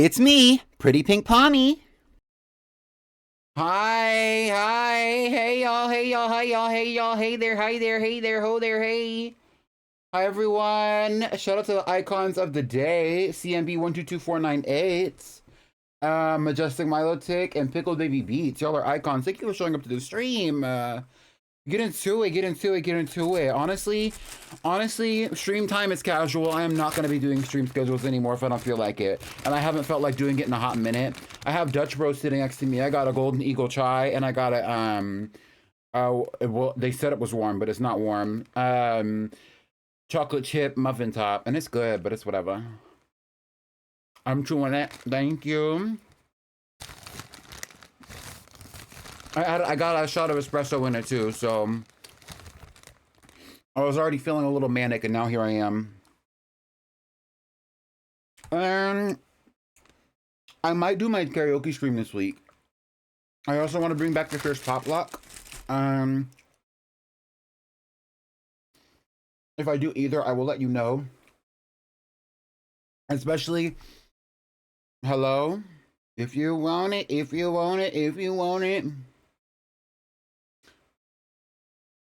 It's me, Pretty Pink Pawnee. Hi, hey y'all, hey there, ho there, hey. Hi everyone. Shout out to the icons of the day, CMB122498, Majestic Milotic, and Pickle Baby Beats. Y'all are icons. Thank you for showing up to the stream. Get into it. Honestly, stream time is casual. I am not going to be doing stream schedules anymore if I don't feel like it. And I haven't felt like doing it in a hot minute. I have Dutch Bros sitting next to me. I got a Golden Eagle chai, and I got a, well, they said it was warm, but it's not warm. Chocolate chip muffin top, and it's good, but it's whatever. I'm chewing it. Thank you. I got a shot of espresso in it too, so I was already feeling a little manic, and now here I am. And I might do my karaoke stream this week. I also want to bring back the first pop lock. If I do either, I will let you know. Especially, hello, if you want it, if you want it, if you want it.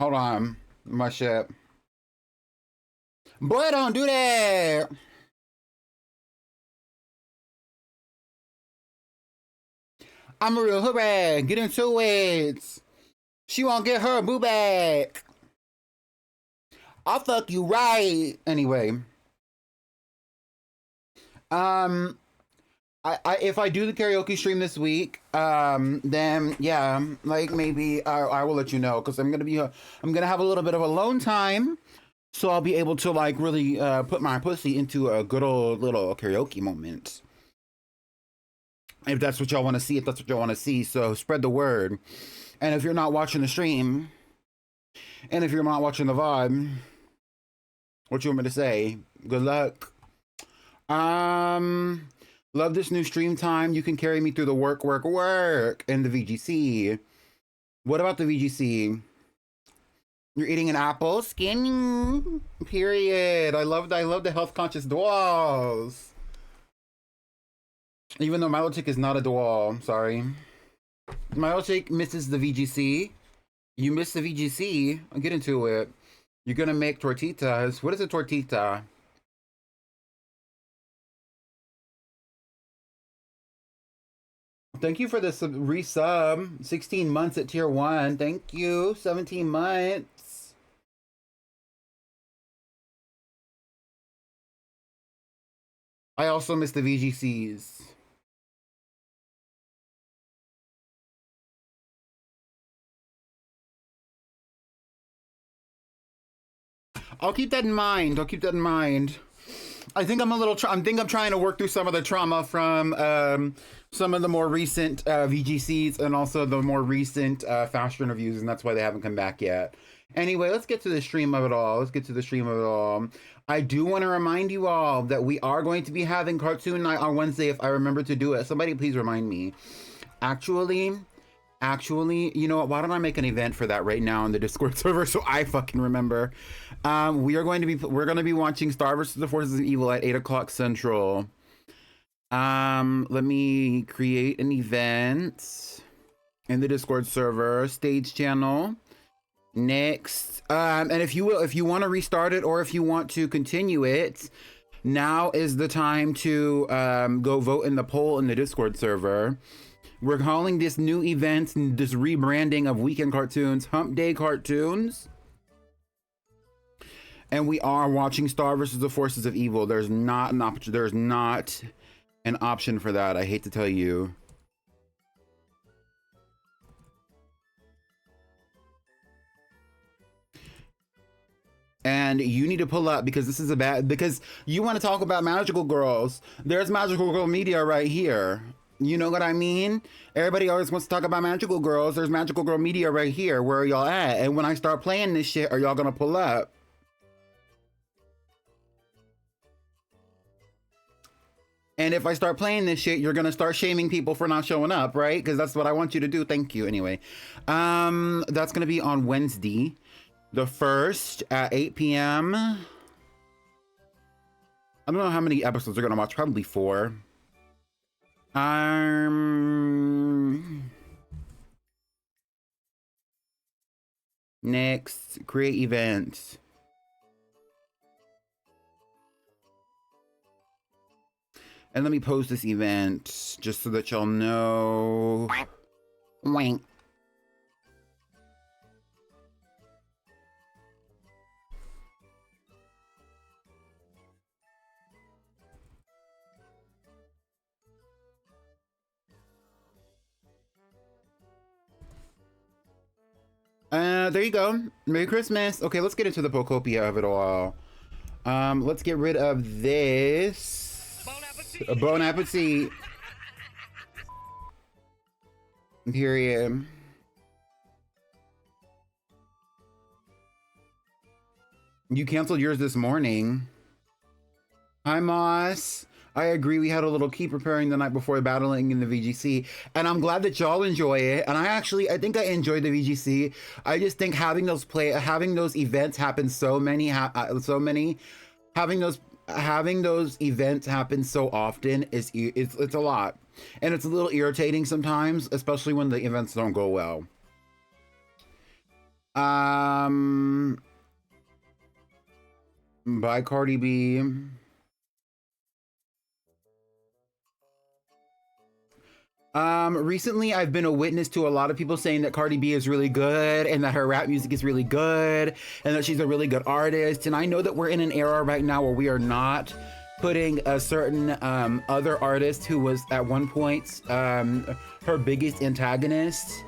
Hold on, my shit. Boy, don't do that. I'm a real hooray. Get into it. She won't get her boo back. I'll fuck you right. Anyway. If I do the karaoke stream this week, then yeah, like maybe I will let you know, because I'm gonna have a little bit of alone time, so I'll be able to like really put my pussy into a good old little karaoke moment. If that's what y'all want to see, so spread the word. And if you're not watching the stream, and if you're not watching the VOD, what you want me to say? Good luck. Love this new stream time. You can carry me through the work, and the VGC. What about the VGC? You're eating an apple? Skinny. Period. I love the health conscious duals. Even though Milotic is not a dual. Sorry. Milotic misses the VGC. You miss the VGC. I'll get into it. You're gonna make tortitas. What is a tortita? Thank you for the resub. 16 months at tier 1. Thank you. 17 months. I also miss the VGCs. I'll keep that in mind. I think I'm trying to work through some of the trauma from some of the more recent VGCs, and also the more recent fast interviews, and that's why they haven't come back yet. Anyway, let's get to the stream of it all. I do want to remind you all that we are going to be having cartoon night on Wednesday, if I remember to do it. Somebody please remind me. Actually, you know what? Why don't I make an event for that right now in the Discord server so I fucking remember? We're going to be watching Star vs. the Forces of Evil at 8 o'clock Central. Let me create an event in the Discord server, stage channel. Next, and if you want to restart it, or if you want to continue it, now is the time to go vote in the poll in the Discord server. We're calling this new event, this rebranding of Weekend Cartoons, Hump Day Cartoons. And we are watching Star vs. the Forces of Evil. There's not an option. There's not an option for that. I hate to tell you. And you need to pull up, because this is because you want to talk about magical girls. There's magical girl media right here. You know what I mean? Everybody always wants to talk about magical girls. There's magical girl media right here. Where are y'all at? And when I start playing this shit, are y'all gonna pull up? And if I start playing this shit, you're gonna start shaming people for not showing up, right? Because that's what I want you to do. Thank you. Anyway, that's gonna be on Wednesday, the 1st at 8 p.m. I don't know how many episodes we're gonna watch. Probably 4. Next, create events. And let me post this event just so that y'all know. Wink. There you go. Merry Christmas. Okay, let's get into the Pokopia of it all. Let's get rid of this. Bon appetit. Period. You canceled yours this morning. Hi, Moss. I agree. We had a little key preparing the night before battling in the VGC, and I'm glad that y'all enjoy it. And I think I enjoyed the VGC. I just think having those events happen having those events happen so often it's a lot, and it's a little irritating sometimes, especially when the events don't go well. By Cardi B. Recently I've been a witness to a lot of people saying that Cardi B is really good and that her rap music is really good and that she's a really good artist. And I know that we're in an era right now where we are not putting a certain other artist who was at one point her biggest antagonist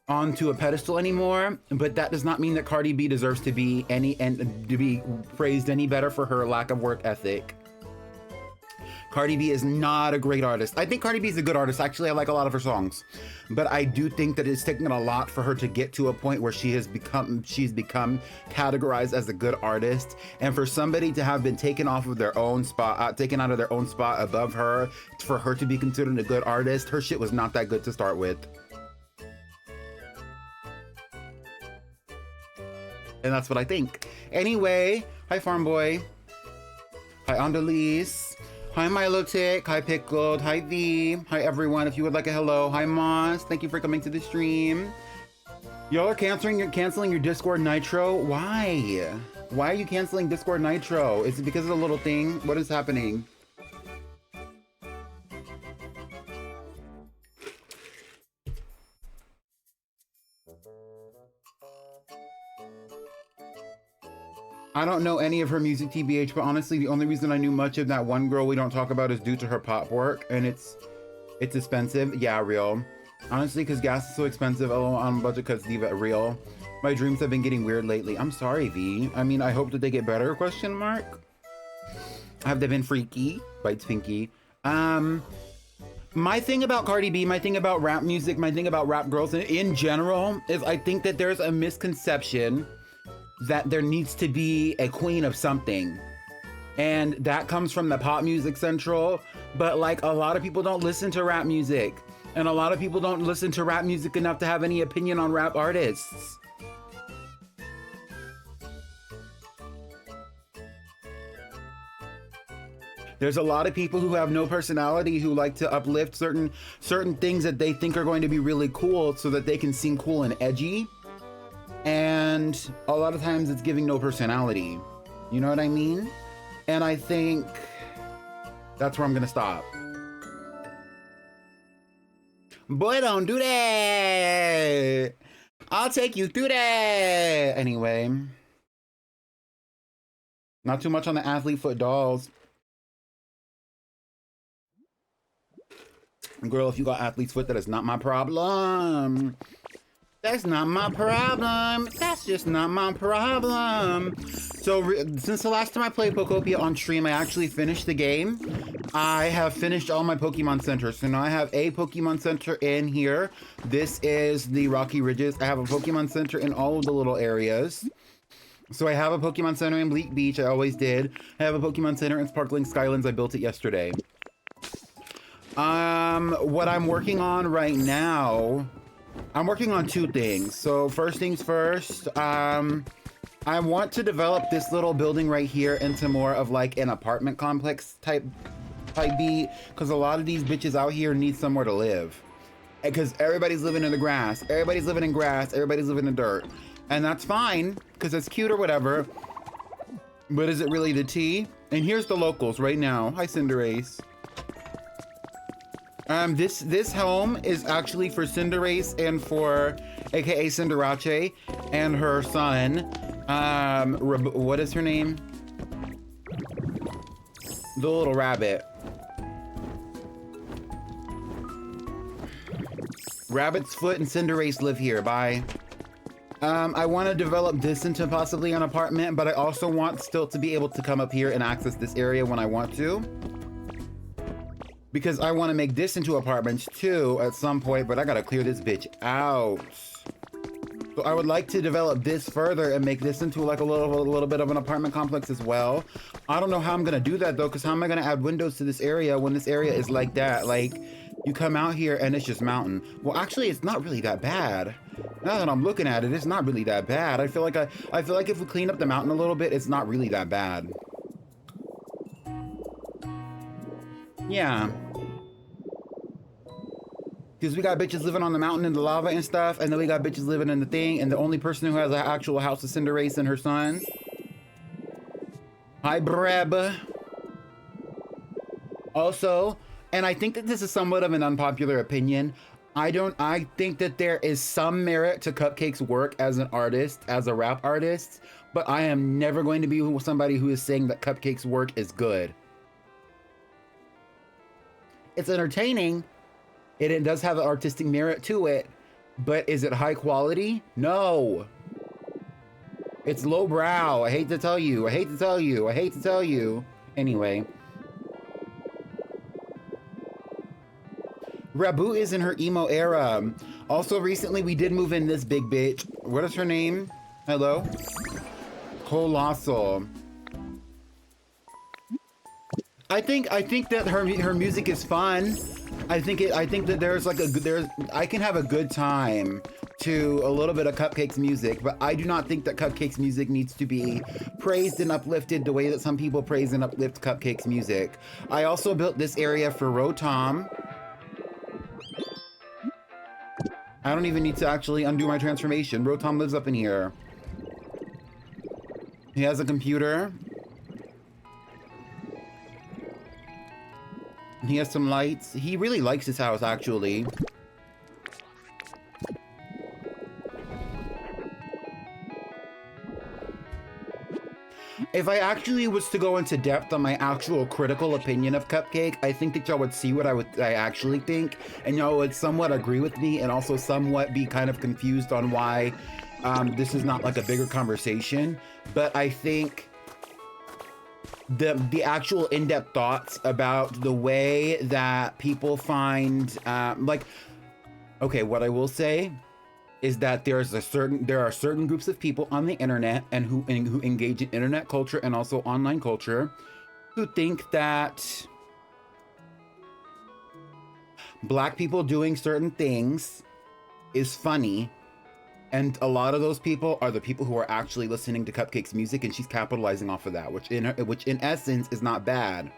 onto a pedestal anymore, but that does not mean that Cardi B deserves to be praised any better for her lack of work ethic. Cardi B is not a great artist. I think Cardi B is a good artist. Actually, I like a lot of her songs, but I do think that it's taken a lot for her to get to a point where she's become categorized as a good artist, and for somebody to have been taken off of their own spot, taken out of their own spot above her, for her to be considered a good artist, her shit was not that good to start with. And that's what I think. Anyway, hi Farm Boy. Hi Andalise. Hi Milotic. Hi Pickled. Hi V. Hi everyone. If you would like a hello. Hi Moss. Thank you for coming to the stream. Y'all are canceling your Discord Nitro. Why? Why are you canceling Discord Nitro? Is it because of the little thing? What is happening? I don't know any of her music, TBH, but honestly, the only reason I knew much of that one girl we don't talk about is due to her pop work, and it's expensive. Yeah, real. Honestly, because gas is so expensive, on budget, because Diva, real. My dreams have been getting weird lately. I'm sorry, V. I mean, I hope that they get better, question mark. Have they been freaky? Bites Pinky. My thing about Cardi B, my thing about rap music, my thing about rap girls in general is I think that there's a misconception that there needs to be a queen of something, and that comes from the pop music central, but like a lot of people don't listen to rap music, and a lot of people don't listen to rap music enough to have any opinion on rap artists. There's a lot of people who have no personality who like to uplift certain things that they think are going to be really cool so that they can seem cool and edgy. And a lot of times it's giving no personality. You know what I mean? And I think that's where I'm gonna stop. Boy, don't do that. I'll take you through that. Anyway. Not too much on the athlete foot dolls. Girl, if you got athlete's foot, that is not my problem. That's not my problem. That's just not my problem. So since the last time I played Pokopia on stream, I actually finished the game. I have finished all my Pokemon centers. So now I have a Pokemon center in here. This is the Rocky Ridges. I have a Pokemon center in all of the little areas. So I have a Pokemon center in Bleak Beach. I always did. I have a Pokemon center in Sparkling Skylands. I built it yesterday. What I'm working on right now, I'm working on two things. So first things first, I want to develop this little building right here into more of like an apartment complex type type beat, because a lot of these bitches out here need somewhere to live. Because everybody's living in the grass, everybody's living in grass, everybody's living in dirt. And that's fine, because it's cute or whatever. But is it really the tea? And here's the locals right now. Hi, Cinderace. This home is actually for Cinderace and for AKA Cinderace and her son. What is her name? The little rabbit. Rabbit's Foot and Cinderace live here. Bye. I want to develop this into possibly an apartment, but I also want still to be able to come up here and access this area when I want to. Because I want to make this into apartments too at some point, but I gotta clear this bitch out. So I would like to develop this further and make this into like a little bit of an apartment complex as well. I don't know how I'm gonna do that though, because how am I gonna add windows to this area when this area is like that? Like, you come out here and it's just mountain. Well, actually, it's not really that bad. Now that I'm looking at it, it's not really that bad. I feel like if we clean up the mountain a little bit, it's not really that bad. Yeah. Because we got bitches living on the mountain in the lava and stuff, and then we got bitches living in the thing, and the only person who has an actual house is Cinderace and her sons. Hi, Breb. Also, and I think that this is somewhat of an unpopular opinion, I think that there is some merit to Cupcake's work as an artist, as a rap artist, but I am never going to be somebody who is saying that Cupcake's work is good. It's entertaining, and it does have an artistic merit to it, but is it high quality? No. It's lowbrow. I hate to tell you. I hate to tell you. I hate to tell you. Anyway. Rabu is in her emo era. Also, recently we did move in this big bitch. What is her name? Hello? Colossal. I think that her music is fun. I think that there's like I can have a good time to a little bit of Cupcake's music, but I do not think that Cupcake's music needs to be praised and uplifted the way that some people praise and uplift Cupcake's music. I also built this area for Rotom. I don't even need to actually undo my transformation. Rotom lives up in here. He has a computer. He has some lights. He really likes his house, actually. If I actually was to go into depth on my actual critical opinion of Cupcake, I think that y'all would see what I actually think, and y'all would somewhat agree with me and also somewhat be kind of confused on why this is not like a bigger conversation. But I think the actual in-depth thoughts about the way that people find okay, what I will say is that there are certain groups of people on the internet and who engage in internet culture and also online culture who think that Black people doing certain things is funny. And a lot of those people are the people who are actually listening to Cupcake's music, and she's capitalizing off of that, which in essence is not bad.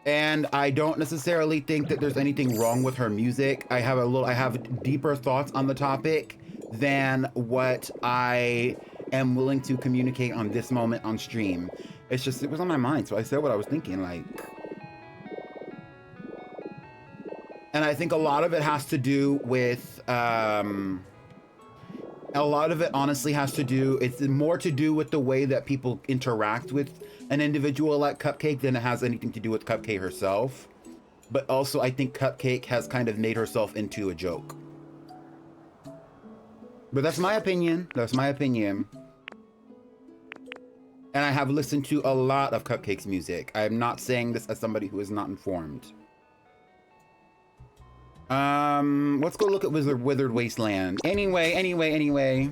And I don't necessarily think that there's anything wrong with her music. I have deeper thoughts on the topic than what I am willing to communicate on this moment on stream. It's just, it was on my mind, so I said what I was thinking, like. And I think a lot of it has to do with, a lot of it honestly has to do, it's more to do with the way that people interact with an individual like Cupcake than it has anything to do with Cupcake herself. But also I think Cupcake has kind of made herself into a joke. But that's my opinion. That's my opinion. And I have listened to a lot of Cupcake's music. I am not saying this as somebody who is not informed. Let's go look at Withered Wasteland. Anyway.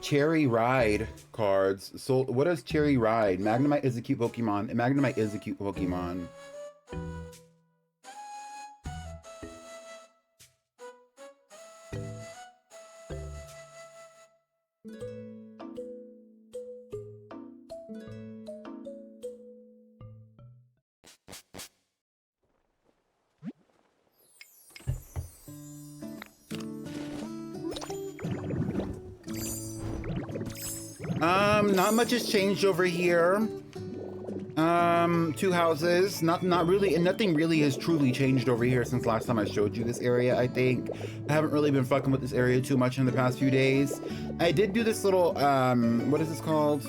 Cherry Ride cards. So what is Cherry Ride? Magnemite is a cute Pokemon. Magnemite is a cute Pokemon. Not much has changed over here. Two houses. Not really, and nothing really has truly changed over here since last time I showed you this area, I think. I haven't really been fucking with this area too much in the past few days. I did do this little, what is this called?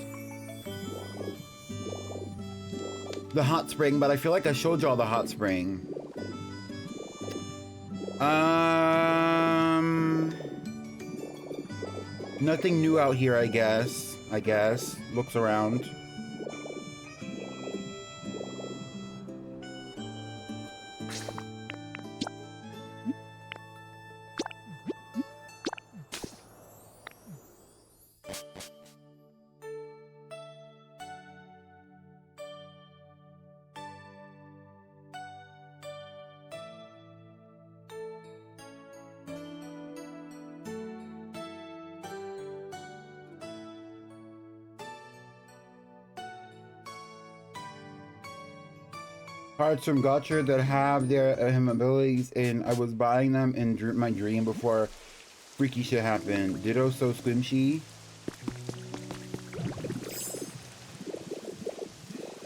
The hot spring, but I feel like I showed y'all the hot spring. Nothing new out here, I guess. Looks around. Cards from Gotcha that have their abilities, and I was buying them in my dream before freaky shit happened. Ditto so squishy.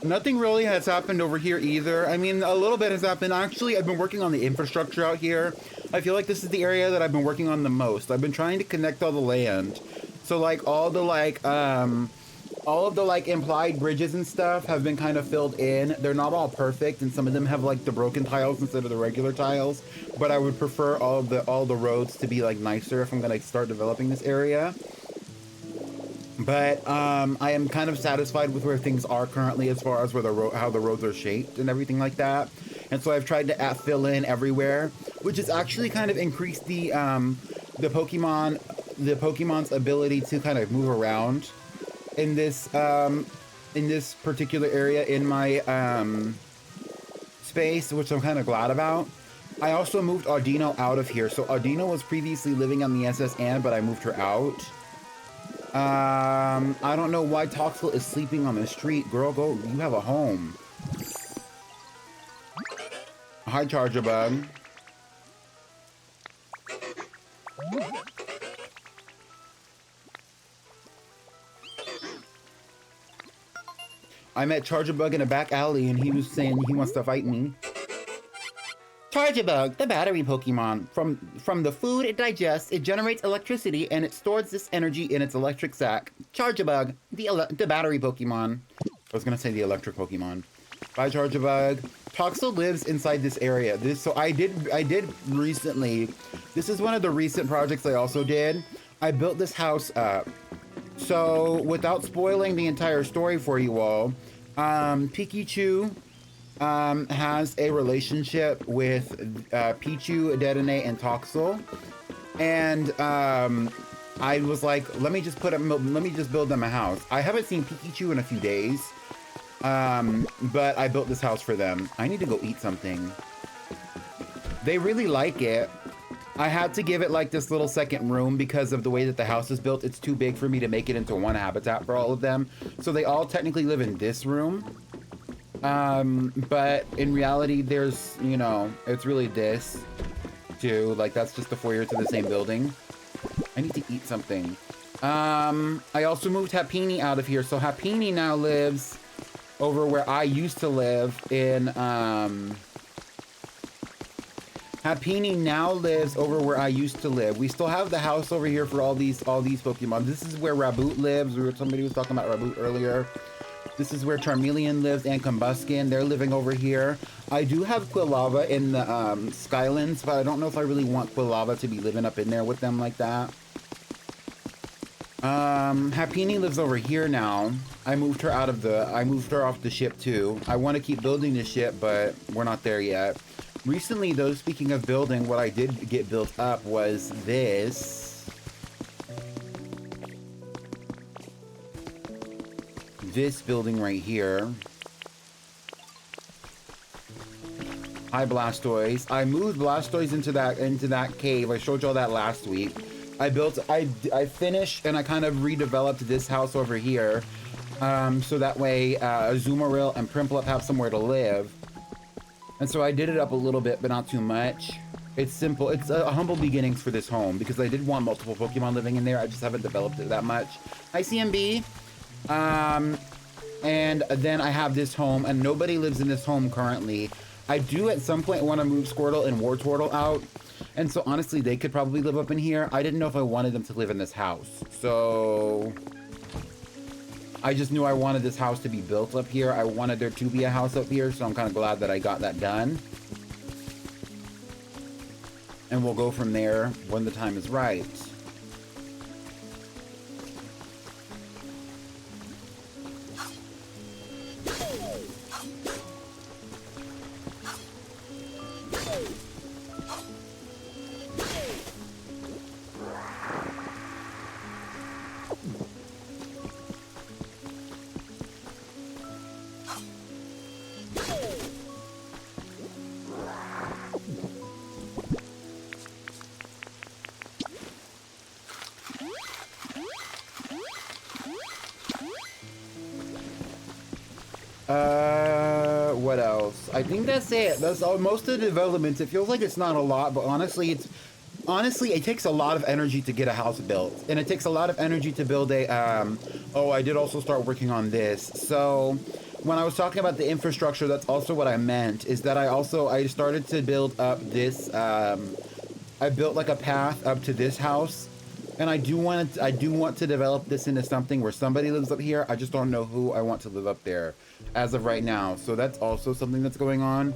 Nothing really has happened over here either. I mean, a little bit has happened. Actually, I've been working on the infrastructure out here. I feel like this is the area that I've been working on the most. I've been trying to connect all the land. So like all of the like implied bridges and stuff have been kind of filled in. They're not all perfect, and some of them have like the broken tiles instead of the regular tiles, but I would prefer all the roads to be like nicer if I'm gonna start developing this area. But I am kind of satisfied with where things are currently as far as where how the roads are shaped and everything like that. And so I've tried to fill in everywhere, which has actually kind of increased the Pokemon's ability to kind of move around in this particular area in my space, which I'm kind of glad about. I also moved Audino out of here. So Audino was previously living on the SS Anne, but I moved her out. I don't know why Toxel is sleeping on the street. Girl, go, you have a home. Hi, Charger Bug. I met Charger Bug in a back alley, and he was saying he wants to fight me. Charger Bug, the battery Pokemon. From the food it digests, it generates electricity, and it stores this energy in its electric sac. Charger Bug, the battery Pokemon. I was gonna say the electric Pokemon. Bye, Charger Bug. Toxel lives inside this area. I did recently. This is one of the recent projects I also did. I built this house up. So, without spoiling the entire story for you all, Pikachu has a relationship with Pichu, Dedenne, and Toxel, and I was like, let me just build them a house. I haven't seen Pikachu in a few days, but I built this house for them. I need to go eat something. They really like it. I had to give it like this little second room because of the way that the house is built. It's too big for me to make it into one habitat for all of them. So they all technically live in this room. But in reality, there's, you know, it's really this too. Like that's just the foyer to the same building. I need to eat something. I also moved Happini out of here. So Happini now lives over where I used to live in, Happini now lives over where I used to live. We still have the house over here for all these Pokemon. This is where Raboot lives. Somebody was talking about Raboot earlier. This is where Charmeleon lives and Combuskin. They're living over here. I do have Quilava in the Skylands, but I don't know if I really want Quilava to be living up in there with them like that. Happini lives over here now. I moved her off the ship too. I want to keep building this ship, but we're not there yet. Recently, though, speaking of building, what I did get built up was this. This building right here. Hi, Blastoise. I moved Blastoise into that cave. I showed y'all that last week. I finished and I kind of redeveloped this house over here. So that way, Azumarill and Prinplup have somewhere to live. And so I did it up a little bit, but not too much. It's simple. It's a humble beginnings for this home because I did want multiple Pokemon living in there. I just haven't developed it that much. Hi, CMB. And then I have this home, and nobody lives in this home currently. I do at some point want to move Squirtle and Wartortle out. And so honestly, they could probably live up in here. I didn't know if I wanted them to live in this house. So I just knew I wanted this house to be built up here. I wanted there to be a house up here. So I'm kind of glad that I got that done. And we'll go from there when the time is right. What else? I think that's it. That's all. Most of the developments. It feels like it's not a lot, but honestly, it takes a lot of energy to get a house built, and it takes a lot of energy to build a. Oh, I did also start working on this. So, when I was talking about the infrastructure, that's also what I meant. Is that I started to build up this. I built like a path up to this house. And I do want to develop this into something where somebody lives up here. I just don't know who I want to live up there as of right now. So that's also something that's going on.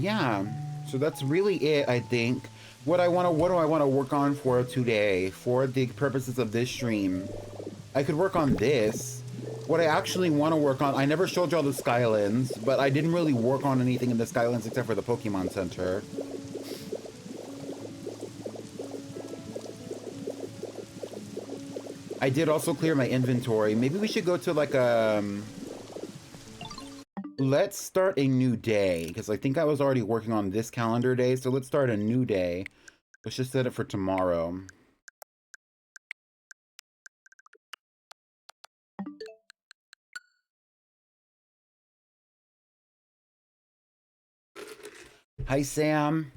Yeah. So that's really it, I think. What do I want to work on for today for the purposes of this stream? I could work on this. What I actually want to work on, I never showed y'all the Skylands, but I didn't really work on anything in the Skylands except for the Pokemon Center. I did also clear my inventory. Maybe we should go to like let's start a new day, because I think I was already working on this calendar day, so let's start a new day. Let's just set it for tomorrow. Hi, Sam.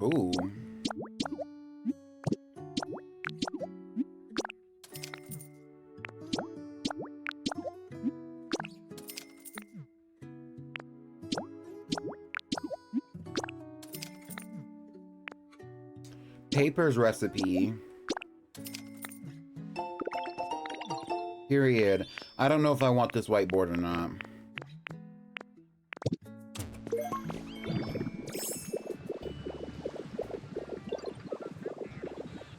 Ooh. Paper's recipe. Period. I don't know if I want this whiteboard or not.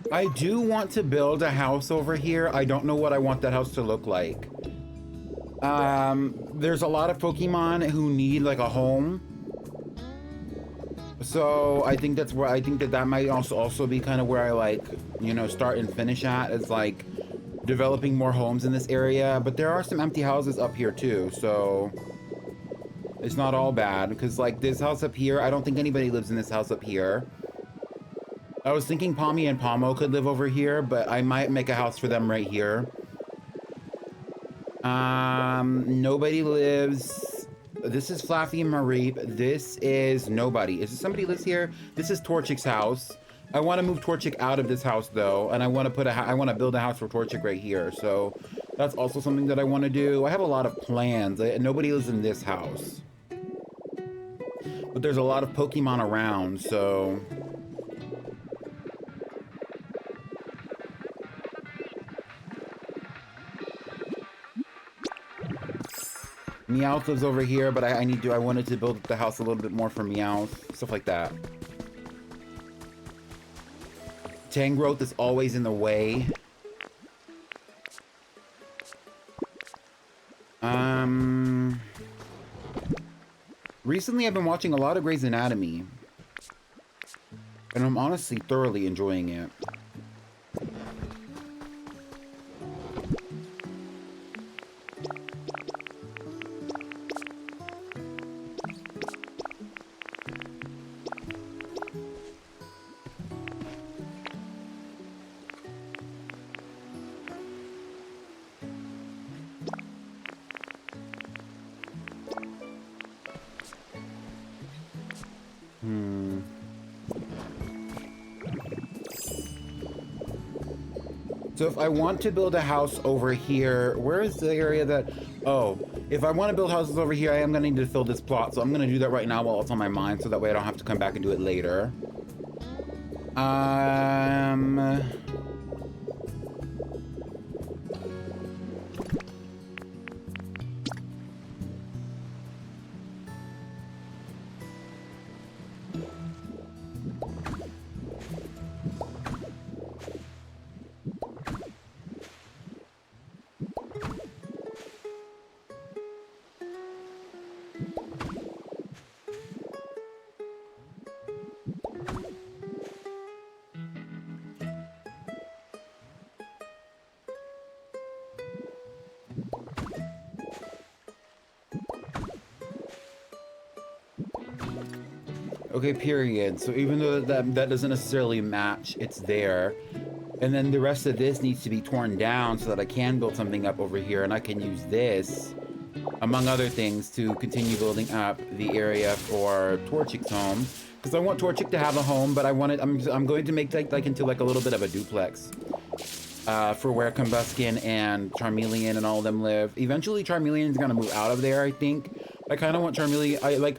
I do want to build a house over here. I don't know what I want that house to look like. There's a lot of Pokemon who need like a home. So I think that's where that might also be kind of where I like, you know, start and finish at, is like developing more homes in this area. But there are some empty houses up here too, so it's not all bad, because like this house up here, I don't think anybody lives in this house up here. I was thinking Pommy and Pomo could live over here, but I might make a house for them right here. Nobody lives. This is Flaffy and Mareep. This is nobody. Is this somebody lives here? This is Torchic's house. I want to move Torchic out of this house though, and I want to build a house for Torchic right here. So that's also something that I want to do. I have a lot of plans. Nobody lives in this house, but there's a lot of Pokemon around, so. Meowth lives over here, but I wanted to build the house a little bit more for Meowth, stuff like that. Tangrowth is always in the way. Recently, I've been watching a lot of Grey's Anatomy, and I'm honestly thoroughly enjoying it. So if I want to build a house over here, where is the area that, oh, if I want to build houses over here, I am going to need to fill this plot. So I'm going to do that right now while it's on my mind, so that way I don't have to come back and do it later. Okay, period. So even though that doesn't necessarily match, it's there. And then the rest of this needs to be torn down so that I can build something up over here, and I can use this, among other things, to continue building up the area for Torchic's home. Because I want Torchic to have a home, but I'm going to make like into like a little bit of a duplex for where Combuskin and Charmeleon and all of them live. Eventually, Charmeleon's gonna move out of there, I think. I kind of want Charmeleon.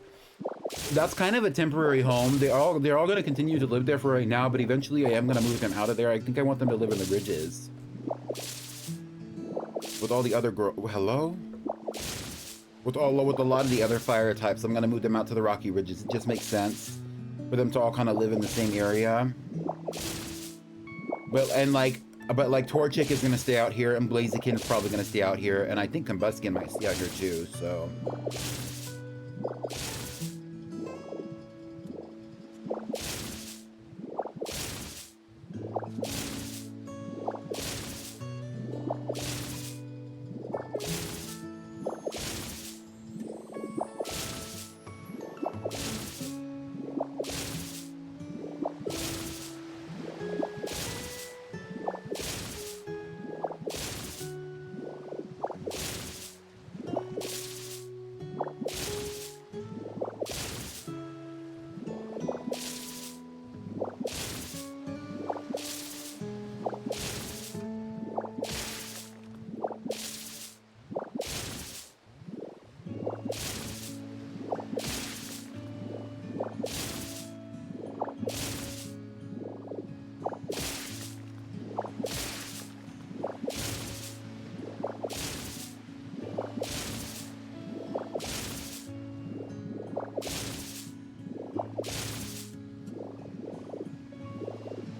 That's kind of a temporary home. They're all going to continue to live there for right now, but eventually I am going to move them out of there. I think I want them to live in the ridges with all the other hello, with a lot of the other fire types. I'm going to move them out to the rocky ridges. It just makes sense for them to all kind of live in the same area. But Torchic is going to stay out here, and Blaziken is probably going to stay out here, and I think Combuskin might stay out here too. So.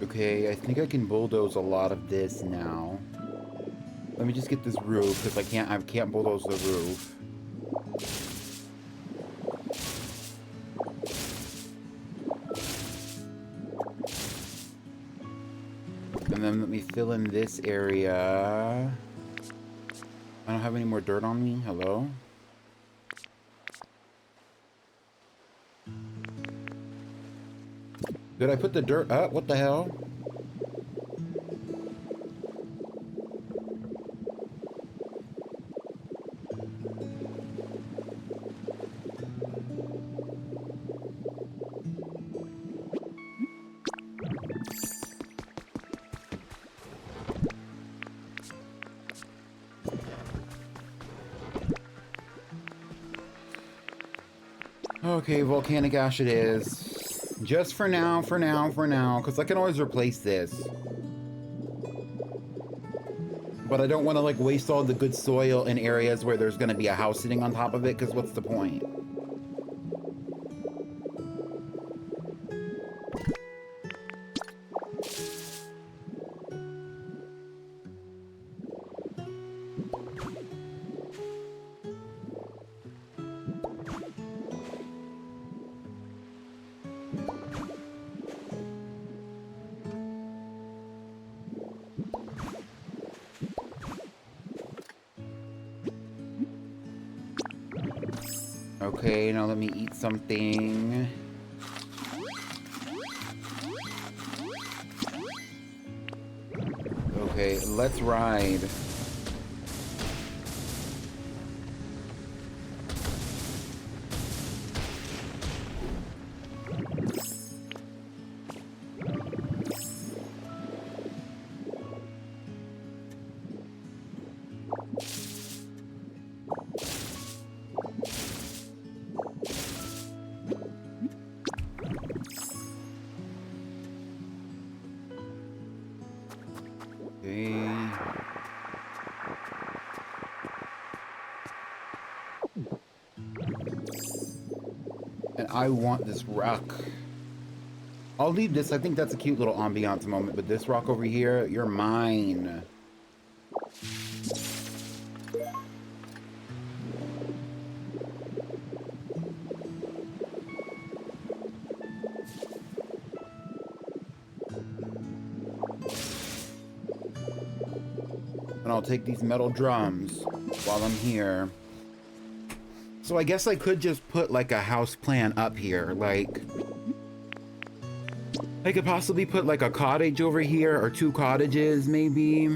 Okay, I think I can bulldoze a lot of this now. Let me just get this roof, because I can't bulldoze the roof. And then let me fill in this area. I don't have any more dirt on me. Hello? Did I put the dirt up? What the hell? Okay, volcanic ash it is. Just for now, because I can always replace this. But I don't want to like waste all the good soil in areas where there's going to be a house sitting on top of it, because what's the point? Okay, now let me eat something. Okay, let's ride. Okay. And I want this rock. I'll leave this. I think that's a cute little ambiance moment. But this rock over here, you're mine. And I'll take these metal drums while I'm here. So I guess I could just put like a house plan up here. Like, I could possibly put like a cottage over here or 2 cottages maybe.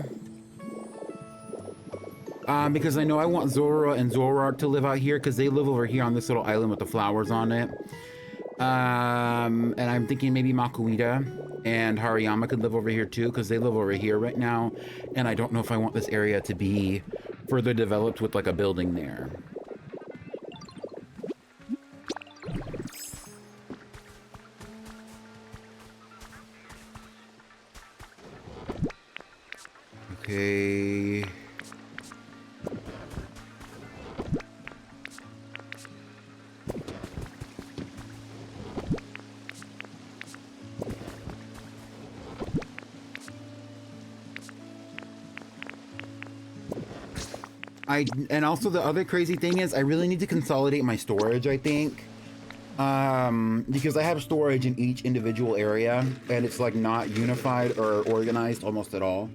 Because I know I want Zora and Zorark to live out here because they live over here on this little island with the flowers on it. And I'm thinking maybe Makuita and Hariyama could live over here too because they live over here right now. And I don't know if I want this area to be further developed with like a building there. Okay. And also the other crazy thing is I really need to consolidate my storage, I think. Because I have storage in each individual area and it's like not unified or organized almost at all.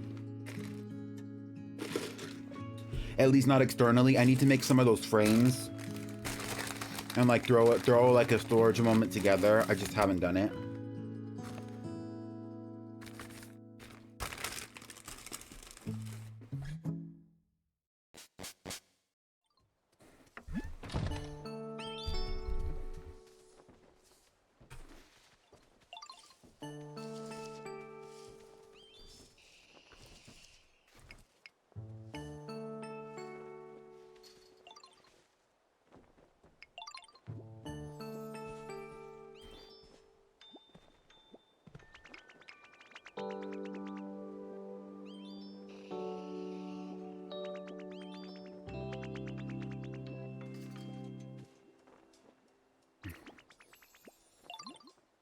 At least not externally. I need to make some of those frames and like throw like a storage moment together. I just haven't done it.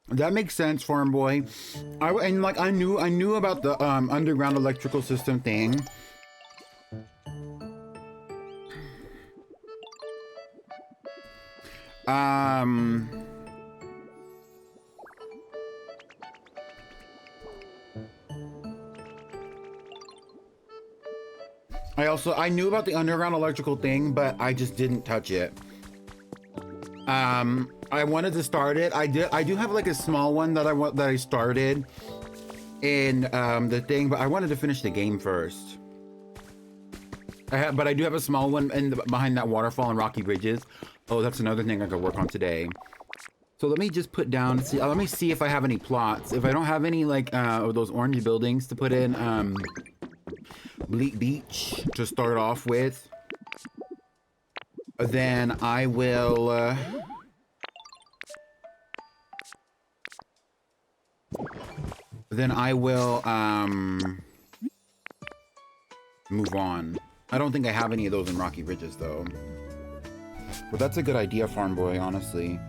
That makes sense, farm boy. I knew about the underground electrical system thing. I knew about the underground electrical thing, but I just didn't touch it. I wanted to start it. I do have like a small one that I started in the thing, but I wanted to finish the game first. But I do have a small one behind that waterfall and rocky bridges. Oh, that's another thing I could work on today. So let me just put down. Let me see if I have any plots. If I don't have any like of those orange buildings to put in Bleak Beach to start off with, then I will. Move on. I don't think I have any of those in Rocky Ridges though. But that's a good idea, farm boy, honestly.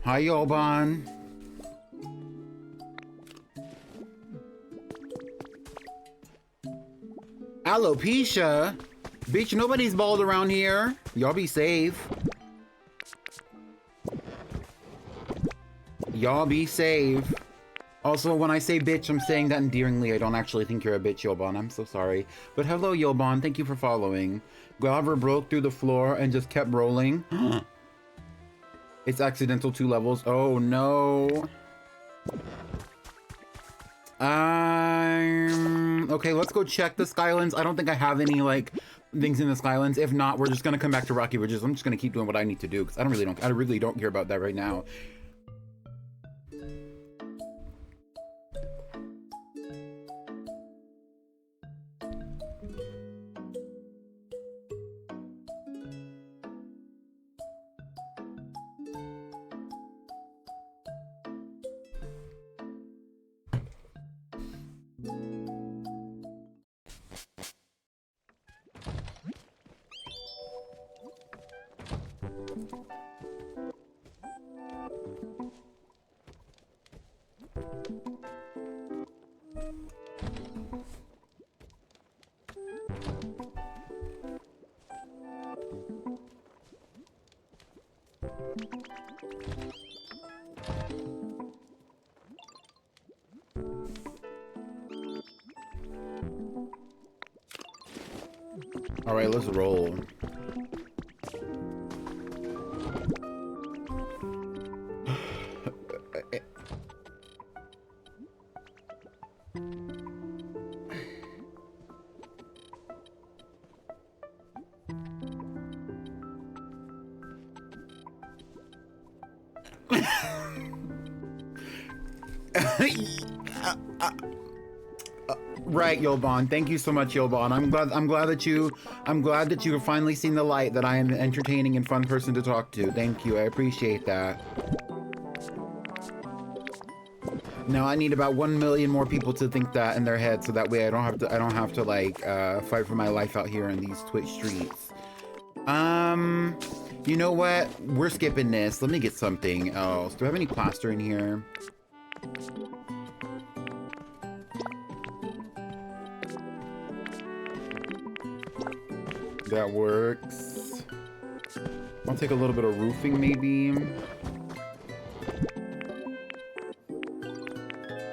Hi, Yoban. Alopecia? Bitch, nobody's bald around here. Y'all be safe. Y'all be safe. Also, when I say bitch, I'm saying that endearingly. I don't actually think you're a bitch, Yoban. I'm so sorry. But hello, Yoban. Thank you for following. Glauber broke through the floor and just kept rolling. It's accidental 2 levels. Oh, no. Okay, let's go check the Skylands. I don't think I have any, like, things in the Skylands. If not, we're just gonna come back to Rocky Ridges. I'm just gonna keep doing what I need to do, because I really don't care about that right now. All right, let's roll. Right, Yoban. Thank you so much, Yoban. I'm glad that you've finally seen the light, that I am an entertaining and fun person to talk to. Thank you. I appreciate that. Now I need about 1 million more people to think that in their head, so that way I don't have to like fight for my life out here in these Twitch streets. You know what? We're skipping this. Let me get something else. Do I have any plaster in here? That works. I'll take a little bit of roofing, maybe.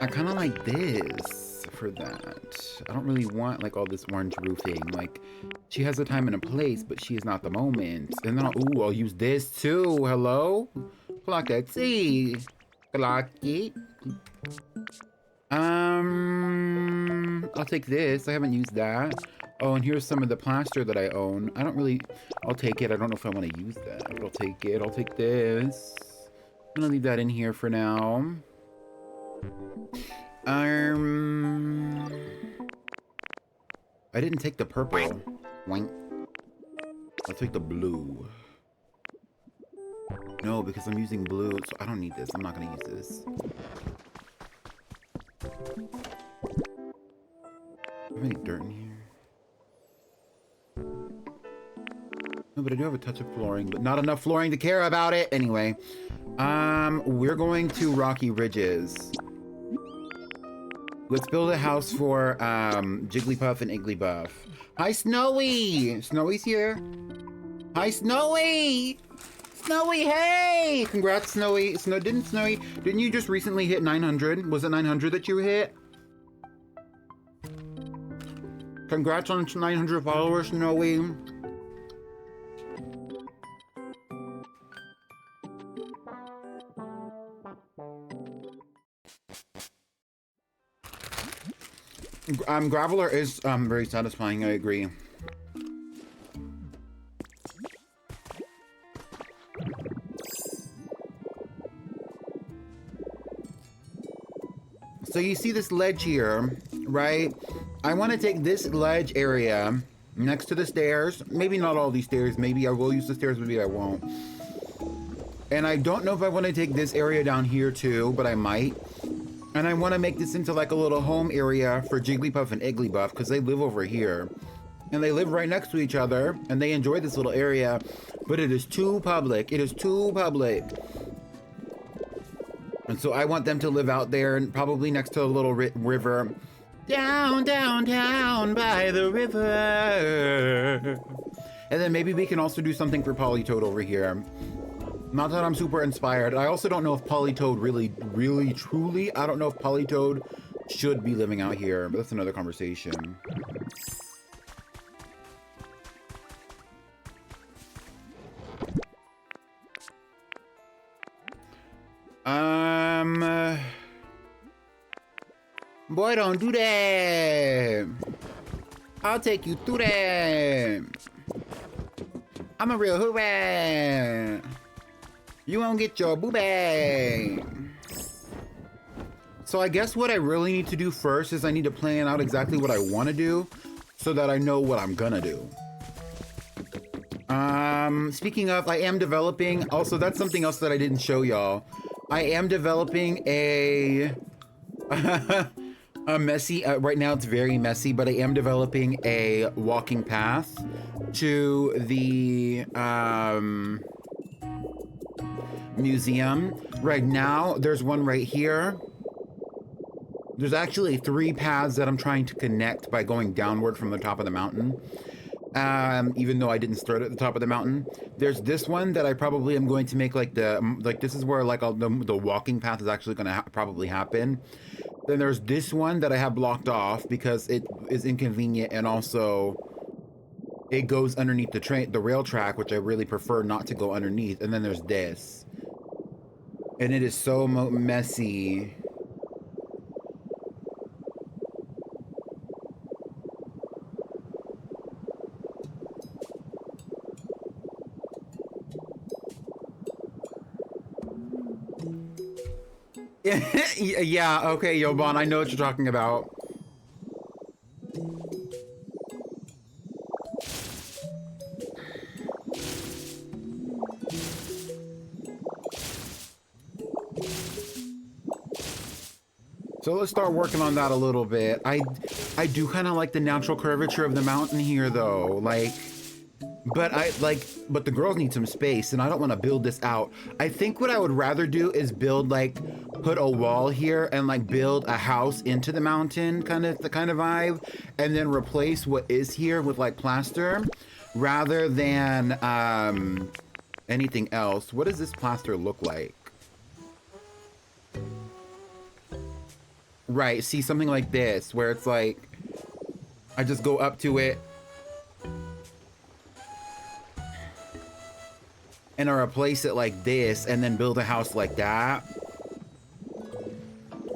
I kind of like this for that. I don't really want like all this orange roofing. Like, she has a time and a place, but she is not the moment. And then I'll use this too. Hello? Clockety. Clocky. I'll take this. I haven't used that. Oh, and here's some of the plaster that I own. I'll take it. I don't know if I want to use that, but I'll take it. I'll take this. I'm gonna leave that in here for now. I didn't take the purple. Wank. I'll take the blue. No, because I'm using blue, so I don't need this. I'm not gonna use this. Do I have any dirt in here? No, but I do have a touch of flooring, but not enough flooring to care about it. Anyway, we're going to Rocky Ridges. Let's build a house for Jigglypuff and Igglybuff. Hi, Snowy! Snowy's here. Hi, Snowy! Snowy, hey! Congrats, Snowy. Didn't you just recently hit 900? Was it 900 that you hit? Congrats on 900 followers, Snowy. Graveler is very satisfying, I agree. So you see this ledge here, right? I want to take this ledge area next to the stairs. Maybe not all these stairs. Maybe I will use the stairs, maybe I won't. And I don't know if I want to take this area down here too, but I might. And I want to make this into like a little home area for Jigglypuff and Igglybuff because they live over here. And they live right next to each other and they enjoy this little area, but it is too public. It is too public. And so I want them to live out there and probably next to a little river. Down, down, down by the river. And then maybe we can also do something for Politoad over here. Not that I'm super inspired. I also don't know if Politoad really, truly, I don't know if Politoad should be living out here, but that's another conversation. Boy, don't do that. I'll take you through that. I'm a real hooray. You won't get your boo-bag. So I guess what I really need to do first is I need to plan out exactly what I want to do so that I know what I'm gonna do. Speaking of, I am developing, also that's something else that I didn't show y'all. I am developing a messy, right now it's very messy, but I am developing a walking path to the museum. Right now, there's one right here. There's actually 3 paths that I'm trying to connect by going downward from the top of the mountain. Even though I didn't start at the top of the mountain. There's this one that I probably am going to make like this is where like the walking path is actually going to probably happen. Then there's this one that I have blocked off because it is inconvenient and also it goes underneath the rail track, which I really prefer not to go underneath. And then there's this. And it is so messy. Yeah, okay, Yobon, I know what you're talking about. So let's start working on that a little bit. I do kind of like the natural curvature of the mountain here though, like, but the girls need some space and I don't want to build this out. I think what I would rather do is build put a wall here and build a house into the mountain kind of vibe, and then replace what is here with plaster rather than anything else. What does this plaster look like? Right, see, something like this where it's I just go up to it and I replace it like this and then build a house like that.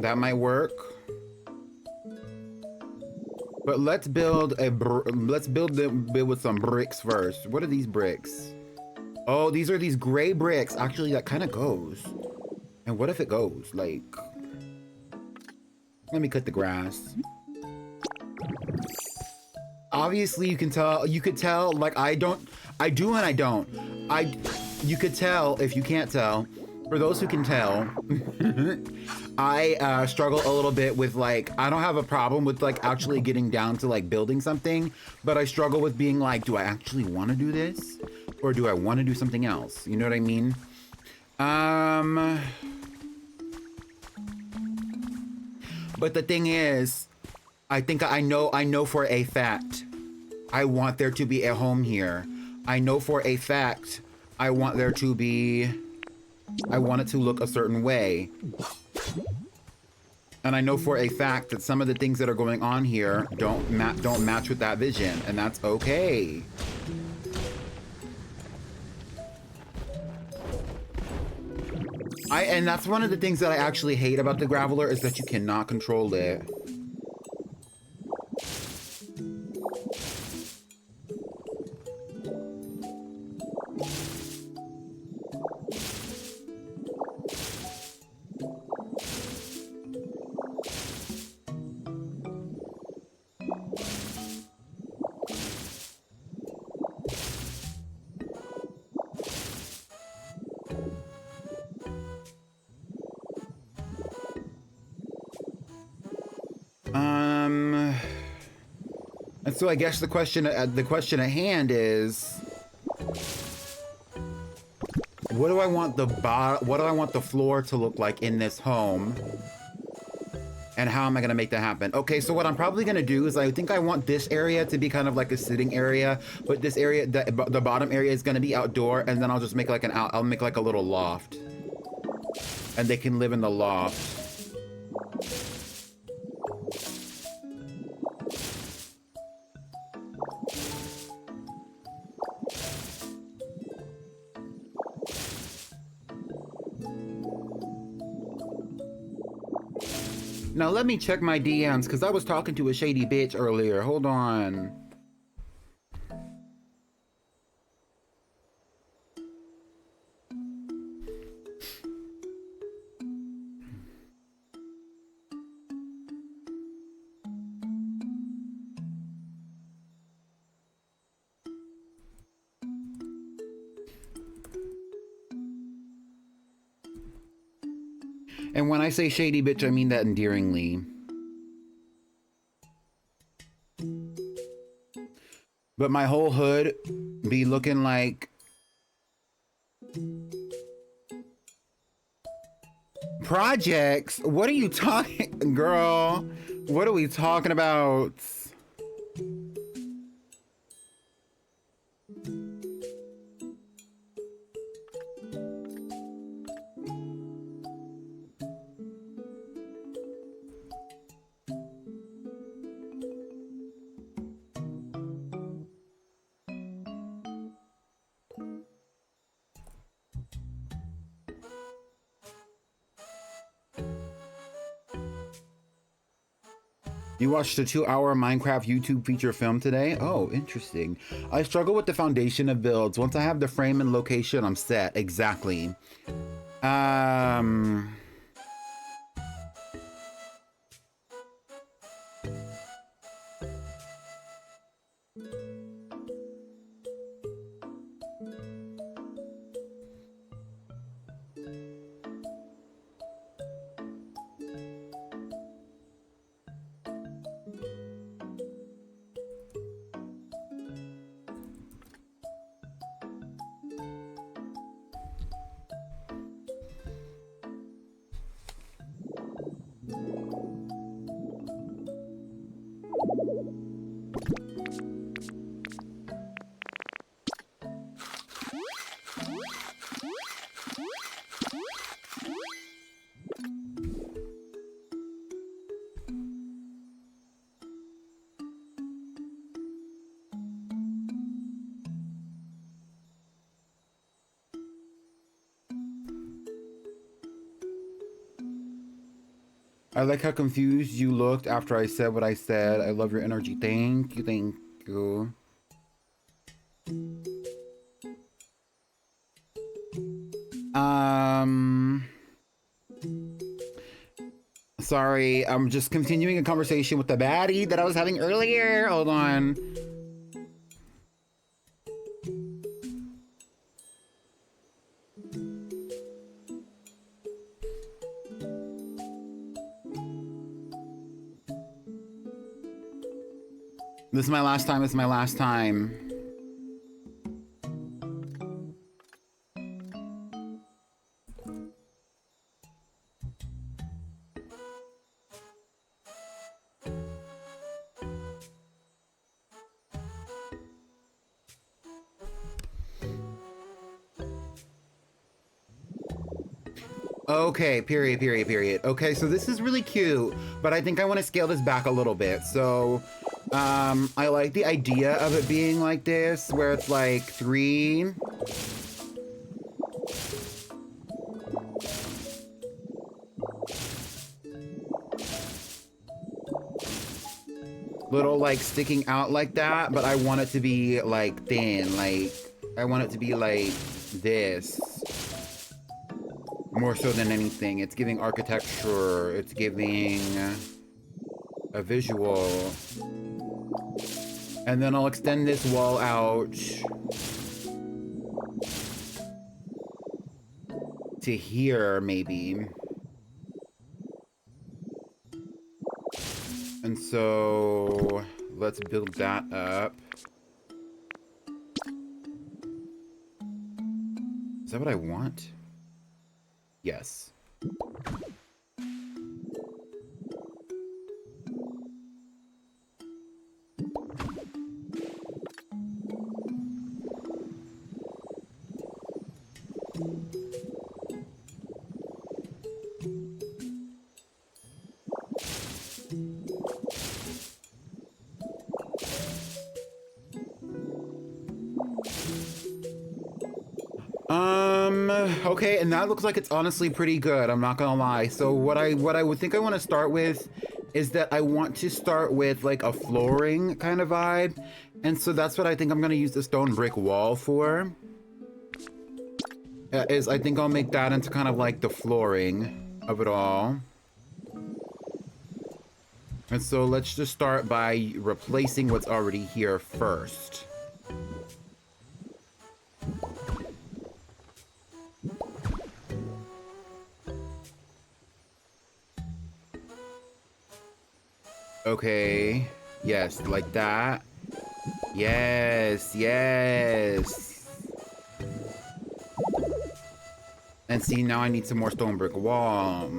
That might work. But let's build with some bricks first. What are these bricks? Oh, these are these gray bricks. Actually, that kind of goes. And what if it goes? Let me cut the grass. Obviously, you could tell, you could do and I don't. You could tell, if you can't tell, for those who can tell, I struggle a little bit with I don't have a problem with actually getting down to building something, but I struggle with being do I actually want to do this? Or do I want to do something else? You know what I mean? But the thing is, I think I know for a fact, I want there to be a home here. I know for a fact, I want it to look a certain way. And I know for a fact that some of the things that are going on here don't match with that vision, and that's okay. And that's one of the things that I actually hate about the Graveler is that you cannot control it. So I guess the question at hand is, what do I want the floor to look like in this home? And how am I gonna make that happen? Okay, so what I'm probably gonna do is I think I want this area to be kind of like a sitting area, but this area, the bottom area is gonna be outdoor, and then I'll just make like I'll make like a little loft. And they can live in the loft. Now let me check my DMs, because I was talking to a shady bitch earlier. Hold on. And when I say shady bitch, I mean that endearingly. But my whole hood be looking like projects. What are you talking, girl? What are we talking about? You watched a 2-hour Minecraft YouTube feature film today? Oh, interesting. I struggle with the foundation of builds. Once I have the frame and location, I'm set. Exactly. I like how confused you looked after I said what I said. I love your energy. Thank you, thank you. Sorry, I'm just continuing a conversation with the baddie that I was having earlier. Hold on. This is my last time. This is my last time. Okay, period. Okay, so this is really cute, but I think I want to scale this back a little bit. So, I like the idea of it being like this, where it's like 3. Little like sticking out like that, but I want it to be like thin, like I want it to be like this. More so than anything. It's giving architecture, it's giving a visual. And then I'll extend this wall out to here, maybe. And so let's build that up. Is that what I want? Yes. Okay, and that looks like it's honestly pretty good, I'm not gonna lie. So what I would think I want to start with is that I want to start with like a flooring kind of vibe. And so that's what I think I'm gonna use the stone brick wall for. Is I think I'll make that into kind of like the flooring of it all. And so let's just start by replacing what's already here first. Okay, yes, like that. Yes, yes. And see, now I need some more stone brick wall.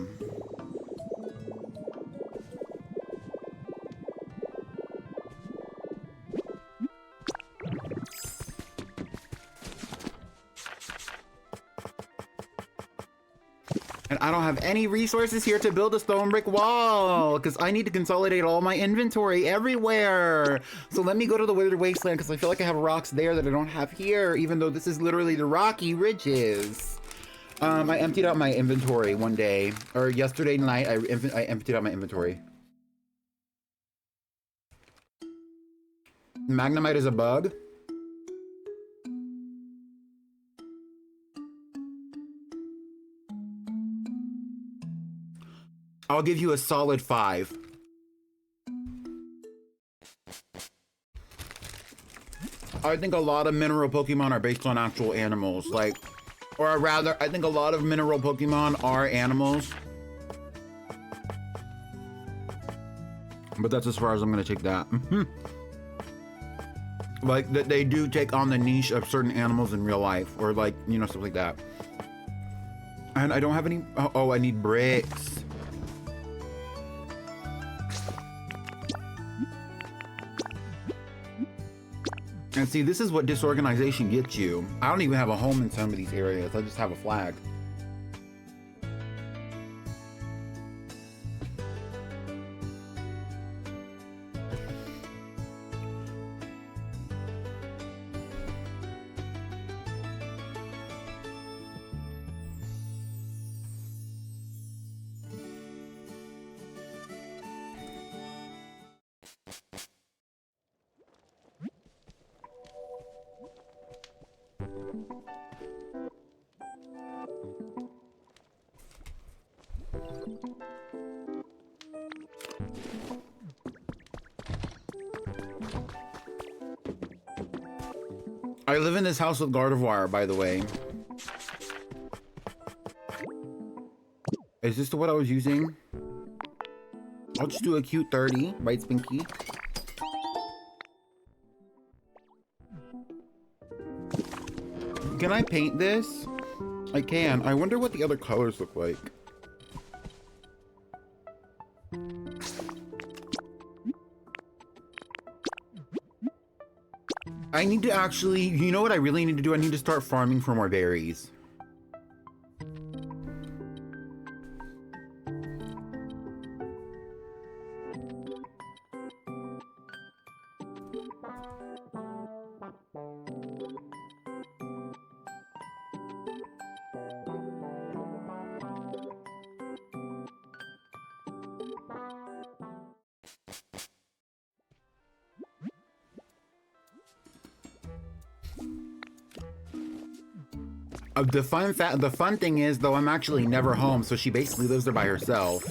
And I don't have any resources here to build a stone brick wall because I need to consolidate all my inventory everywhere. So let me go to the Withered Wasteland because I feel like I have rocks there that I don't have here, even though this is literally the Rocky Ridges. I emptied out my inventory one day, or yesterday night, I emptied out my inventory. Magnemite is a bug. I'll give you a solid 5. I think a lot of mineral Pokemon are based on actual animals, like, or rather, I think a lot of mineral Pokemon are animals. But that's as far as I'm gonna take that. Like, that they do take on the niche of certain animals in real life, or like, you know, stuff like that. And I don't have any, oh, I need bricks. And see, this is what disorganization gets you. I don't even have a home in some of these areas. I just have a flag. I live in this house with Gardevoir, by the way. Is this what I was using? I'll just do a cute 30, right, Spinky? Can I paint this? I can. I wonder what the other colors look like. I need to actually, you know what I really need to do? I need to start farming for more berries. The fun thing is, though, I'm actually never home, so she basically lives there by herself.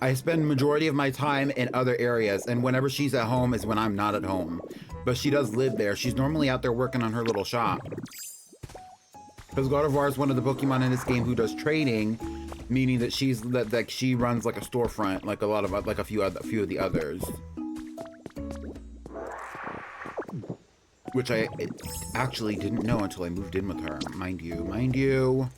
I spend majority of my time in other areas, and whenever she's at home is when I'm not at home. But she does live there. She's normally out there working on her little shop. Because Gardevoir is one of the Pokemon in this game who does trading, meaning that she runs like a storefront, like a few of the others. Which I actually didn't know until I moved in with her. Mind you, mind you.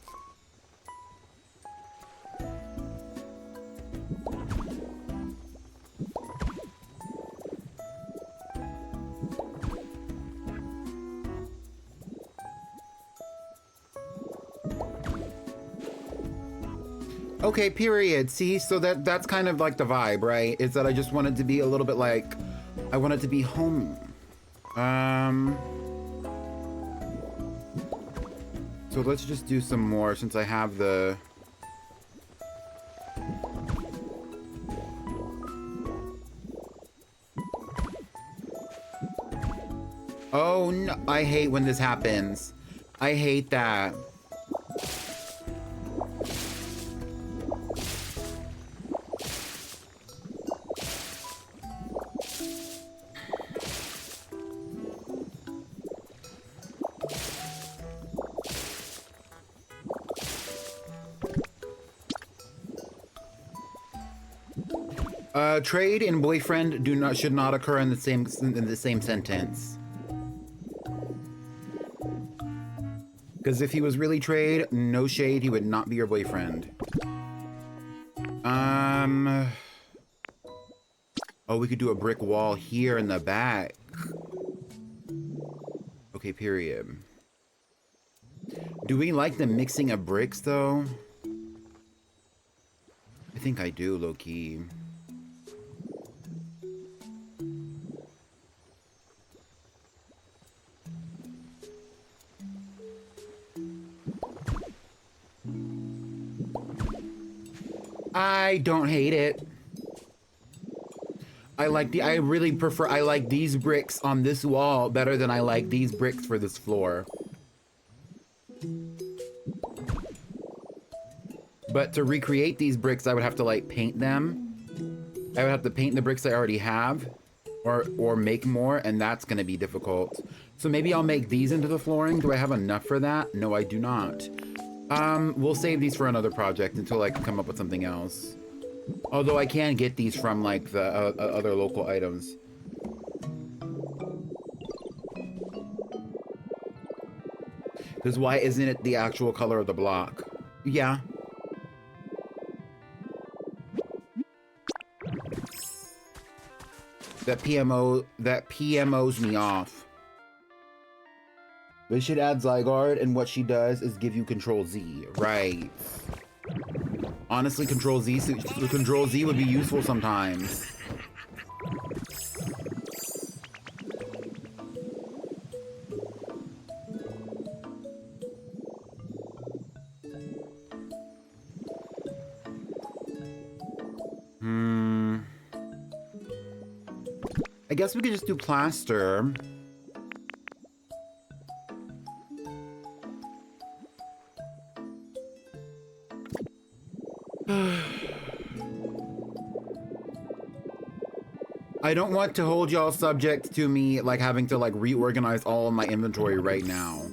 Okay, period. See, so that's kind of like the vibe, right? Is that I just wanted to be a little bit like, I wanted to be home. So let's just do some more since I have the... Oh no, I hate when this happens. I hate that. Trade and boyfriend should not occur in the same sentence. Because if he was really trade, no shade, he would not be your boyfriend. Oh, we could do a brick wall here in the back. Okay, period. Do we like the mixing of bricks though? I think I do, low key. I don't hate it. I like these bricks on this wall better than I like these bricks for this floor. But to recreate these bricks, I would have to like paint them. I would have to paint the bricks I already have or make more, and that's gonna be difficult. So maybe I'll make these into the flooring. Do I have enough for that? No, I do not. We'll save these for another project until I can come up with something else. Although I can get these from like the other local items. Because why isn't it the actual color of the block? Yeah. That PMOs me off. We should add Zygarde, and what she does is give you Control Z. Right. Honestly, Control Z would be useful sometimes. I guess we could just do plaster. I don't want to hold y'all subject to me like having to like reorganize all of my inventory right now.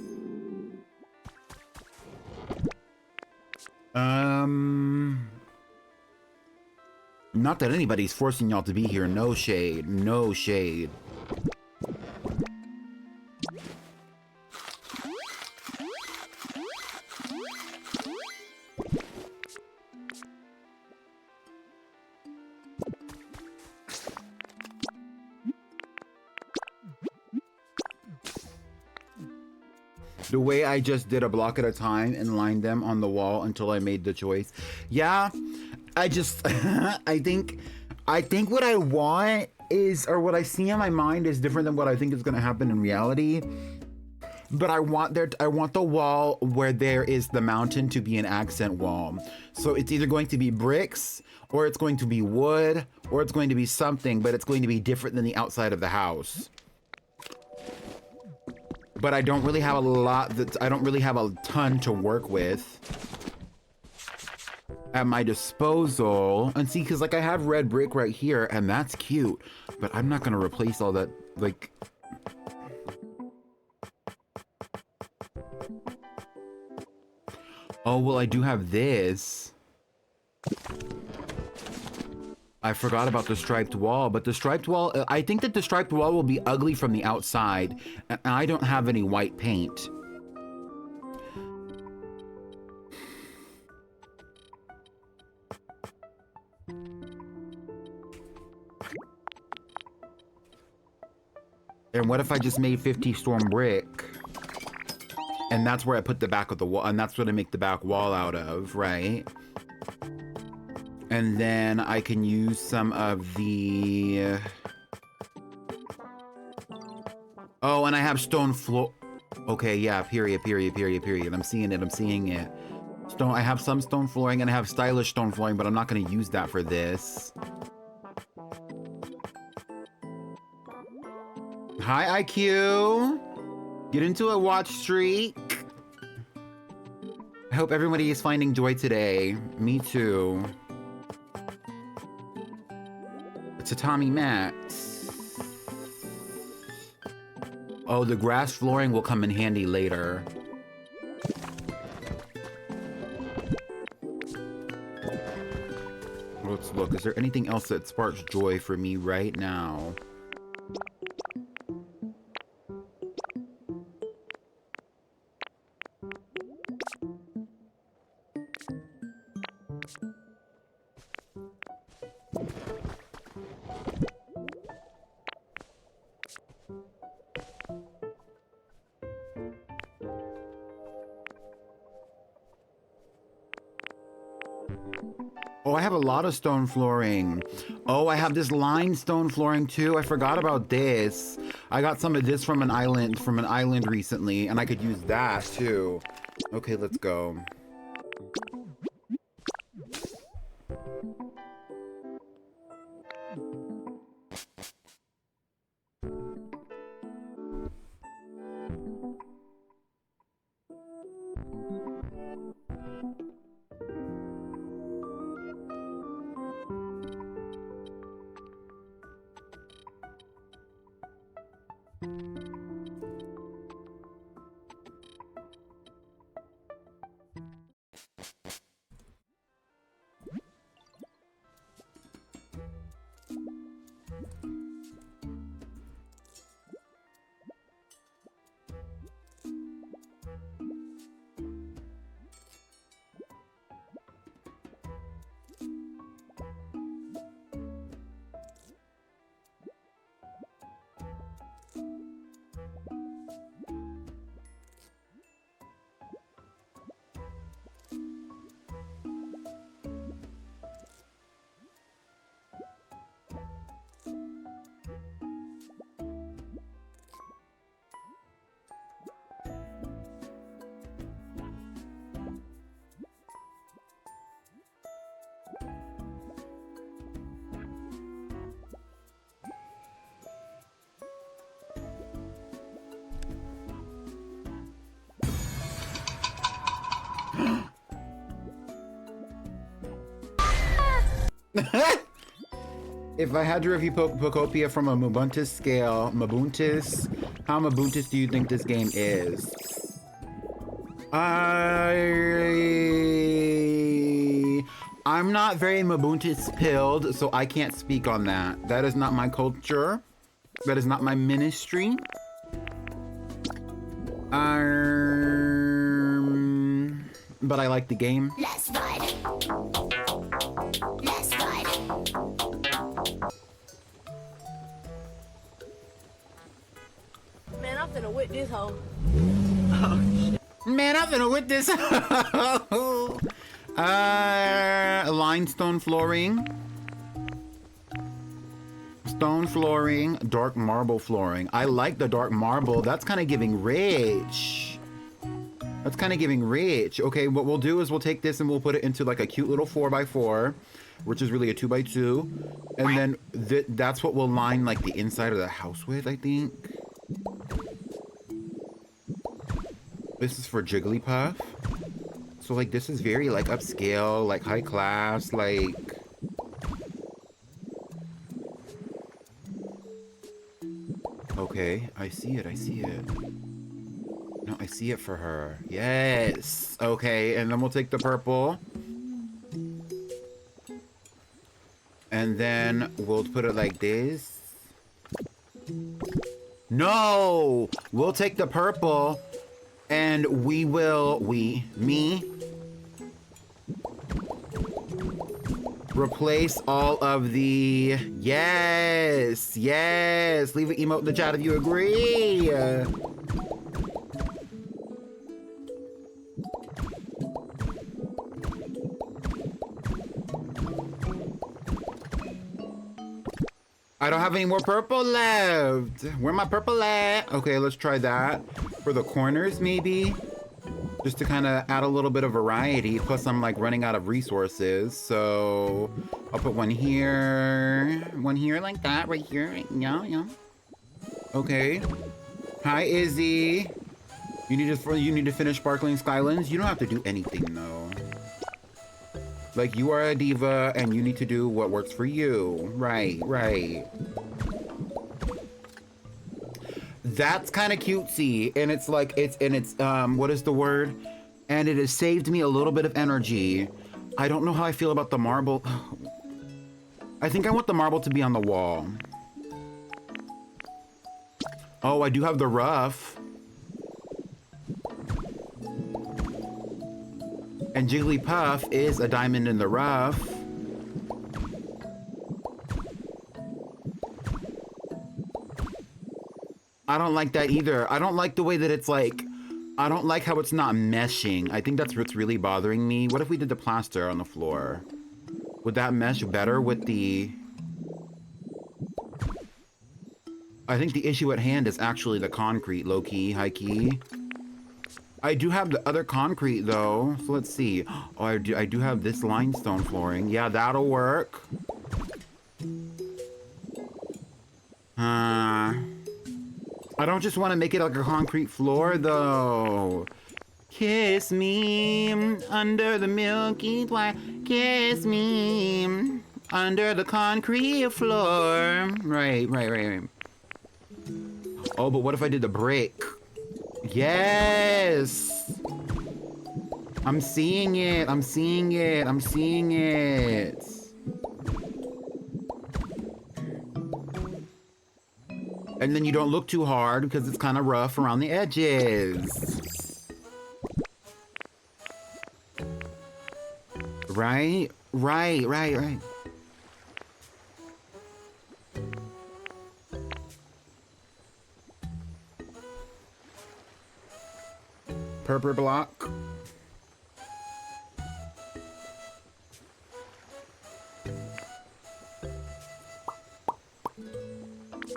Not that anybody's forcing y'all to be here. No shade. No shade. The way I just did a block at a time and lined them on the wall until I made the choice. Yeah, I just, I think what I want is, or what I see in my mind is different than what I think is going to happen in reality. But I want the wall where there is the mountain to be an accent wall. So it's either going to be bricks, or it's going to be wood, or it's going to be something, but it's going to be different than the outside of the house. But I don't really have I don't really have a ton to work with at my disposal. And see, because like I have red brick right here, and that's cute, but I'm not gonna replace all that, like... Oh, well, I do have this. I forgot about the striped wall, but the striped wall, I think that the striped wall will be ugly from the outside, and I don't have any white paint. And what if I just made 50 storm brick? And that's where I put the back of the wall, and that's what I make the back wall out of, right? And then I can use some of the... Oh, and I have stone floor. Okay, yeah, period. I'm seeing it. I have some stone flooring, and I have stylish stone flooring, but I'm not gonna use that for this. Hi, IQ. Get into a watch streak. I hope everybody is finding joy today. Me too. Tatami mats. Oh, the grass flooring will come in handy later. Let's look. Is there anything else that sparks joy for me right now? Oh, I have a lot of stone flooring. Oh, I have this lined stone flooring too. I forgot about this. I got some of this from an island recently, and I could use that too. Okay, let's go. If I had to review Pokopia from a Mabuntus scale, how Mabuntus do you think this game is? I'm not very Mabuntus pilled, so I can't speak on that. That is not my culture. That is not my ministry. But I like the game. Let's ride. Let's ride. Man, I'm finna whip this hoe. Man, I'm finna whip this. Limestone flooring. Stone flooring, dark marble flooring. I like the dark marble. That's kind of giving rich. That's kind of giving rich. Okay, what we'll do is we'll take this and we'll put it into like a cute little 4x4, which is really a 2x2. And then that's what we'll line like the inside of the house with, I think. This is for Jigglypuff. So like this is very like upscale, like high class, like... Okay, I see it, I see it. No, I see it for her. Yes! Okay, and then we'll take the purple. And then we'll put it like this. No! We'll take the purple and me, replace all of the, yes, leave an emote in the chat if you agree. I don't have any more purple left. Where my purple at? Okay, let's try that. For the corners, maybe? Just to kind of add a little bit of variety. Plus, I'm like running out of resources. So I'll put one here like that, right here. Yeah. Okay. Hi, Izzy. You need to finish Sparkling Skylands? You don't have to do anything, though. Like, you are a diva, and you need to do what works for you. Right. That's kind of cutesy, and it's like, what is the word? And it has saved me a little bit of energy. I don't know how I feel about the marble. I think I want the marble to be on the wall. Oh, I do have the rough. And Jigglypuff is a diamond in the rough. I don't like that either. I don't like the way that it's like, I don't like how it's not meshing. I think that's what's really bothering me. What if we did the plaster on the floor? Would that mesh better with the... I think the issue at hand is actually the concrete, low-key, high-key. I do have the other concrete, though. So let's see. Oh, I do have this limestone flooring. Yeah, that'll work. I don't just want to make it like a concrete floor, though. Kiss me under the milky white. Kiss me under the concrete floor. Right. Oh, but what if I did the brick? Yes! I'm seeing it. And then you don't look too hard because it's kind of rough around the edges. Right. Purple block.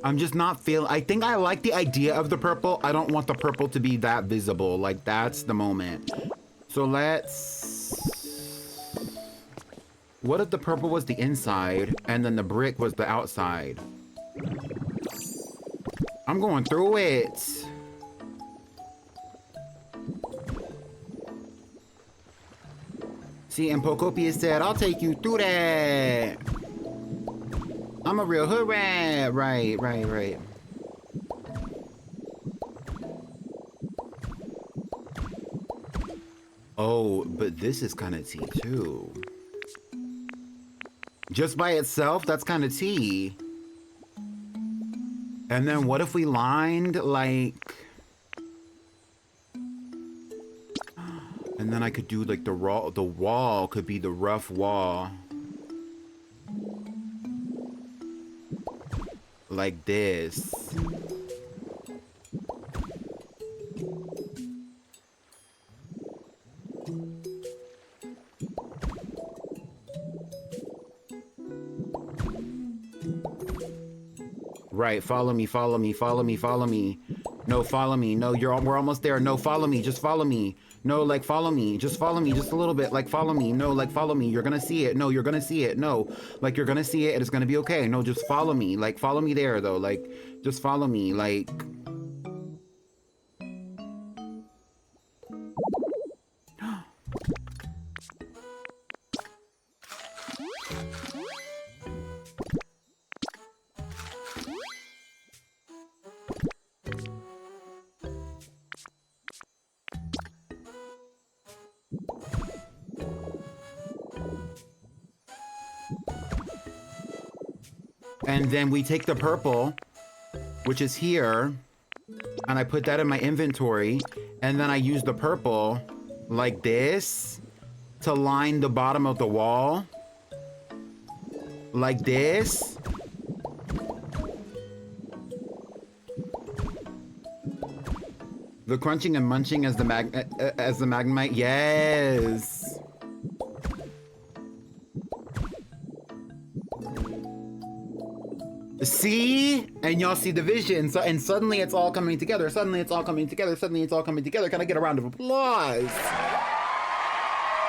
I'm just not feeling... I think I like the idea of the purple. I don't want the purple to be that visible. Like, that's the moment. So let's... What if the purple was the inside and then the brick was the outside? I'm going through it. See, and Pokopia said, I'll take you through that. I'm a real hood rat. Right. Oh, but this is kind of tea too. Just by itself, that's kind of tea. And then what if we lined like... And then I could do like the wall could be the rough wall. Like this. Right, follow me. No, follow me. No, we're almost there. No, follow me. Just follow me. No, like, follow me. Just follow me just a little bit. Like, follow me. No, like, follow me. You're gonna see it. No, you're gonna see it. No, like, you're gonna see it and it's gonna be okay. No, just follow me. Like, follow me there, though. Like, just follow me. Like... And then we take the purple, which is here, and I put that in my inventory. And then I use the purple like this to line the bottom of the wall. Like this. The crunching and munching as the magnemite. Yes. See? And y'all see the vision. So, and suddenly it's all coming together. Suddenly it's all coming together. Suddenly it's all coming together. Can I get a round of applause?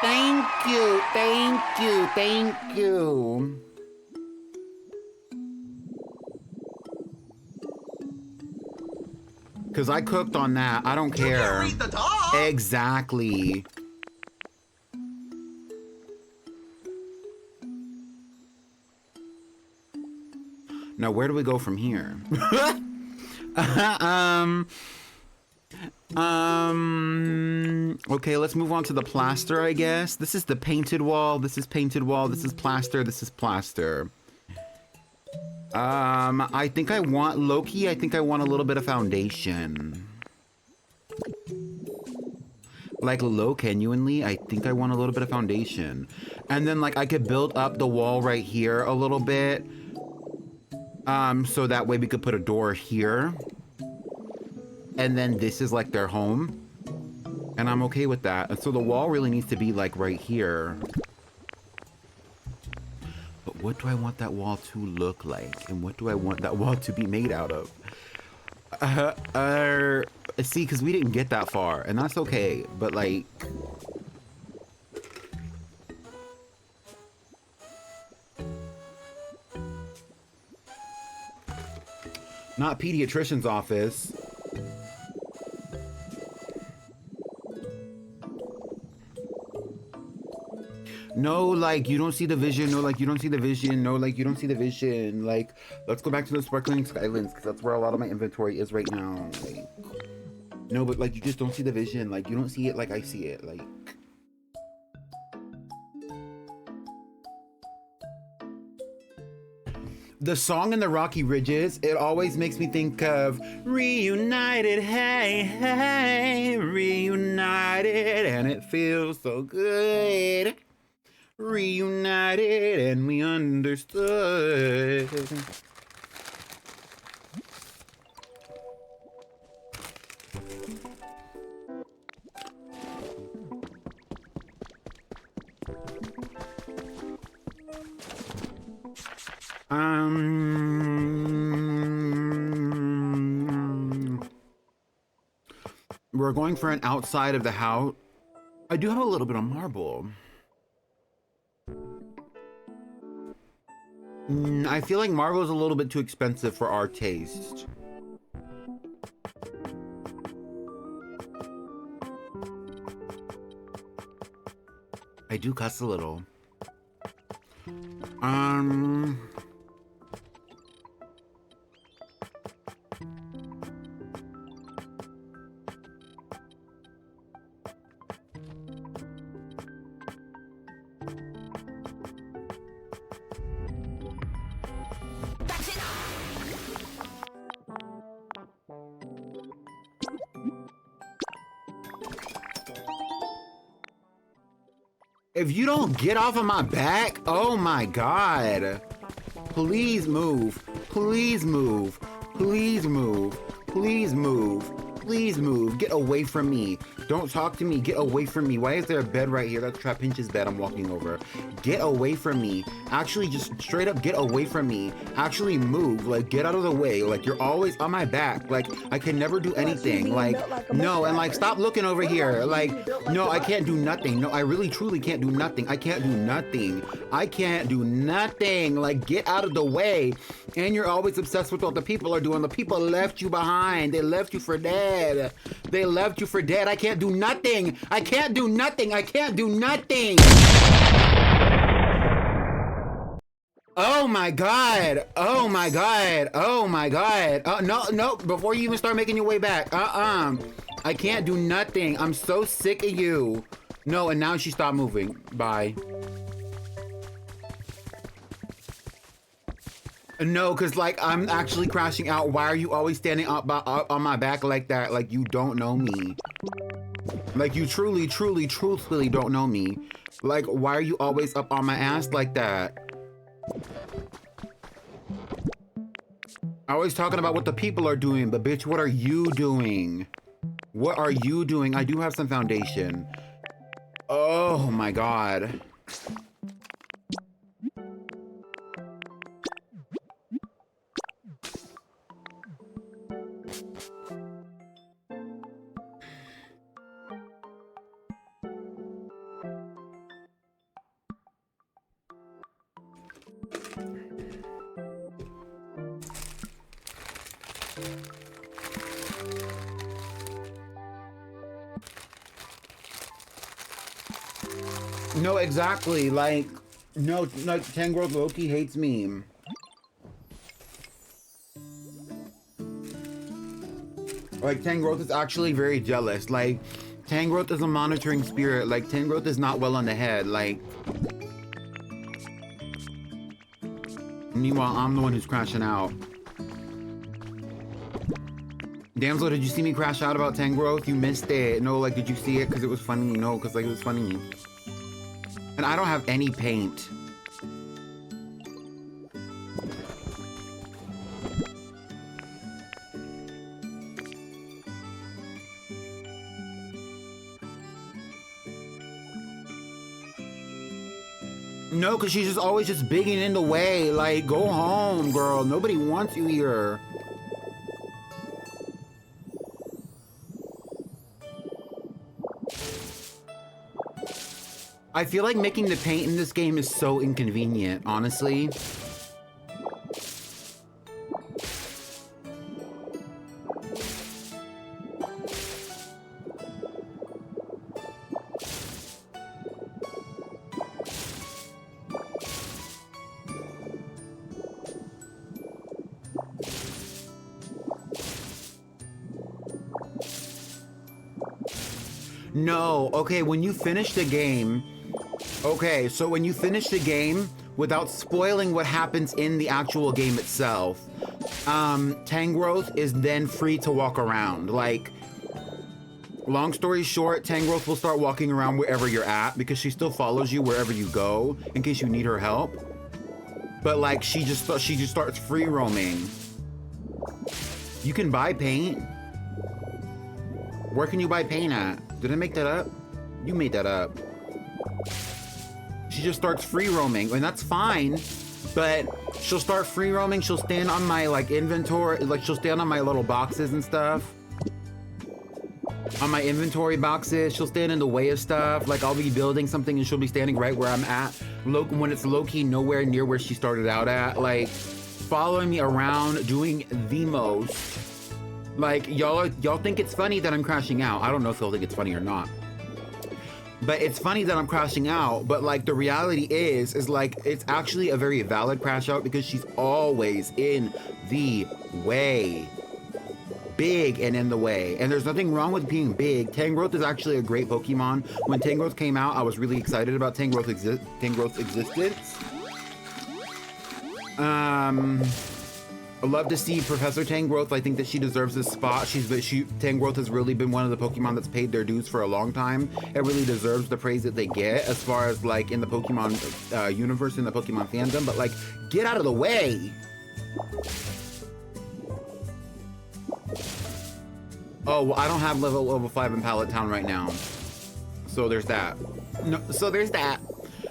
Thank you. Thank you. Thank you. Because I cooked on that. I don't care. You can't read the top. Exactly. Now, where do we go from here? Okay, let's move on to the plaster, I guess. This is the painted wall. This is painted wall. This is plaster. This is plaster. I think I want Loki. I think I want a little bit of foundation. Like, genuinely, I think I want a little bit of foundation. And then, like, I could build up the wall right here a little bit. So that way we could put a door here. And then this is like their home. And I'm okay with that. And so the wall really needs to be like right here. But what do I want that wall to look like? And what do I want that wall to be made out of? See, because we didn't get that far. And that's okay. But like... Not pediatrician's office. No, like, you don't see the vision. No, like, you don't see the vision. No, like, you don't see the vision. Like, let's go back to the Sparkling Skylands, because that's where a lot of my inventory is right now. Like, no, but, like, you just don't see the vision. Like, you don't see it like I see it. Like... The song in the Rocky Ridges, it always makes me think of reunited, hey, hey, reunited, and it feels so good. Reunited, and we understood. We're going for an outside of the house. I do have a little bit of marble. I feel like marble is a little bit too expensive for our taste. I do cuss a little. If you don't get off of my back, oh my God. Please move. Please move. Please move. Please move. Please move. Get away from me. Don't talk to me. Get away from me. Why is there a bed right here? That's Trapinch's bed I'm walking over. Get away from me. Actually, just straight up get away from me. Actually move. Like, get out of the way. Like, you're always on my back. Like, I can never do anything. Like, no. And like, stop looking over here. Like, no, I can't do nothing. No, I really truly can't do nothing. I can't do nothing. I can't do nothing. Like, get out of the way. And you're always obsessed with what the people are doing. The people left you behind. They left you for dead. They left you for dead. I can't do nothing. I can't do nothing. I can't do nothing. Oh my God. Oh my God. Oh my God. No. Before you even start making your way back. I can't do nothing. I'm so sick of you. No, and now she stopped moving. Bye. No, because like I'm actually crashing out. Why are you always standing up on my back like that? Like you don't know me. Like you truthfully don't know me. Like why are you always up on my ass like that? Always talking about what the people are doing, but bitch, what are you doing? What are you doing? I do have some foundation. Oh my God. No, exactly. Like, no, like Tangrowth Loki hates me. Like Tangrowth is actually very jealous. Like Tangrowth is a monitoring spirit. Like Tangrowth is not well on the head. Like meanwhile, I'm the one who's crashing out. Damsel, did you see me crash out about Tangrowth? You missed it. No, like, did you see it? Because it was funny. No, because like it was funny. And I don't have any paint. No, because she's just always just bigging in the way. Like, go home, girl. Nobody wants you here. I feel like making the paint in this game is so inconvenient, honestly. No, okay, when you finish the game, okay, so when you finish the game, without spoiling what happens in the actual game itself, Tangrowth is then free to walk around. Like, long story short, Tangrowth will start walking around wherever you're at because she still follows you wherever you go in case you need her help. But like, she just starts free roaming. You can buy paint. Where can you buy paint at? Did I make that up? You made that up. She just starts free roaming, and that's fine, but she'll start free roaming. She'll stand on my like inventory, like she'll stand on my little boxes and stuff. On my inventory boxes, she'll stand in the way of stuff. Like I'll be building something and she'll be standing right where I'm at. When it's low-key nowhere near where she started out at. Like following me around, doing the most. Like, y'all think it's funny that I'm crashing out. I don't know if y'all think it's funny or not. But it's funny that I'm crashing out, but like the reality is like, it's actually a very valid crash out because she's always in the way. Big and in the way. And there's nothing wrong with being big. Tangrowth is actually a great Pokemon. When Tangrowth came out, I was really excited about Tangrowth's existence. I love to see Professor Tangrowth. I think that she deserves this spot. Tangrowth has really been one of the Pokemon that's paid their dues for a long time. It really deserves the praise that they get as far as like in the Pokemon universe, in the Pokemon fandom. But like, get out of the way. Oh, well, I don't have level 5 in Pallet Town right now. So there's that. No, so there's that.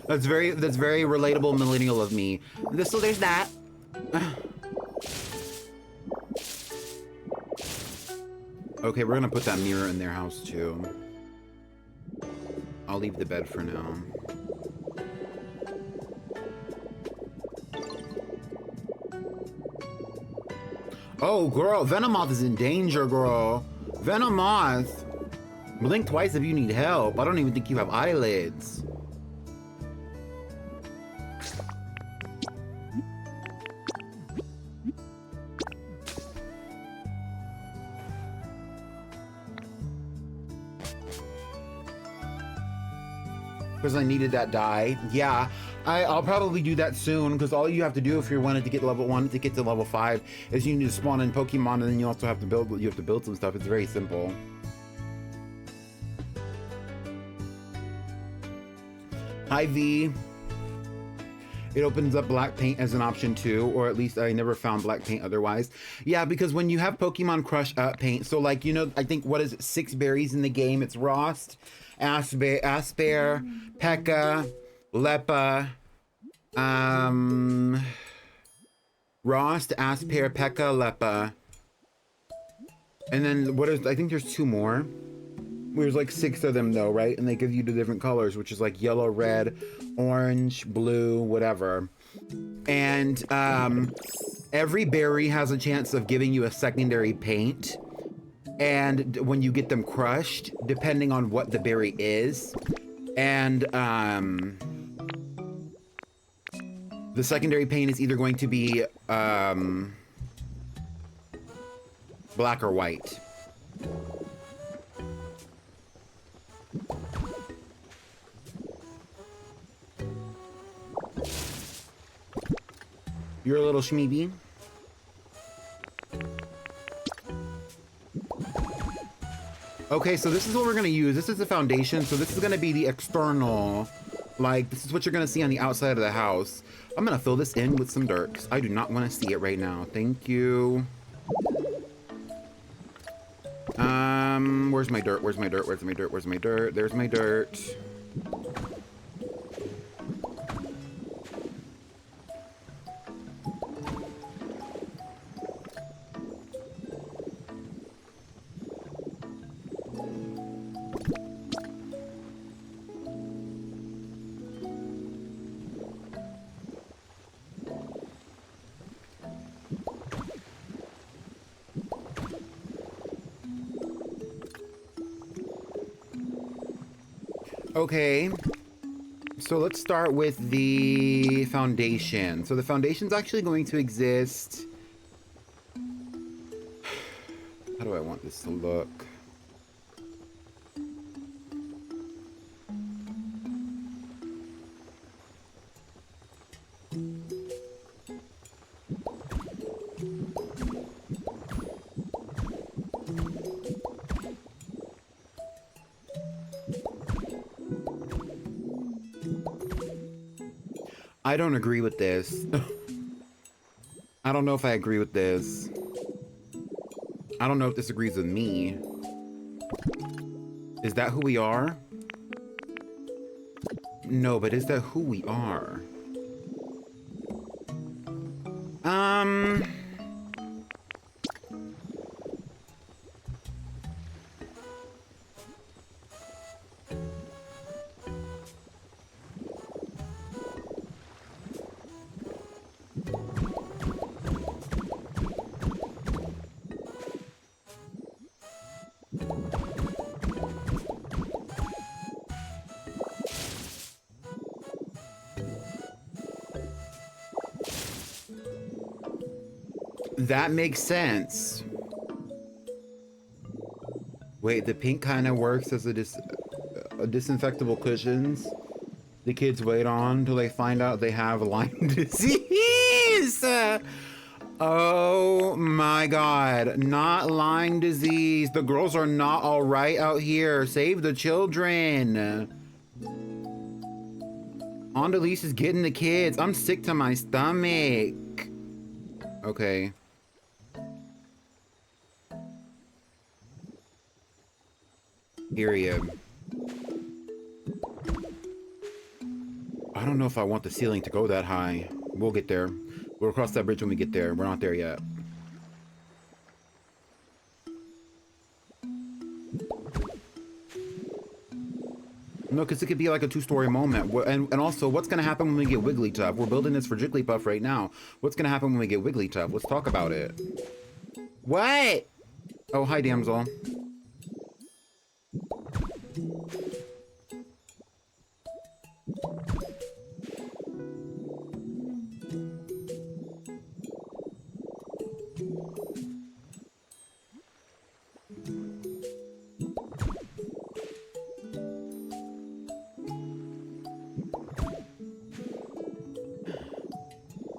That's very relatable millennial of me. So there's that. Okay, we're gonna put that mirror in their house too. I'll leave the bed for now. Oh, girl, Venomoth is in danger, girl. Venomoth! Blink twice if you need help. I don't even think you have eyelids. because I needed that dye. Yeah, I'll probably do that soon, because all you have to do if you wanted to get level 1 to get to level 5 is you need to spawn in Pokemon, and then you also have to build some stuff. It's very simple. Hi V. It opens up black paint as an option too, or at least I never found black paint otherwise. Yeah, because when you have Pokemon Crush Up paint, so like, you know, I think, what is it, 6 berries in the game? It's Rost, Asper, Pekka, Leppa, Rost, Asper, Pekka, Leppa. And then what is, I think there's 2 more. There's like 6 of them though, right? And they give you the different colors, which is like yellow, red, orange, blue, whatever. And every berry has a chance of giving you a secondary paint. And when you get them crushed, depending on what the berry is, and the secondary paint is either going to be black or white. You're a little schmeeby. Okay, so this is what we're gonna use. This is the foundation, so this is gonna be the external. Like, this is what you're gonna see on the outside of the house. I'm gonna fill this in with some dirt, 'cause I do not wanna see it right now. Thank you. Where's my dirt? Where's my dirt? Where's my dirt? Where's my dirt? There's my dirt. Okay, so let's start with the foundation. So the foundation's actually going to exist. How do I want this to look? I don't agree with this. I don't know if I agree with this. I don't know if this agrees with me. Is that who we are? No, but is that who we are? That makes sense. Wait, the pink kind of works as a disinfectable cushions the kids wait on till they find out they have Lyme disease. Oh my God, not Lyme disease. The girls are not all right out here. Save the children. Andalise is getting the kids. I'm sick to my stomach. Okay. Period. I don't know if I want the ceiling to go that high. We'll get there. We'll cross that bridge when we get there. We're not there yet. No, because it could be like a 2-story moment. And also, what's going to happen when we get Wigglytuff? We're building this for Jigglypuff right now. What's going to happen when we get Wigglytuff? Let's talk about it. What? Oh, hi, damsel.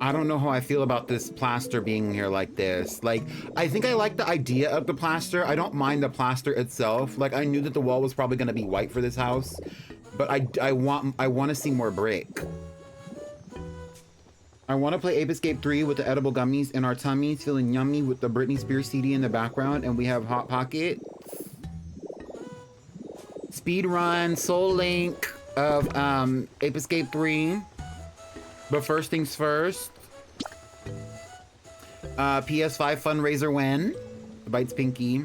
I don't know how I feel about this plaster being here like this. Like, I think I like the idea of the plaster. I don't mind the plaster itself. Like, I knew that the wall was probably gonna be white for this house, but I want to see more brick. I want to play Ape Escape 3 with the edible gummies in our tummies, feeling yummy with the Britney Spears CD in the background, and we have Hot Pocket. Speedrun Soul Link of Ape Escape 3. But first things first. PS5 fundraiser win. Bites Pinky.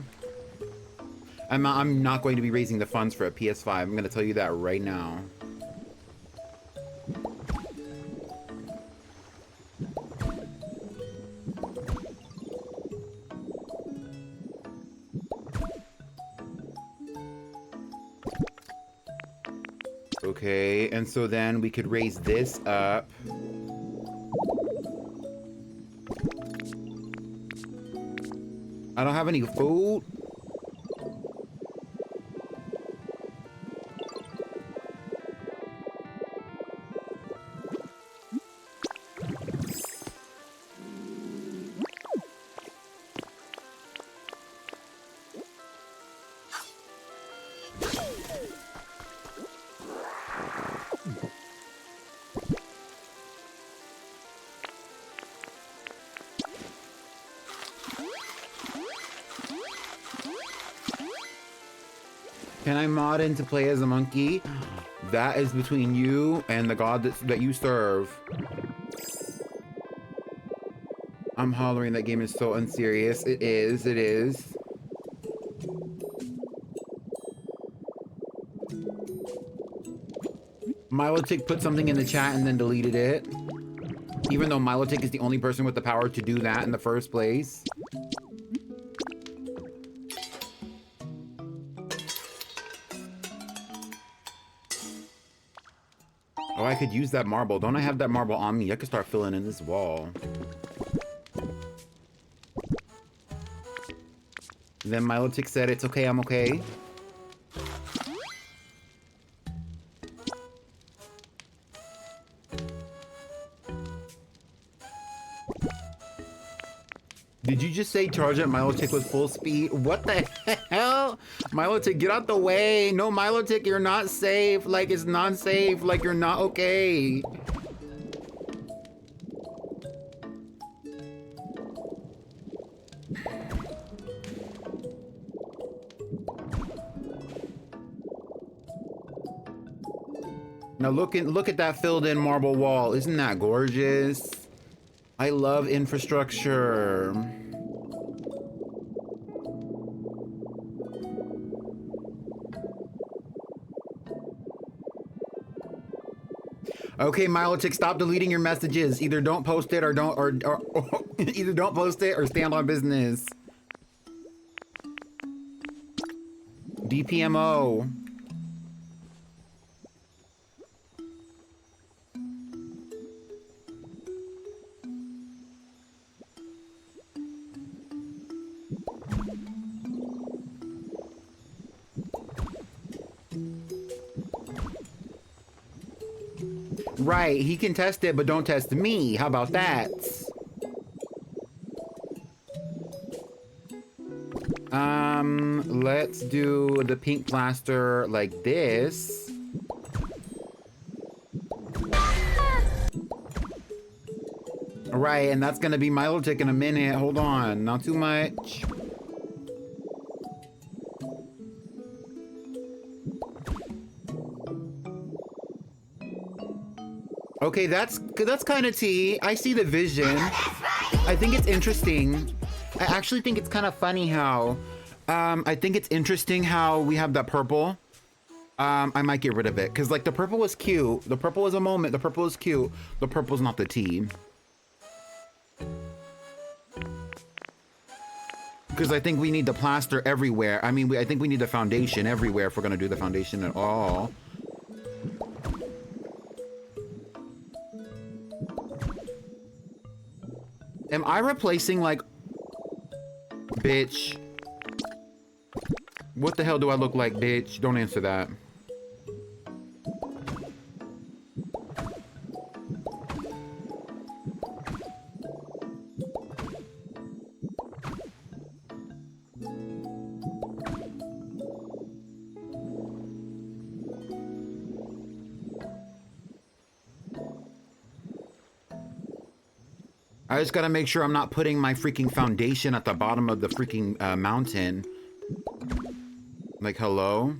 I'm not going to be raising the funds for a PS5. I'm going to tell you that right now. Okay, and so then we could raise this up. I don't have any food. Can I mod in to play as a monkey? That is between you and the god that you serve. I'm hollering, that game is so unserious. It is, it is. Milotic put something in the chat and then deleted it. Even though Milotic is the only person with the power to do that in the first place. Oh, I could use that marble. Don't I have that marble on me? I could start filling in this wall. Then Milotic said, it's okay, I'm okay. Did you just say charge at Milotic with full speed? What the hell? Milotic, get out the way. No, Milotic, you're not safe. Like, it's not safe. Like, you're not okay. Now look at that filled in marble wall. Isn't that gorgeous? I love infrastructure. Okay, Milotic, stop deleting your messages. Either don't post it or don't or either don't post it or stand on business. DPMO. Right, he can test it, but don't test me. How about that? Let's do the pink plaster like this. Right, and that's gonna be Milotic in a minute. Hold on, not too much. Okay, that's kind of tea. I see the vision. I think it's interesting. I actually think it's kind of funny how, I think it's interesting how we have that purple. I might get rid of it because like the purple was cute. The purple was a moment. The purple is cute. The purple's not the tea. Because I think we need the plaster everywhere. I mean, I think we need the foundation everywhere if we're gonna do the foundation at all. Am I replacing, like... Bitch. What the hell do I look like, bitch? Don't answer that. I just gotta make sure I'm not putting my freaking foundation at the bottom of the freaking mountain. Like, hello?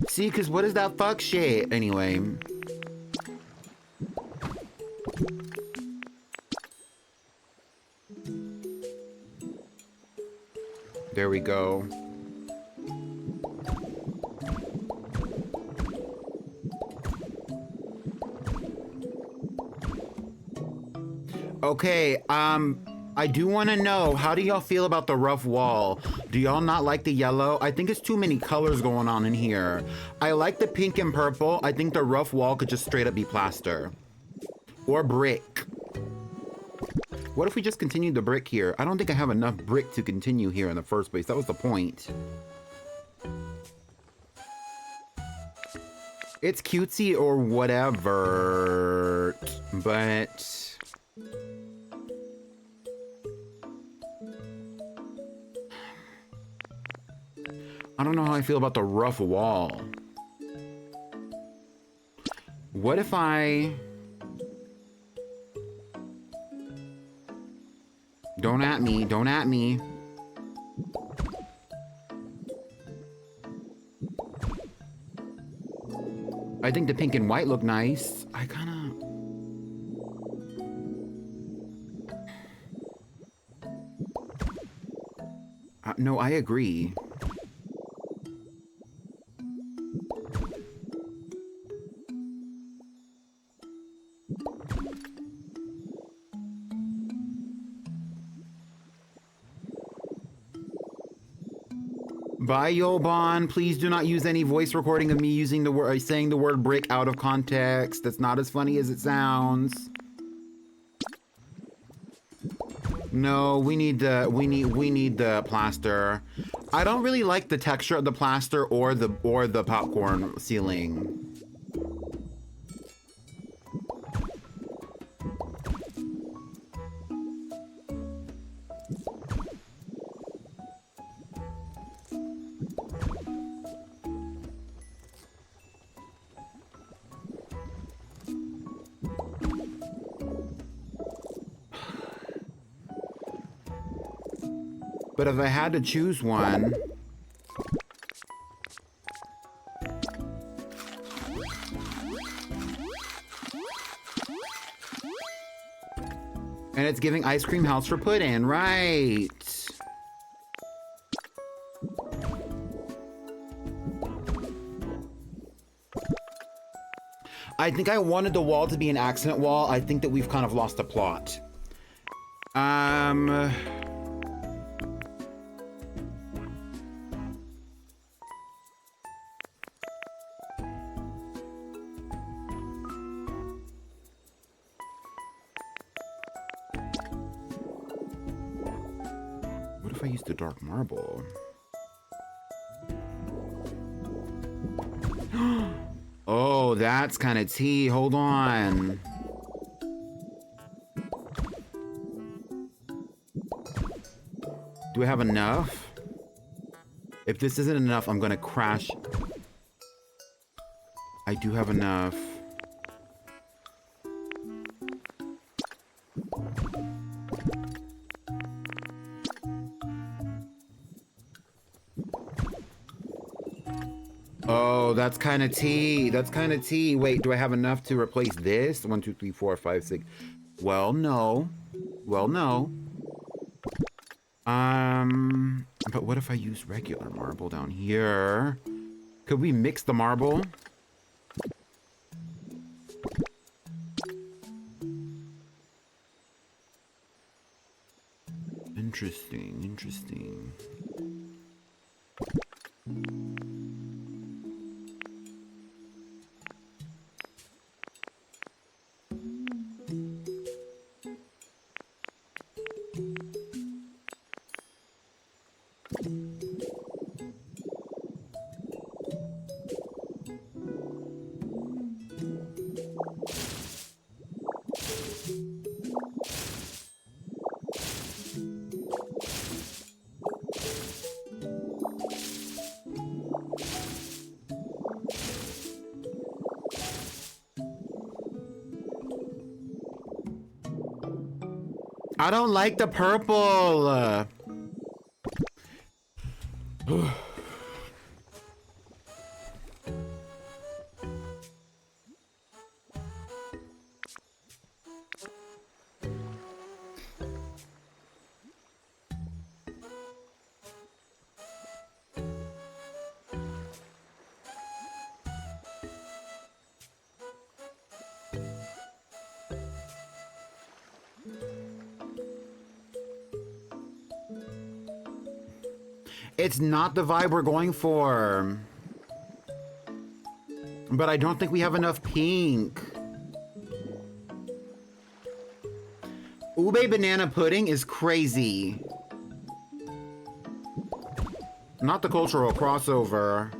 See, because what is that fuck shit? Anyway. There we go. Okay, I do want to know, how do y'all feel about the rough wall? Do y'all not like the yellow? I think it's too many colors going on in here. I like the pink and purple. I think the rough wall could just straight up be plaster. Or brick. What if we just continued the brick here? I don't think I have enough brick to continue here in the first place. That was the point. It's cutesy or whatever, but... I don't know how I feel about the rough wall. What if I... Don't at me, don't at me. I think the pink and white look nice. I kinda... no, I agree. Bye, Yobon. Please do not use any voice recording of me using the word, saying the word brick out of context. That's not as funny as it sounds. No, we need the plaster. I don't really like the texture of the plaster or the popcorn ceiling. But if I had to choose one... And it's giving ice cream house for pudding, right? I think I wanted the wall to be an accent wall. I think that we've kind of lost the plot. What if I use the dark marble? Oh, that's kind of tea. Hold on. Do I have enough? If this isn't enough, I'm gonna crash. I do have enough. Oh, that's kind of tea. That's kind of tea. Wait, do I have enough to replace this? 1, 2, 3, 4, 5, 6. Well, no. Well, no. But what if I use regular marble down here? Could we mix the marble? Interesting, interesting. I don't like the purple. It's not the vibe we're going for. But I don't think we have enough pink. Ube banana pudding is crazy. Not the cultural crossover.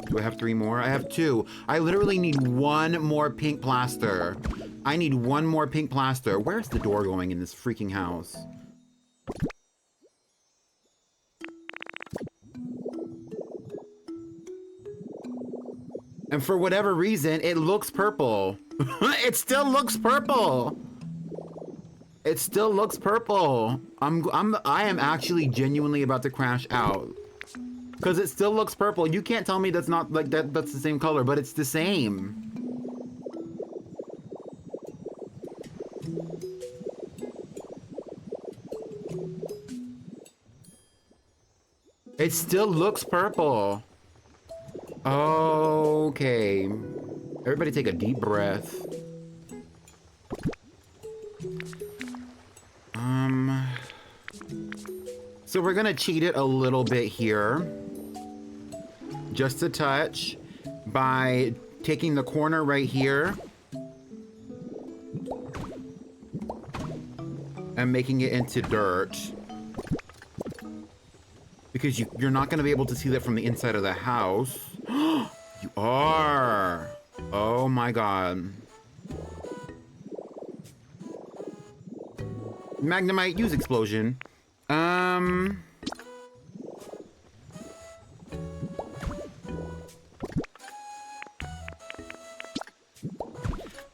Do I have 3 more? I have 2. I literally need 1 more pink plaster. I need 1 more pink plaster. Where's the door going in this freaking house? And for whatever reason, it looks purple. It still looks purple. It still looks purple. I am actually genuinely about to crash out. Because it still looks purple. You can't tell me that's not like that's the same color, but it's the same. It still looks purple. Okay. Everybody take a deep breath. So we're gonna cheat it a little bit here. Just a touch. By taking the corner right here. And making it into dirt. Because you're not gonna be able to see that from the inside of the house. You are. Oh my god. Magnemite, use explosion.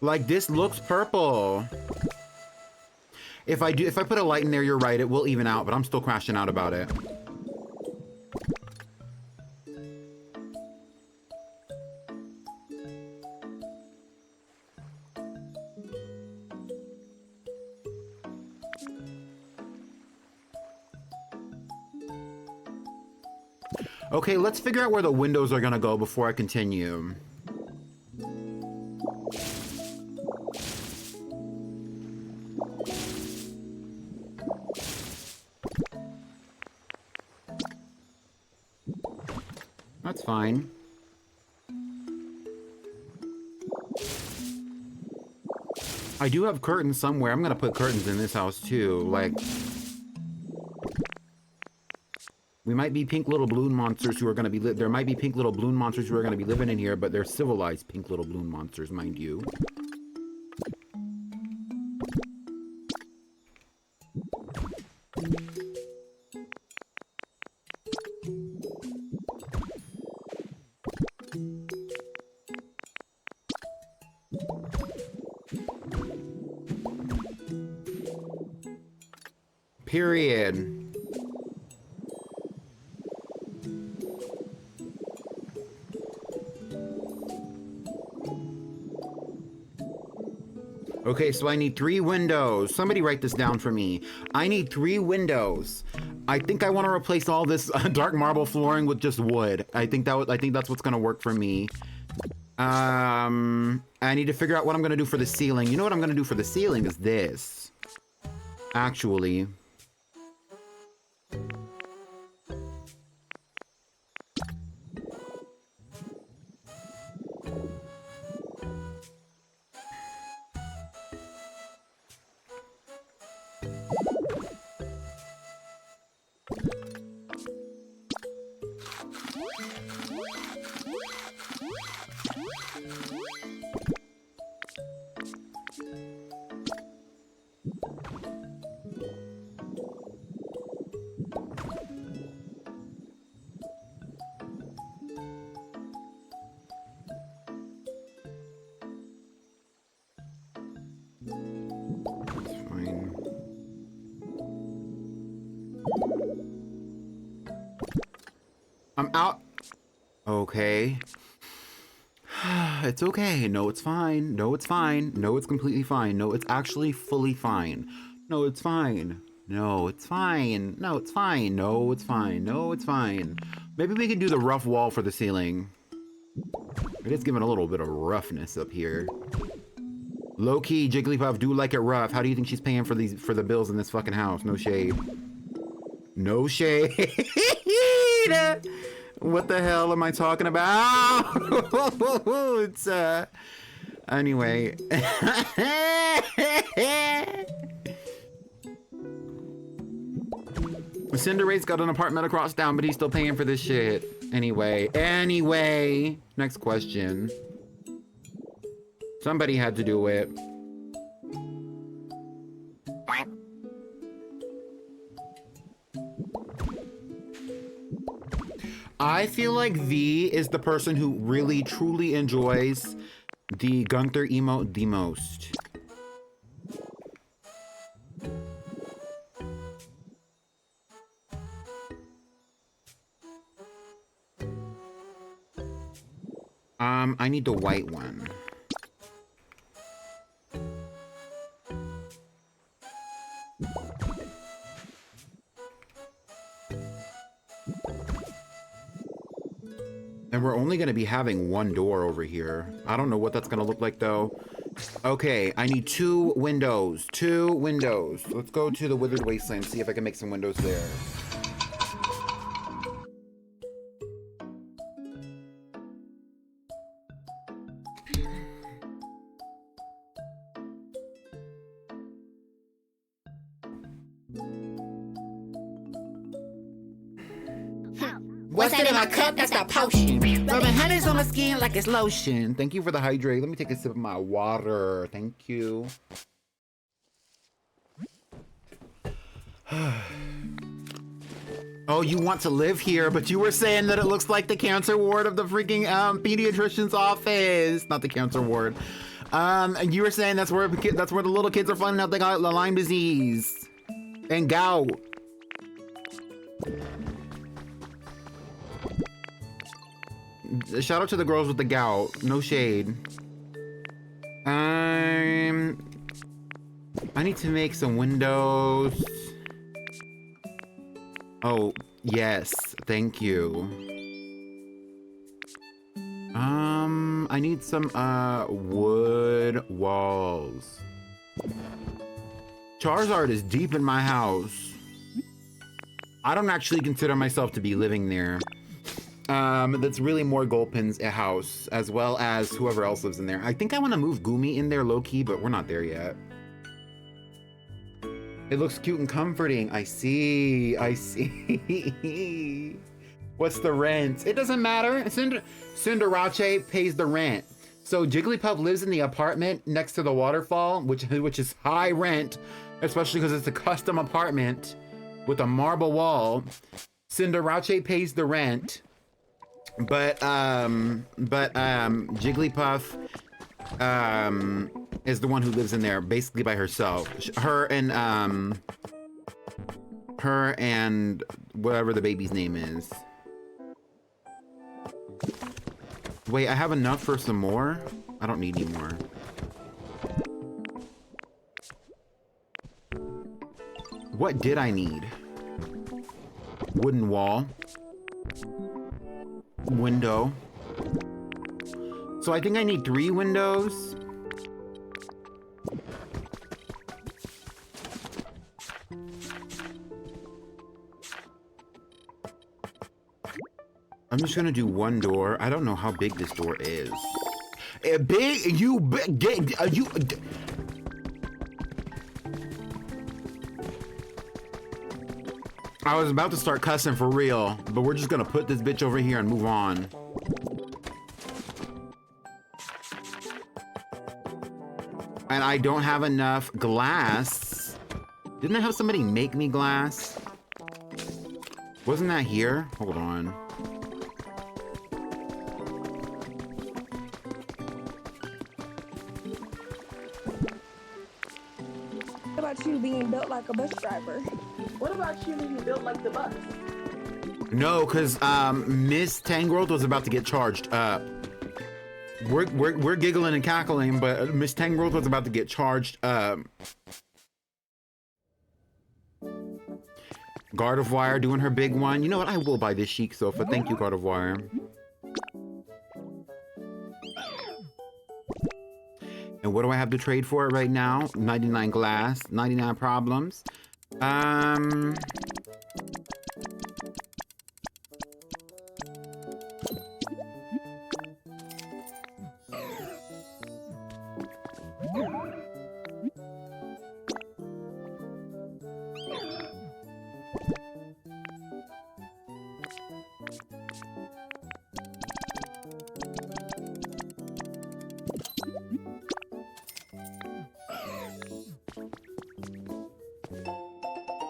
Like this looks purple. If I put a light in there, you're right, it will even out, but I'm still crashing out about it. Okay, let's figure out where the windows are gonna go before I continue. That's fine. I do have curtains somewhere. I'm gonna put curtains in this house too, like... We might be pink little balloon monsters who are gonna be there might be pink little balloon monsters who are gonna be living in here, but they're civilized pink little balloon monsters, mind you. Period. Okay, so I need 3 windows. Somebody write this down for me. I need 3 windows. I think I want to replace all this dark marble flooring with just wood. I think that's what's gonna work for me. I need to figure out what I'm gonna do for the ceiling. You know what I'm gonna do for the ceiling is this. Actually. I'm out. Okay. It's okay. No, it's fine. No, it's fine. No, it's completely fine. No, it's actually fully fine. No, it's fine. No, it's fine. No, it's fine. No, it's fine. No, it's fine. Maybe we can do the rough wall for the ceiling. It is giving a little bit of roughness up here. Low key, Jigglypuff do like it rough. How do you think she's paying for the bills in this fucking house? No shade. No shade. What the hell am I talking about? It's anyway. Cinderay's got an apartment across town, but he's still paying for this shit. Anyway, next question. Somebody had to do it. I feel like V is the person who really truly enjoys the Gunther emote the most. I need the white one. And we're only going to be having one door over here. I don't know what that's going to look like, though. Okay, I need 2 windows. 2 windows. Let's go to the Withered Wasteland, see if I can make some windows there. What's that in my cup? That's that potion. Rubbing honey's on my skin like it's lotion. Thank you for the hydrate. Let me take a sip of my water. Thank you. Oh, you want to live here, but you were saying that it looks like the cancer ward of the freaking pediatrician's office. Not the cancer ward. And you were saying that's where the little kids are finding out they got Lyme disease and gout. Shout out to the girls with the gout. No shade. I need to make some windows. Oh, yes. Thank you. I need some, wood walls. Charizard is deep in my house. I don't actually consider myself to be living there. That's really more Gulpin's house, as well as whoever else lives in there. I think I want to move Goomy in there low-key, but we're not there yet. It looks cute and comforting. I see. I see. What's the rent? It doesn't matter. Cinderace pays the rent. So Jigglypuff lives in the apartment next to the waterfall, which is high rent, especially because it's a custom apartment with a marble wall. Cinderace pays the rent. But Jigglypuff is the one who lives in there basically by herself. Her and whatever the baby's name is. Wait, I have enough for some more? I don't need any more. What did I need? Wooden wall. Window. So I think I need 3 windows. I'm just gonna do 1 door. I don't know how big this door is. Big? You big? You? I was about to start cussing for real, but we're just gonna put this bitch over here and move on. And I don't have enough glass. Didn't I have somebody make me glass? Wasn't that here? Hold on. What about you being built like a bus driver? What about you being built like the bus? No, because Miss Tangrowth was about to get charged up. We're giggling and cackling, but Miss Tangrowth was about to get charged up. Gardevoir doing her big one. You know what? I will buy this chic sofa. Thank you, Gardevoir. And what do I have to trade for it right now? 99 glass, 99 problems.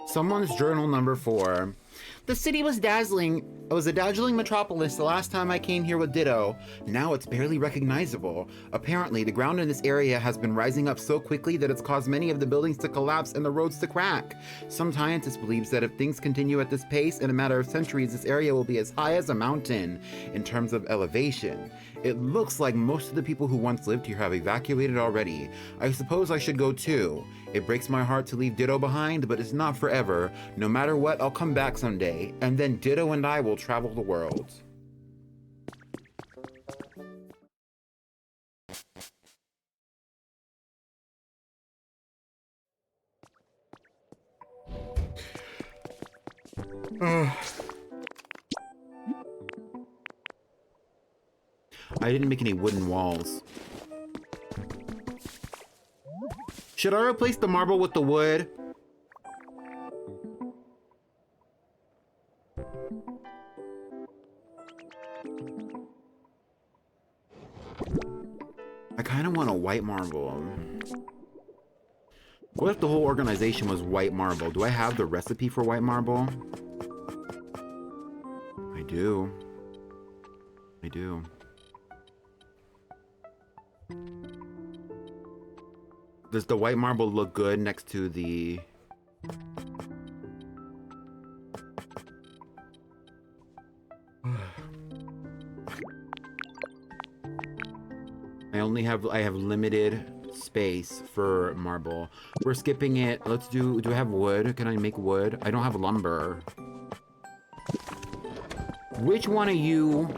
Someone's journal number 4. The city was dazzling. It was a dazzling metropolis the last time I came here with Ditto. Now it's barely recognizable. Apparently, the ground in this area has been rising up so quickly that it's caused many of the buildings to collapse and the roads to crack. Some scientists believe that if things continue at this pace, in a matter of centuries, this area will be as high as a mountain in terms of elevation. It looks like most of the people who once lived here have evacuated already. I suppose I should go too. It breaks my heart to leave Ditto behind, but it's not forever. No matter what, I'll come back someday, and then Ditto and I will travel the world. I didn't make any wooden walls. Should I replace the marble with the wood? I kind of want a white marble. What if the whole organization was white marble? Do I have the recipe for white marble? I do. I do. Does the white marble look good next to the... I have limited space for marble. We're skipping it. Let's do I have wood? Can I make wood? I don't have lumber. Which one of you...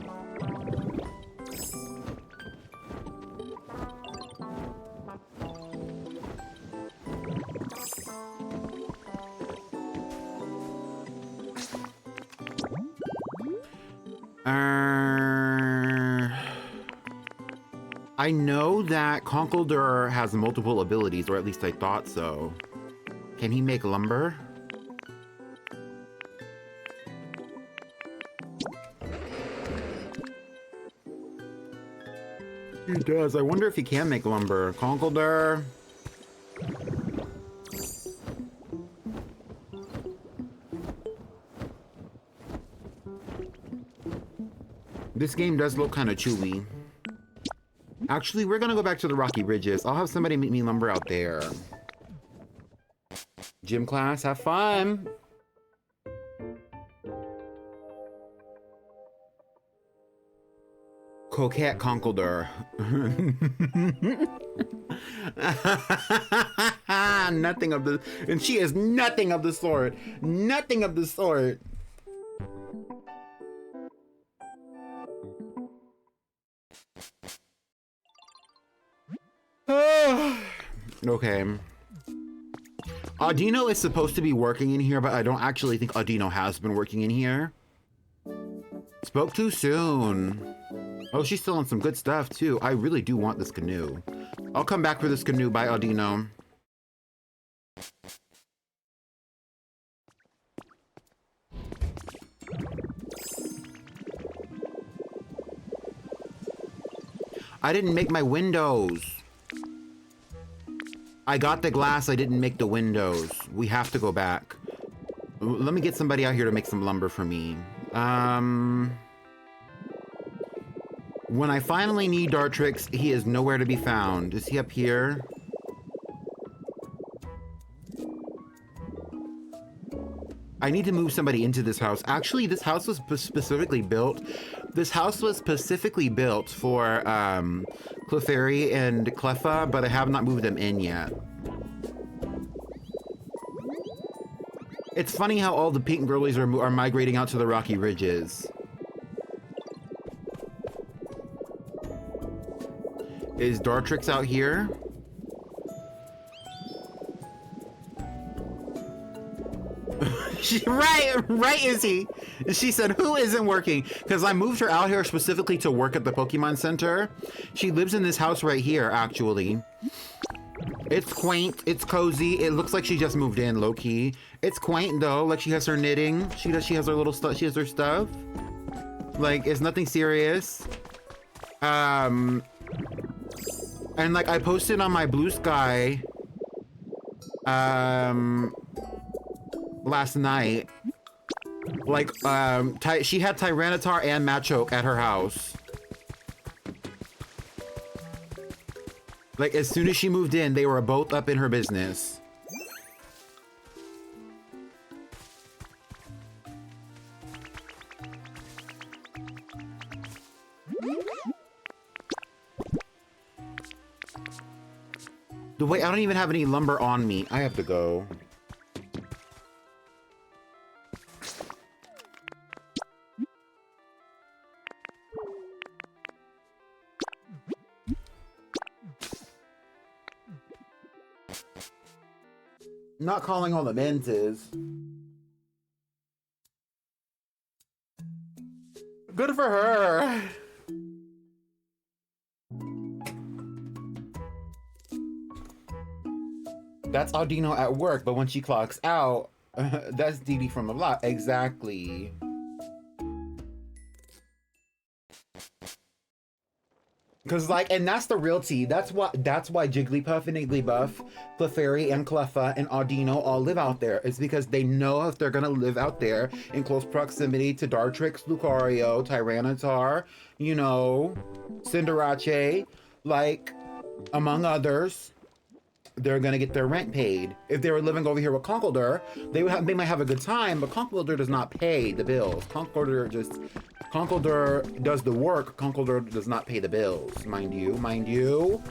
I know that Conkeldurr has multiple abilities, or at least I thought so. Can he make lumber? He does. I wonder if he can make lumber. Conkeldurr. This game does look kind of chewy. Actually, we're gonna go back to the Rocky Ridges. I'll have somebody meet me lumber out there. Gym class, have fun! Coquette Conkeldurr. Nothing of the... And she is nothing of the sort. Nothing of the sort. Okay. Audino is supposed to be working in here, but I don't actually think Audino has been working in here. Spoke too soon. Oh, she's still on some good stuff, too. I really do want this canoe. I'll come back for this canoe. Bye, Audino. I didn't make my windows. I got the glass, I didn't make the windows. We have to go back. Let me get somebody out here to make some lumber for me. When I finally need Dartrix, he is nowhere to be found. Is he up here? I need to move somebody into this house. Actually, this house was specifically built. This house was specifically built for Clefairy and Cleffa, but I have not moved them in yet. It's funny how all the pink girlies are migrating out to the rocky ridges. Is Dartrix out here? Right, Izzy. She said, who isn't working? Because I moved her out here specifically to work at the Pokemon Center. She lives in this house right here, actually. It's quaint, it's cozy. It looks like she just moved in, low-key. It's quaint, though. Like, she has her knitting. She has her little stuff. She has her stuff. Like, it's nothing serious. And, like, I posted on my Blue Sky, last night, like, she had Tyranitar and Machoke at her house. Like, as soon as she moved in, they were both up in her business. Wait, I don't even have any lumber on me. I have to go. Not calling all the menses. Good for her. That's Audino at work, but when she clocks out, that's Dee Dee from the block. Exactly. Cause like, and that's the real tea. That's why Jigglypuff and Igglybuff, Clefairy and Cleffa and Audino all live out there. It's because they know if they're gonna live out there in close proximity to Dartrix, Lucario, Tyranitar, you know, Cinderace, like, among others, they're gonna get their rent paid. If they were living over here with Conkeldurr, they might have a good time, but Conkeldurr does not pay the bills. Conkeldurr does the work. Conkeldurr does not pay the bills, mind you.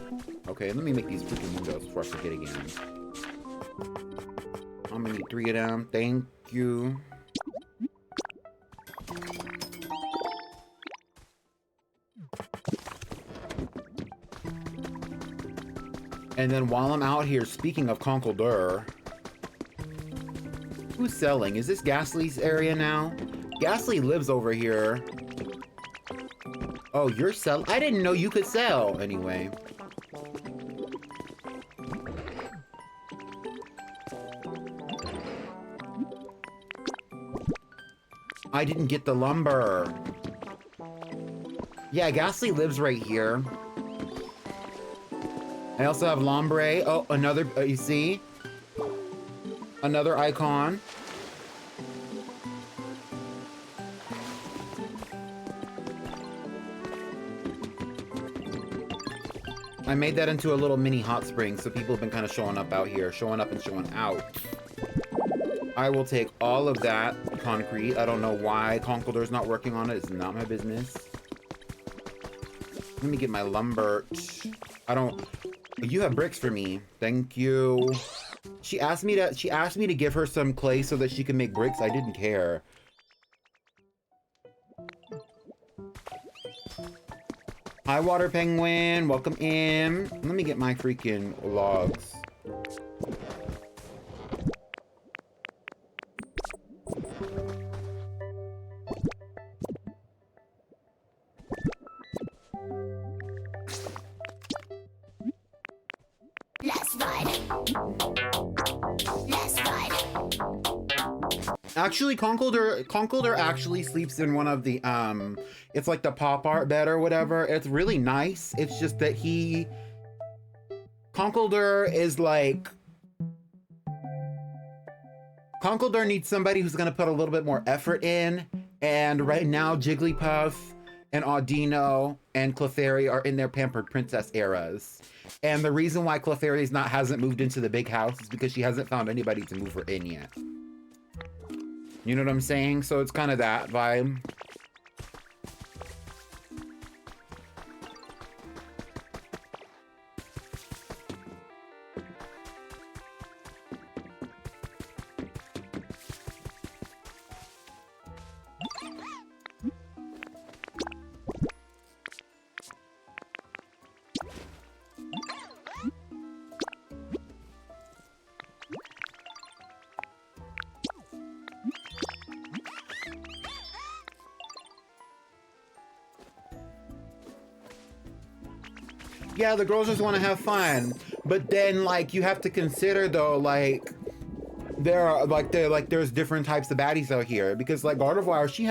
Okay, let me make these freaking windows before I forget again. I'm gonna need 3 of them. Thank you. And then while I'm out here, speaking of Conkeldurr, who's selling? Is this Ghastly's area now? Ghastly lives over here. Oh, you're selling? I didn't know you could sell. Anyway. I didn't get the lumber. Yeah, Ghastly lives right here. I also have Lombre. Oh, another, you see? Another icon. I made that into a little mini hot spring, so people have been kind of showing up out here. Showing up and showing out. I will take all of that concrete. I don't know why Conkeldurr's not working on it. It's not my business. Let me get my lumber. You have bricks for me. Thank you. She asked me to give her some clay so that she can make bricks. I didn't care. Hi, Water Penguin. Welcome in. Let me get my freaking logs. Actually, Conkeldurr actually sleeps in one of the, it's like the pop art bed or whatever. It's really nice. It's just that Conkeldurr is like, Conkeldurr needs somebody who's gonna put a little bit more effort in. And right now, Jigglypuff and Audino and Clefairy are in their Pampered Princess eras. And the reason why Clefairy hasn't moved into the big house is because she hasn't found anybody to move her in yet. You know what I'm saying? So it's kind of that vibe. Yeah, the girls just want to have fun, but then like you have to consider though, like there's different types of baddies out here, because like Gardevoir, she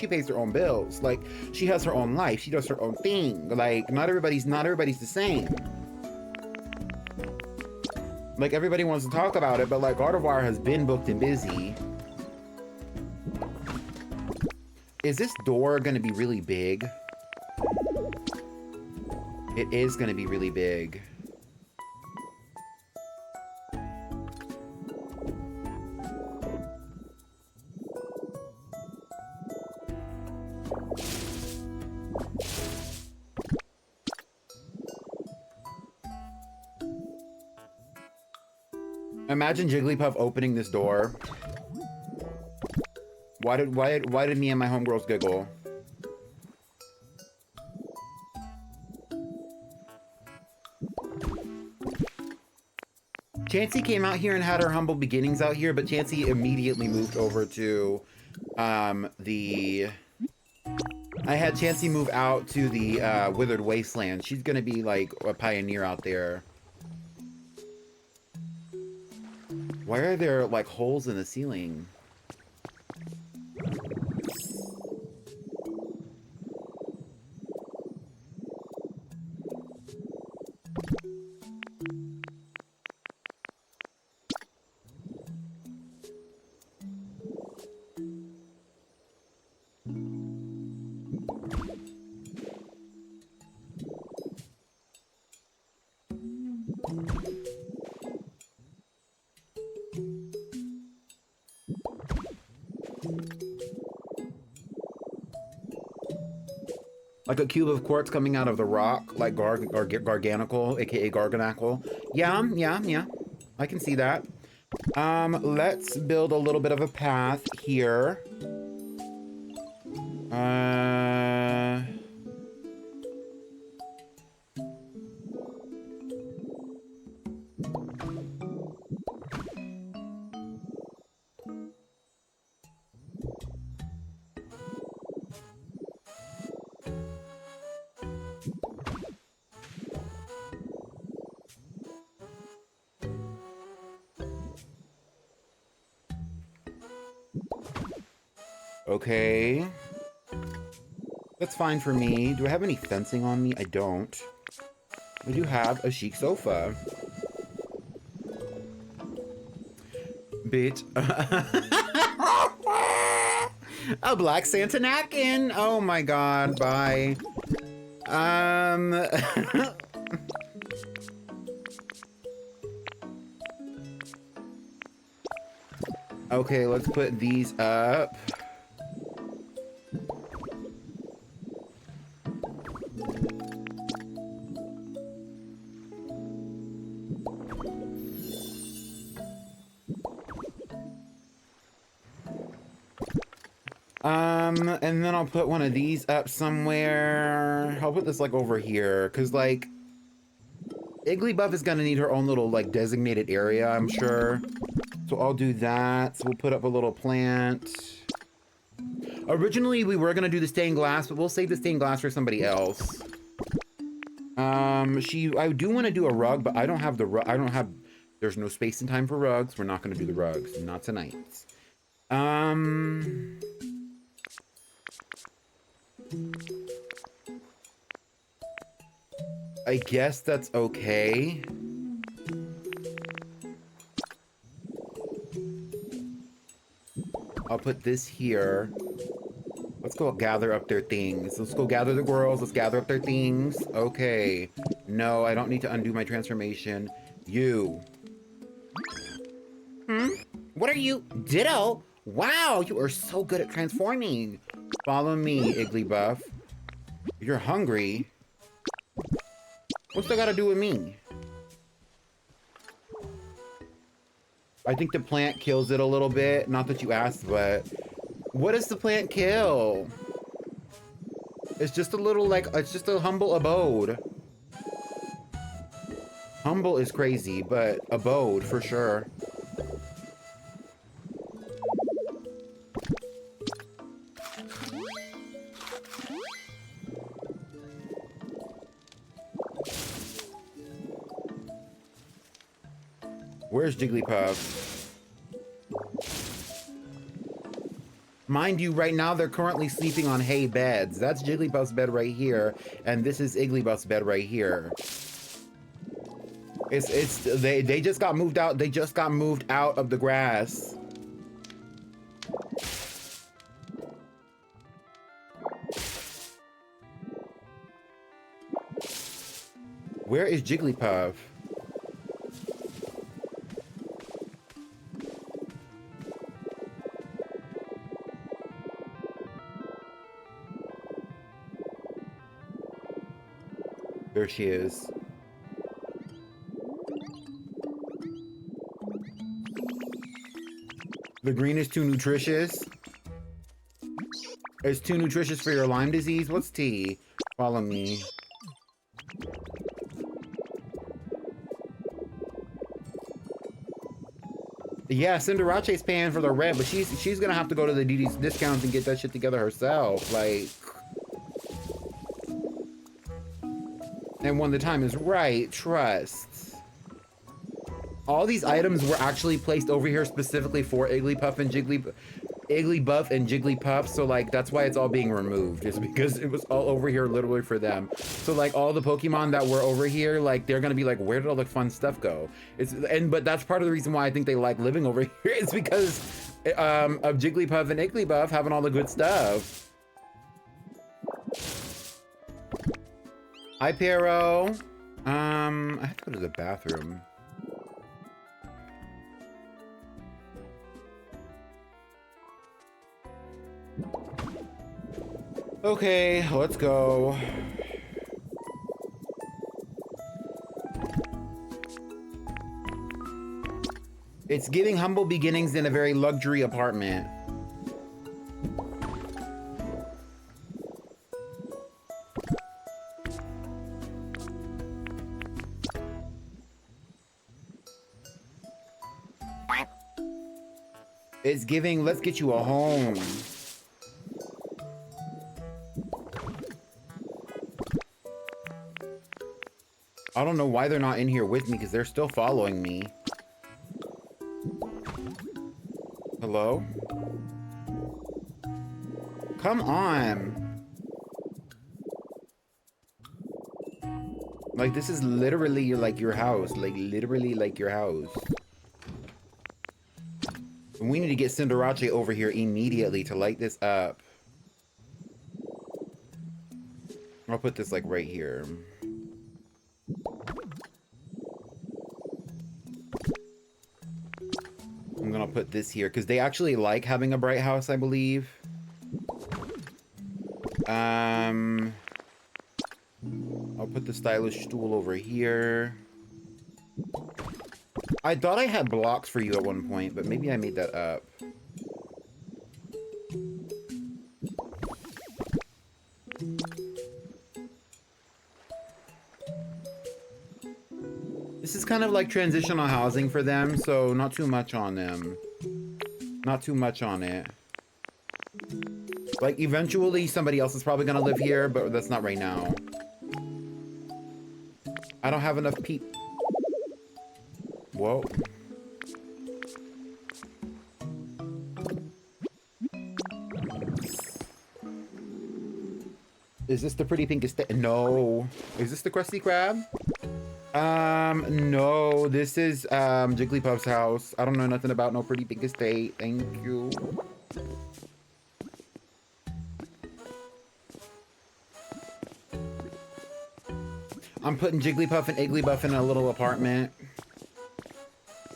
pays her own bills, like she has her own life, she does her own thing. Like not everybody's the same. Like everybody wants to talk about it, but like Gardevoir has been booked and busy. Is this door gonna be really big? It is gonna be really big. Imagine Jigglypuff opening this door. Why did me and my homegirls giggle? Chansey came out here and had her humble beginnings out here, but Chansey immediately moved over to I had Chansey move out to the Withered Wasteland. She's gonna be like a pioneer out there. Why are there like holes in the ceiling? Like a cube of quartz coming out of the rock, like Garganicle, aka Garganacle. Yeah. I can see that. Let's build a little bit of a path here. Okay. That's fine for me. Do I have any fencing on me? I don't. I do have a chic sofa. Bitch. A black Santa napkin. Oh my god, bye. Okay, let's put these up. And then I'll put one of these up somewhere. I'll put this like over here, because like Igglybuff is gonna need her own little like designated area, I'm sure. So I'll do that. So we'll put up a little plant. Originally we were gonna do the stained glass, but we'll save the stained glass for somebody else. I do want to do a rug, but I don't have the rug. There's no space and time for rugs. We're not gonna do the rugs, not tonight. I guess that's okay. I'll put this here. Let's go gather up their things. Let's go gather the girls. Let's gather up their things. Okay. No, I don't need to undo my transformation. You. What are you? Ditto? Wow, you are so good at transforming. Follow me, Igglybuff. You're hungry. What's that got to do with me? I think the plant kills it a little bit. Not that you asked, but what does the plant kill? It's just a little, like, it's just a humble abode. Humble is crazy, but abode for sure. Where's Jigglypuff? Mind you, right now they're currently sleeping on hay beds. That's Jigglypuff's bed right here, and this is Igglybuff's bed right here. They just got moved out. They just got moved out of the grass. Where is Jigglypuff? There she is. The green is too nutritious. It's too nutritious for your Lyme disease. What's tea? Follow me. Yeah, Cinderace's paying for the red, but she's gonna have to go to the DD's discounts and get that shit together herself. Like, and when the time is right, trust. All these items were actually placed over here specifically for Igglybuff and Jigglypuff, so like that's why it's all being removed, is because it was all over here literally for them. So like all the Pokemon that were over here, like they're gonna be like, where did all the fun stuff go? But that's part of the reason why I think they like living over here. It's because of Jigglypuff and Igglybuff having all the good stuff. Hi, Pero. I have to go to the bathroom. Okay, let's go. It's giving humble beginnings in a very luxury apartment. It's giving, let's get you a home. I don't know why they're not in here with me, because they're still following me. Hello? Come on. Like, this is literally like your house. Like, literally like your house. And we need to get Cinderace over here immediately to light this up. I'll put this like right here. I'm gonna put this here because they actually like having a bright house, I believe. I'll put the stylish stool over here. I thought I had blocks for you at one point, but maybe I made that up. This is kind of like transitional housing for them, so not too much on them. Not too much on it. Like, eventually somebody else is probably gonna live here, but that's not right now. I don't have enough Whoa. Is this the pretty pink estate? No. Is this the Krusty Krab? No. This is, Jigglypuff's house. I don't know nothing about no pretty pink estate. Thank you. I'm putting Jigglypuff and Igglybuff in a little apartment.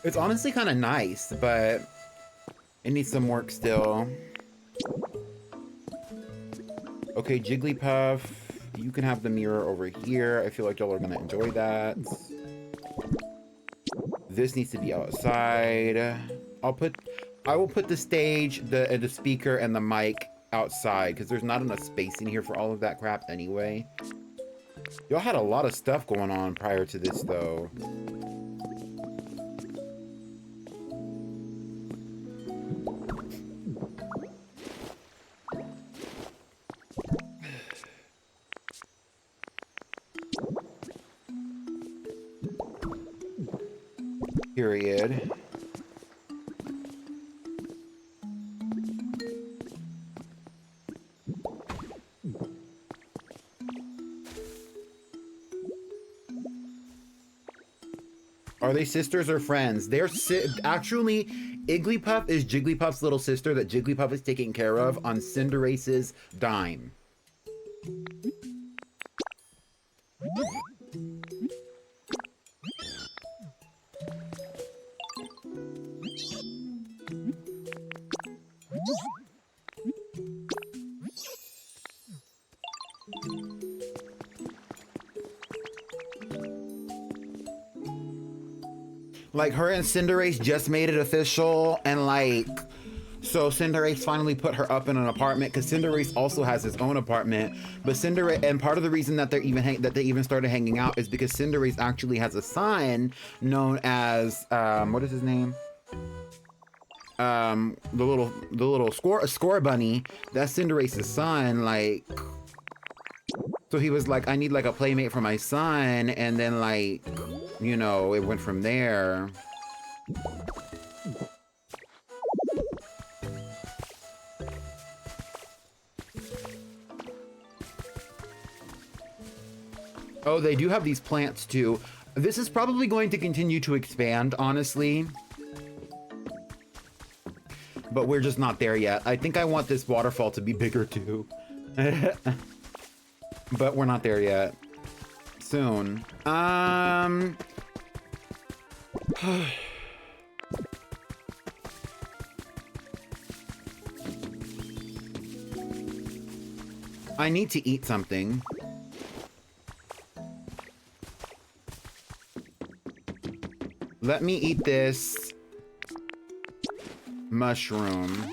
It's honestly kind of nice, but It needs some work still. Okay, Jigglypuff, you can have the mirror over here. I feel like y'all are gonna enjoy that. This needs to be outside. I will put the stage, the speaker, and the mic outside because there's not enough space in here for all of that crap anyway. Y'all had a lot of stuff going on prior to this though. Period. Are they sisters or friends? They're actually, Igglypuff is Jigglypuff's little sister that Jigglypuff is taking care of on Cinderace's dime. Like, her and Cinderace just made it official, and like, so Cinderace finally put her up in an apartment because Cinderace also has his own apartment. But Cinderace, and part of the reason that they're even they even started hanging out is because Cinderace actually has a son known as what is his name? The little score bunny. That's Cinderace's son. Like, so he was like, I need like a playmate for my son, and then like, you know, it went from there. Oh, they do have these plants too. This is probably going to continue to expand, honestly. But we're just not there yet. I think I want this waterfall to be bigger too. But we're not there yet. Soon. I need to eat something. Let me eat this mushroom.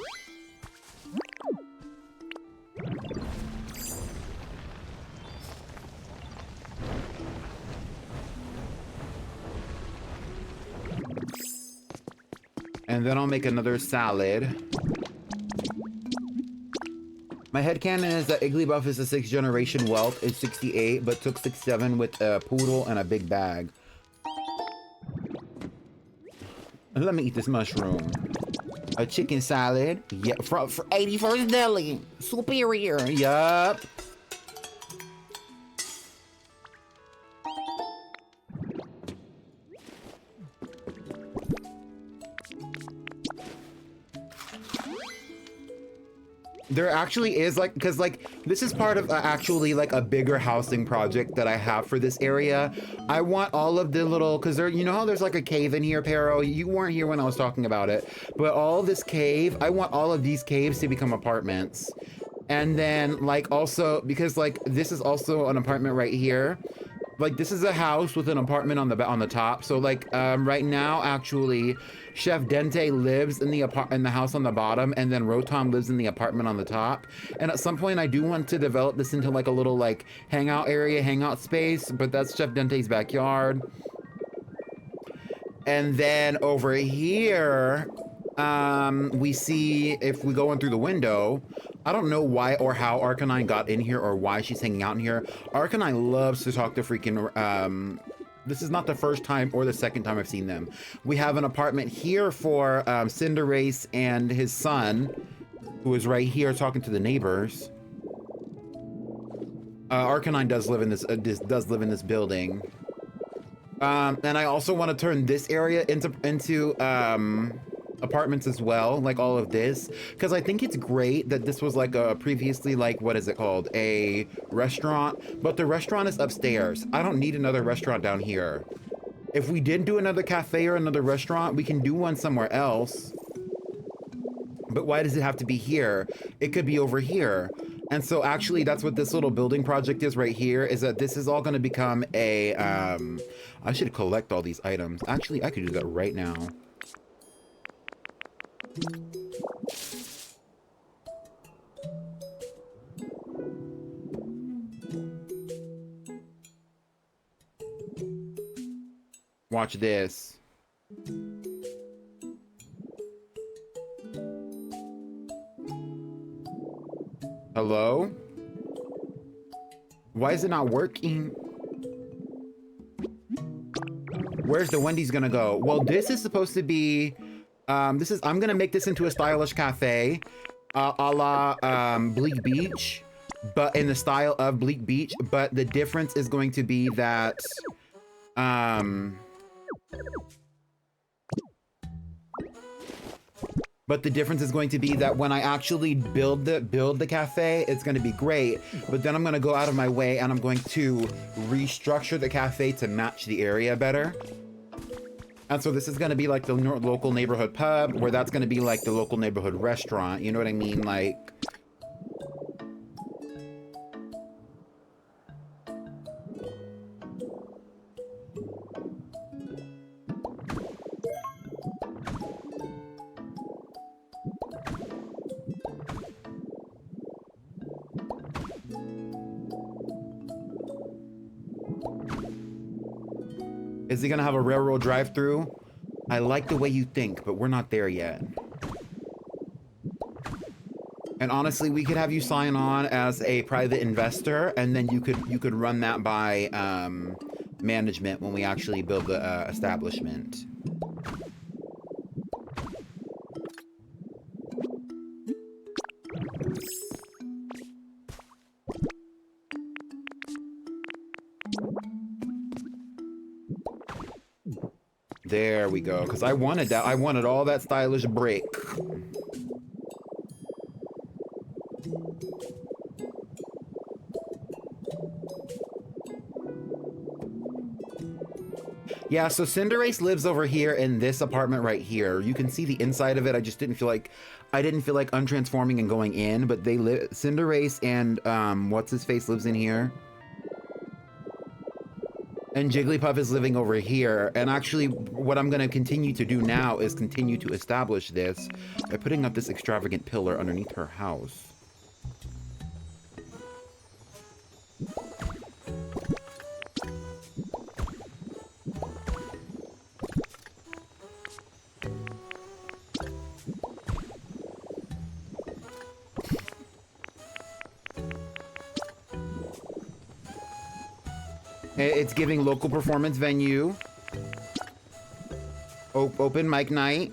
And then I'll make another salad. My headcanon is that Igglybuff is a 6th generation whelp. It's 68, but took 67 with a poodle and a big bag. Let me eat this mushroom. A chicken salad. Yeah, for 81st Deli. Superior. Yup. There actually is like, because like this is part of actually like a bigger housing project that I have for this area. I want all of the little, because there, you know how there's like a cave in here, Pero? You weren't here when I was talking about it, but all this cave, I want all of these caves to become apartments. And then like also, because like this is also an apartment right here. Like this is a house with an apartment on the top. So like right now, actually, Chef Dente lives in the house on the bottom, and then Rotom lives in the apartment on the top. And at some point, I do want to develop this into like a little like hangout area, hangout space. But that's Chef Dente's backyard. And then over here, we see if we go in through the window. I don't know why or how Arcanine got in here or why she's hanging out in here. Arcanine loves to talk to freaking, this is not the first time or the second time I've seen them. We have an apartment here for Cinderace and his son, who is right here talking to the neighbors. Arcanine does live in this building. And I also want to turn this area into apartments as well, like all of this, because I think it's great that this was like a previously, like, what is it called, a restaurant, but the restaurant is upstairs. I don't need another restaurant down here. If we did do another cafe or another restaurant, we can do one somewhere else. but why does it have to be here? It could be over here. And so actually that's what this little building project is right here, is that this is all gonna become a, I should collect all these items. Actually, I could do that right now. Watch this. Hello? Why is it not working? Where's the Wendy's gonna go? Well, this is supposed to be, I'm gonna make this into a stylish cafe, a la Bleak Beach, but in the style of Bleak Beach, but the difference is going to be that, but the difference is going to be that when I actually build the cafe, it's going to be great. But then I'm going to go out of my way and I'm going to restructure the cafe to match the area better. And so this is going to be like the local neighborhood pub, where that's going to be like the local neighborhood restaurant. You know what I mean? Like, is he gonna have a railroad drive-through? I like the way you think, but we're not there yet. And honestly, we could have you sign on as a private investor, and then you could run that by management when we actually build the establishment. There we go, because I wanted that. I wanted all that stylish brick. Yeah, so Cinderace lives over here in this apartment right here. You can see the inside of it. I just didn't feel like, untransforming and going in, but they live, Cinderace and what's his face lives in here. And Jigglypuff is living over here. And actually, what I'm going to continue to do now is continue to establish this by putting up this extravagant pillar underneath her house. It's giving local performance venue. Open mic night.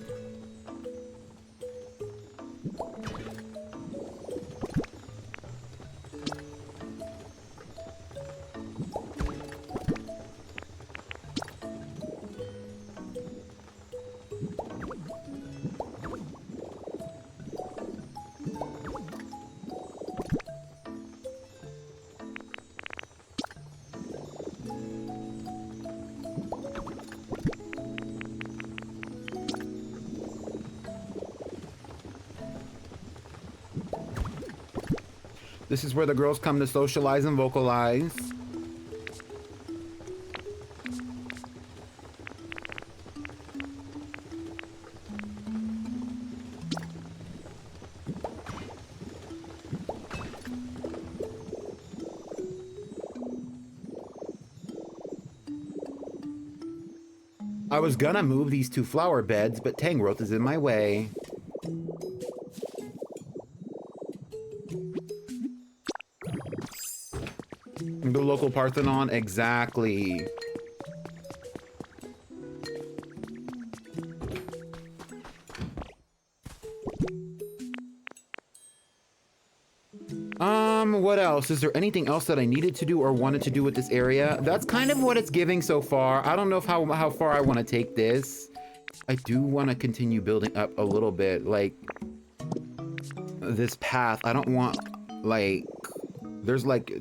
This is where the girls come to socialize and vocalize. I was gonna move these two flower beds, but Tangrowth is in my way. The local Parthenon, exactly. What else? Is there anything else that I needed to do or wanted to do with this area? That's kind of what it's giving so far. I don't know how far I want to take this. I do want to continue building up a little bit, like this path. I don't want like there's like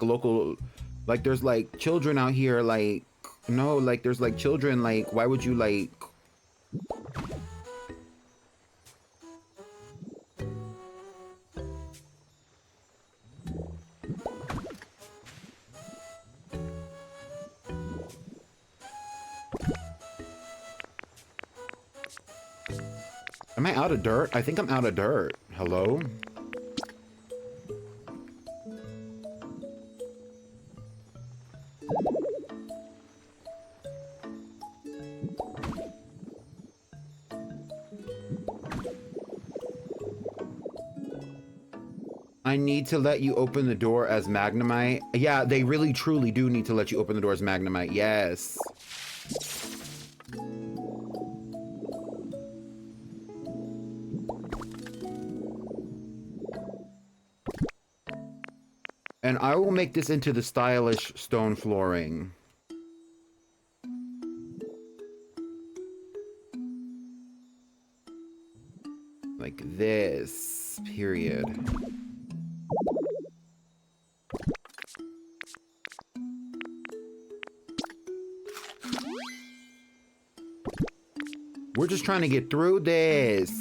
local, like there's like children out here, like no, like there's like children, like why would you like Am I out of dirt? I think I'm out of dirt. Hello? I need to let you open the door as Magnemite. Yeah, they really truly do need to let you open the door as Magnemite. Yes. And I will make this into the stylish stone flooring. Like this, period. We're just trying to get through this.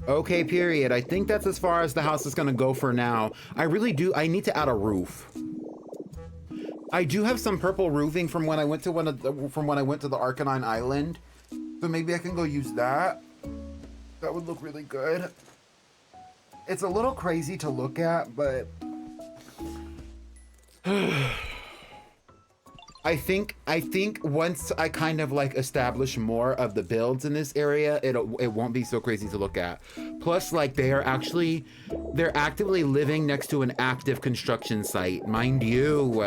Okay, period. I think that's as far as the house is gonna go for now. I really do. I need to add a roof. I do have some purple roofing from when I went to the Arcanine Island, so maybe I can go use that. That would look really good. It's a little crazy to look at, but I think once I kind of like establish more of the builds in this area, it won't be so crazy to look at. Plus, like they're actively living next to an active construction site, mind you.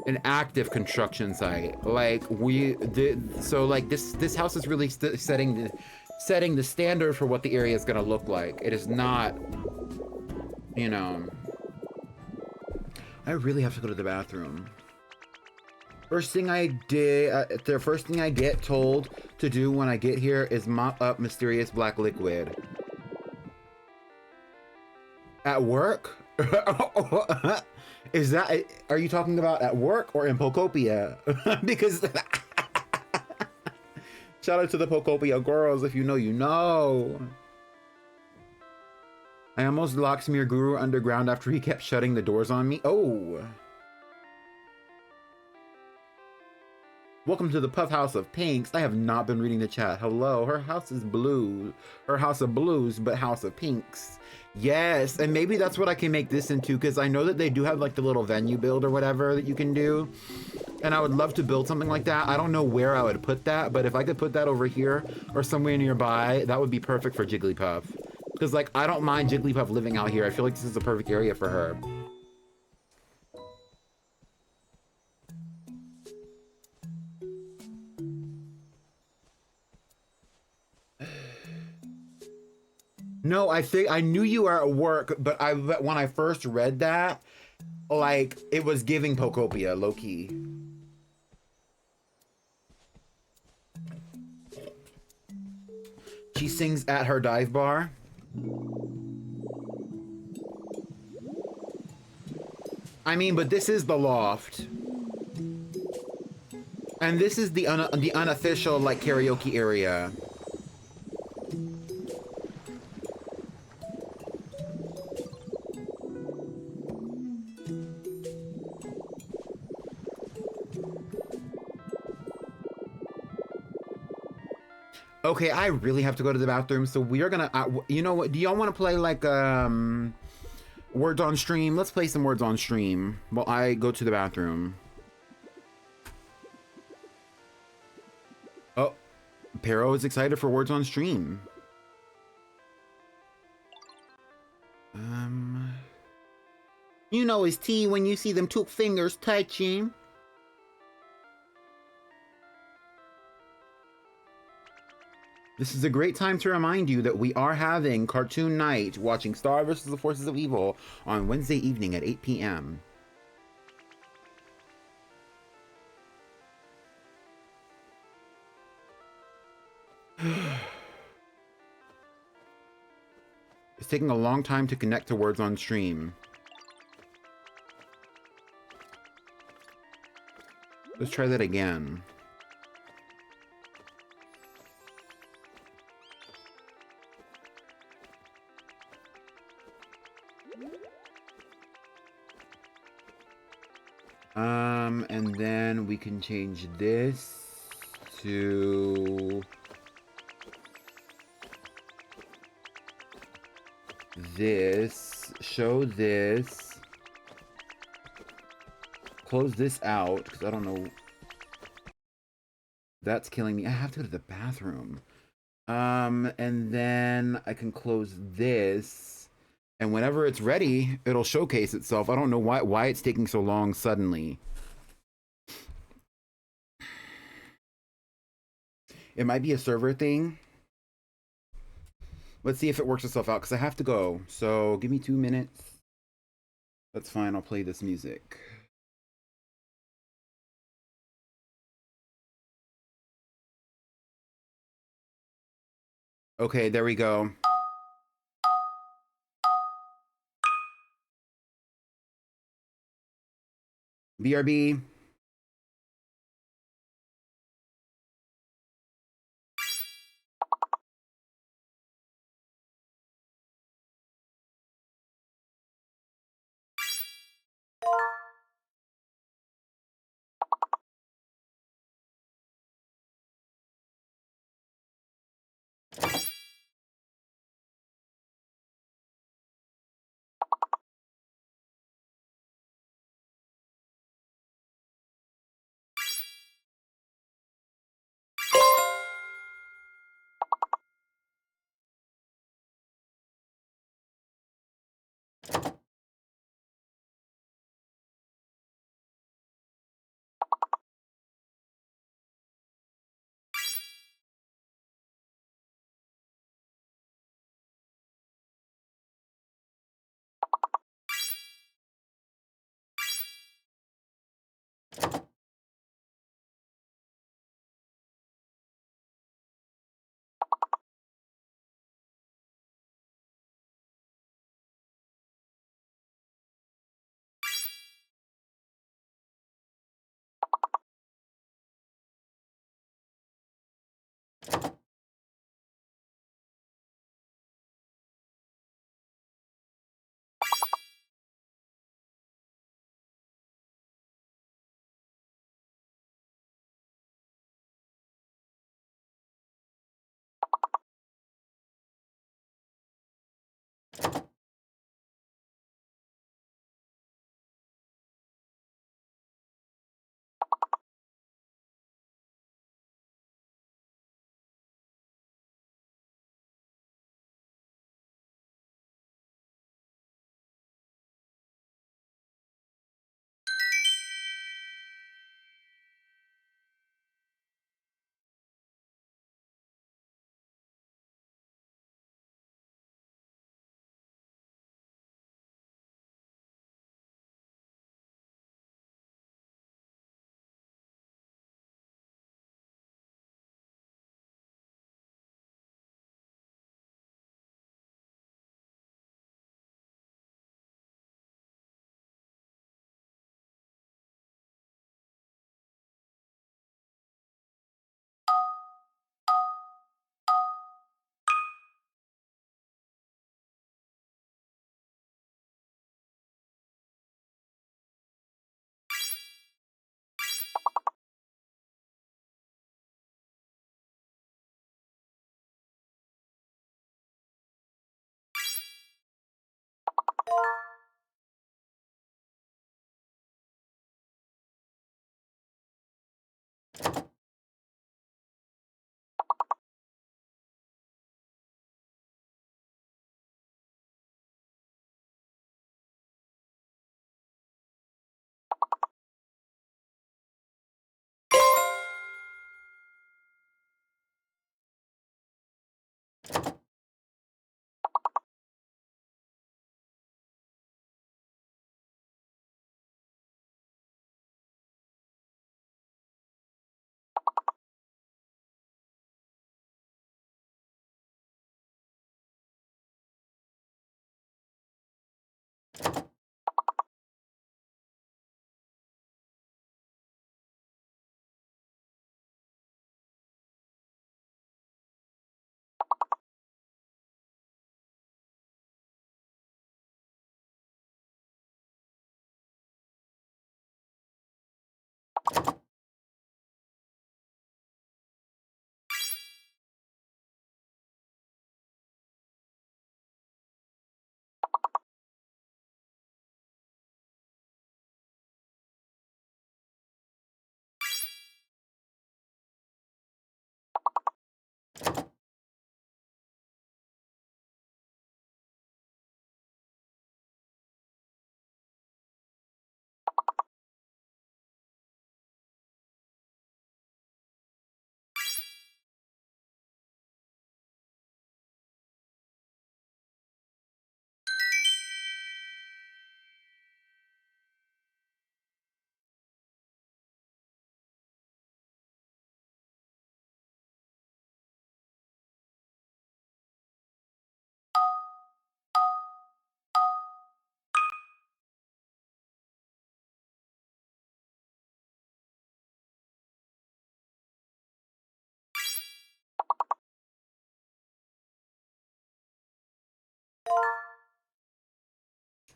An active construction site. Like so like this house is really setting the standard for what the area is gonna look like. It is not, you know. I really have to go to the bathroom. First thing I did, the first thing I get told to do when I get here is mop up mysterious black liquid. At work? Is that, are you talking about at work or in Pokopia? Because shout out to the Pokopia girls. If you know, you know. I almost locked Smear Guru underground after he kept shutting the doors on me. Oh. Welcome to the Puff House of Pinks. I have not been reading the chat. Hello. Her house is blue. Her house of blues, but house of pinks. Yes. And maybe that's what I can make this into, because I know that they do have like the little venue build or whatever that you can do. And I would love to build something like that. I don't know where I would put that, but if I could put that over here or somewhere nearby, that would be perfect for Jigglypuff. Because, like, I don't mind Jigglypuff living out here. I feel like this is the perfect area for her. No, I think I knew you were at work, but when I first read that, like, it was giving Pokopia, low-key. She sings at her dive bar. I mean, but this is the loft. And this is the unofficial, like, karaoke area. Okay, I really have to go to the bathroom, so we are gonna, you know what, do y'all want to play, like, words on stream? Let's play some words on stream while I go to the bathroom. Oh, Pero is excited for words on stream. You know it's tea when you see them two fingers touching. This is a great time to remind you that we are having Cartoon Night, watching Star vs. the Forces of Evil on Wednesday evening at 8 p.m. It's taking a long time to connect to words on stream. Let's try that again. And then we can change this to this, show this, close this out, because I don't know. That's killing me. I have to go to the bathroom. And then I can close this, and whenever it's ready, it'll showcase itself. I don't know why it's taking so long suddenly. It might be a server thing. Let's see if it works itself out, because I have to go. So give me 2 minutes. That's fine. I'll play this music. Okay, there we go. BRB.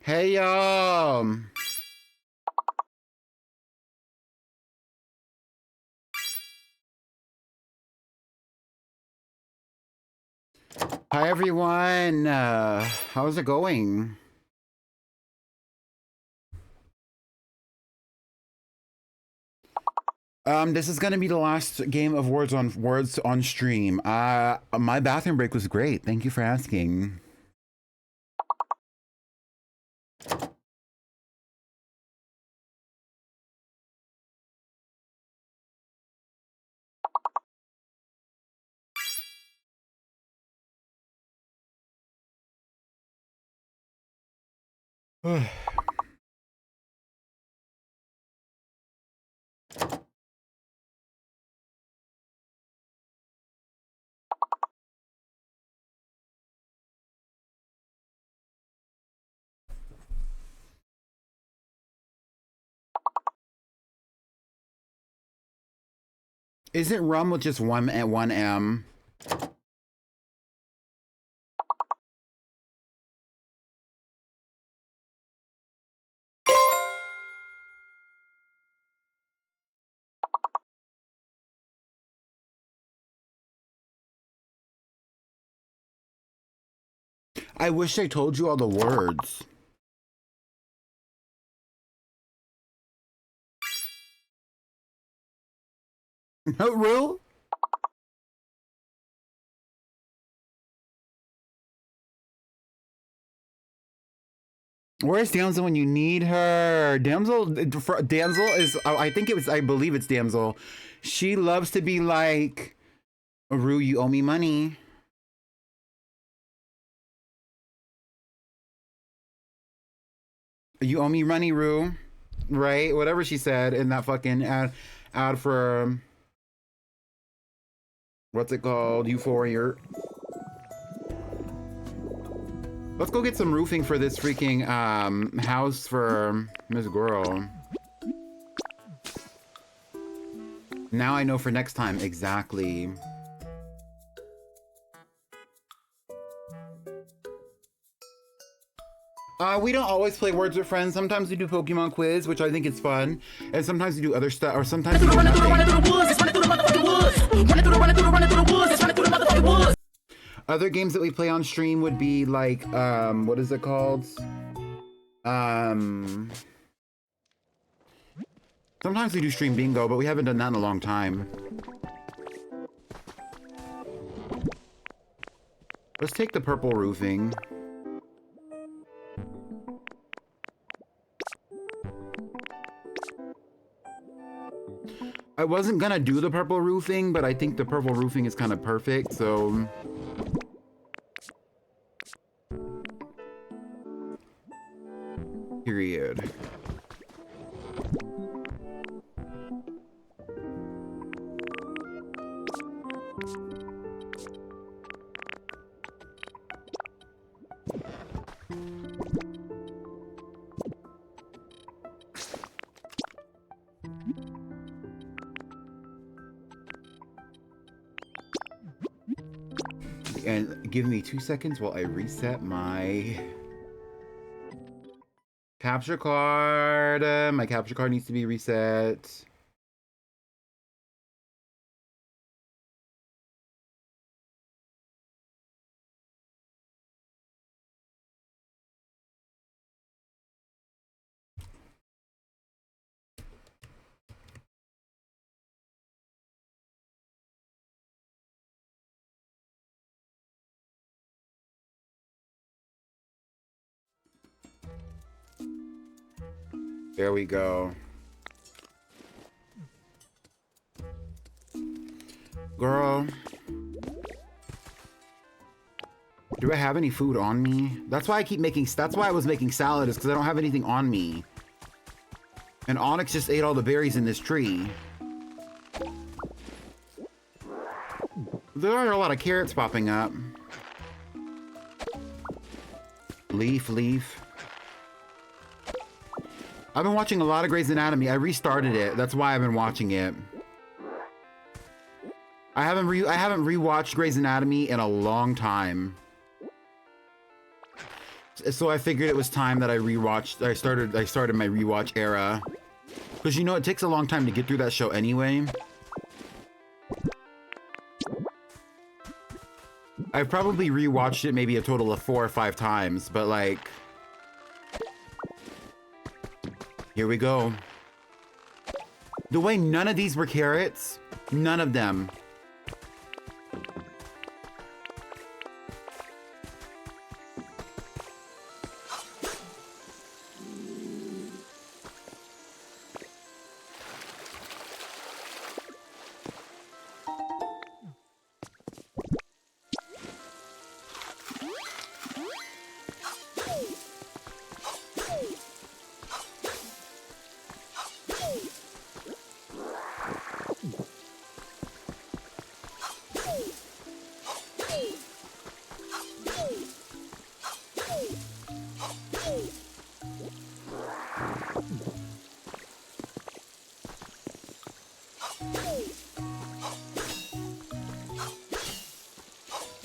Hey, y'all. Hi, everyone. How's it going? This is gonna be the last game of words on stream. My bathroom break was great. Thank you for asking. Isn't rum with just one M? I wish I told you all the words. No rule? Where's Damsel when you need her? Damsel is, I believe it's Damsel. She loves to be like, Rue, you owe me money. You owe me money, Rue. Right? Whatever she said in that fucking ad for, what's it called? Euphoria. Let's go get some roofing for this freaking house for Miss Girl. Now I know for next time, exactly. We don't always play Words with Friends. Sometimes we do Pokemon Quiz, which I think is fun. And sometimes we do other stuff, or sometimes we do nothing. Other games that we play on stream would be like, what is it called? Sometimes we do stream bingo, but we haven't done that in a long time. Let's take the purple roofing. I wasn't gonna do the purple roofing, but I think the purple roofing is kind of perfect, so... Period. And give me 2 seconds while I reset my capture card. My capture card needs to be reset. There we go. Girl. Do I have any food on me? That's why I keep making, that's why I was making salad, is because I don't have anything on me. And Onyx just ate all the berries in this tree. There are a lot of carrots popping up. Leaf, leaf. I've been watching a lot of Grey's Anatomy. I restarted it. That's why I've been watching it. I haven't rewatched Grey's Anatomy in a long time. So I figured it was time that I rewatched. I started my rewatch era. Because you know, it takes a long time to get through that show anyway. I've probably rewatched it maybe a total of 4 or 5 times, but like... Here we go. The way none of these were carrots, none of them.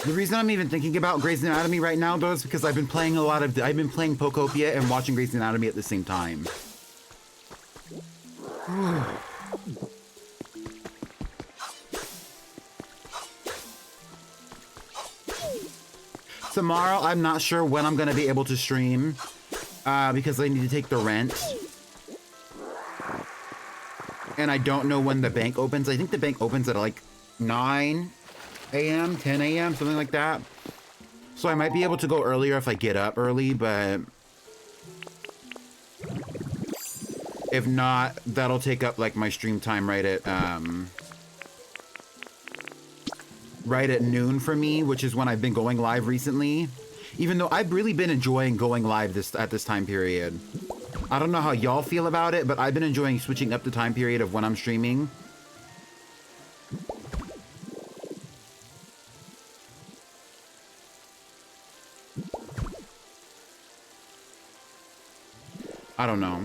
The reason I'm even thinking about Grey's Anatomy right now, though, is because I've been playing Pokopia and watching Grey's Anatomy at the same time. Tomorrow, I'm not sure when I'm gonna be able to stream, because I need to take the rent. And I don't know when the bank opens. I think the bank opens at like 9 a.m., 10 a.m., something like that. So I might be able to go earlier if I get up early, but if not, that'll take up like my stream time right at noon for me, which is when I've been going live recently. Even though I've really been enjoying going live at this time period. I don't know how y'all feel about it, but I've been enjoying switching up the time period of when I'm streaming. I don't know.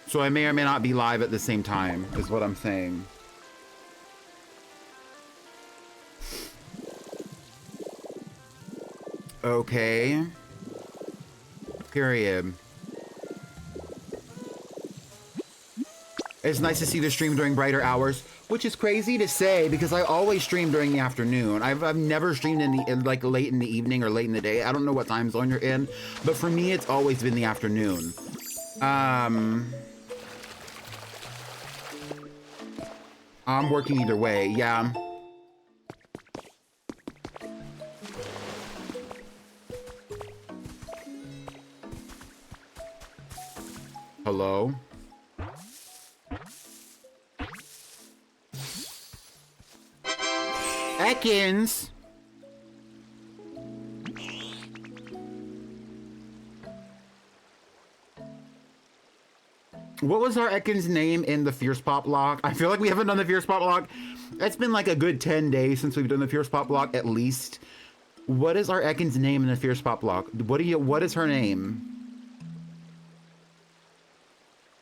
So I may or may not be live at the same time, is what I'm saying. Okay. Period. It's nice to see the stream during brighter hours, which is crazy to say because I always stream during the afternoon. I've never streamed like late in the evening or late in the day. I don't know what time zone you're in, but for me, it's always been the afternoon. I'm working either way, yeah. Hello? Ekans! What was our Ekans' name in the Fierce Pop lock? I feel like we haven't done the Fierce Pop lock. It's been like a good 10 days since we've done the Fierce Pop lock, at least. What is our Ekans' name in the Fierce Pop lock? What is her name?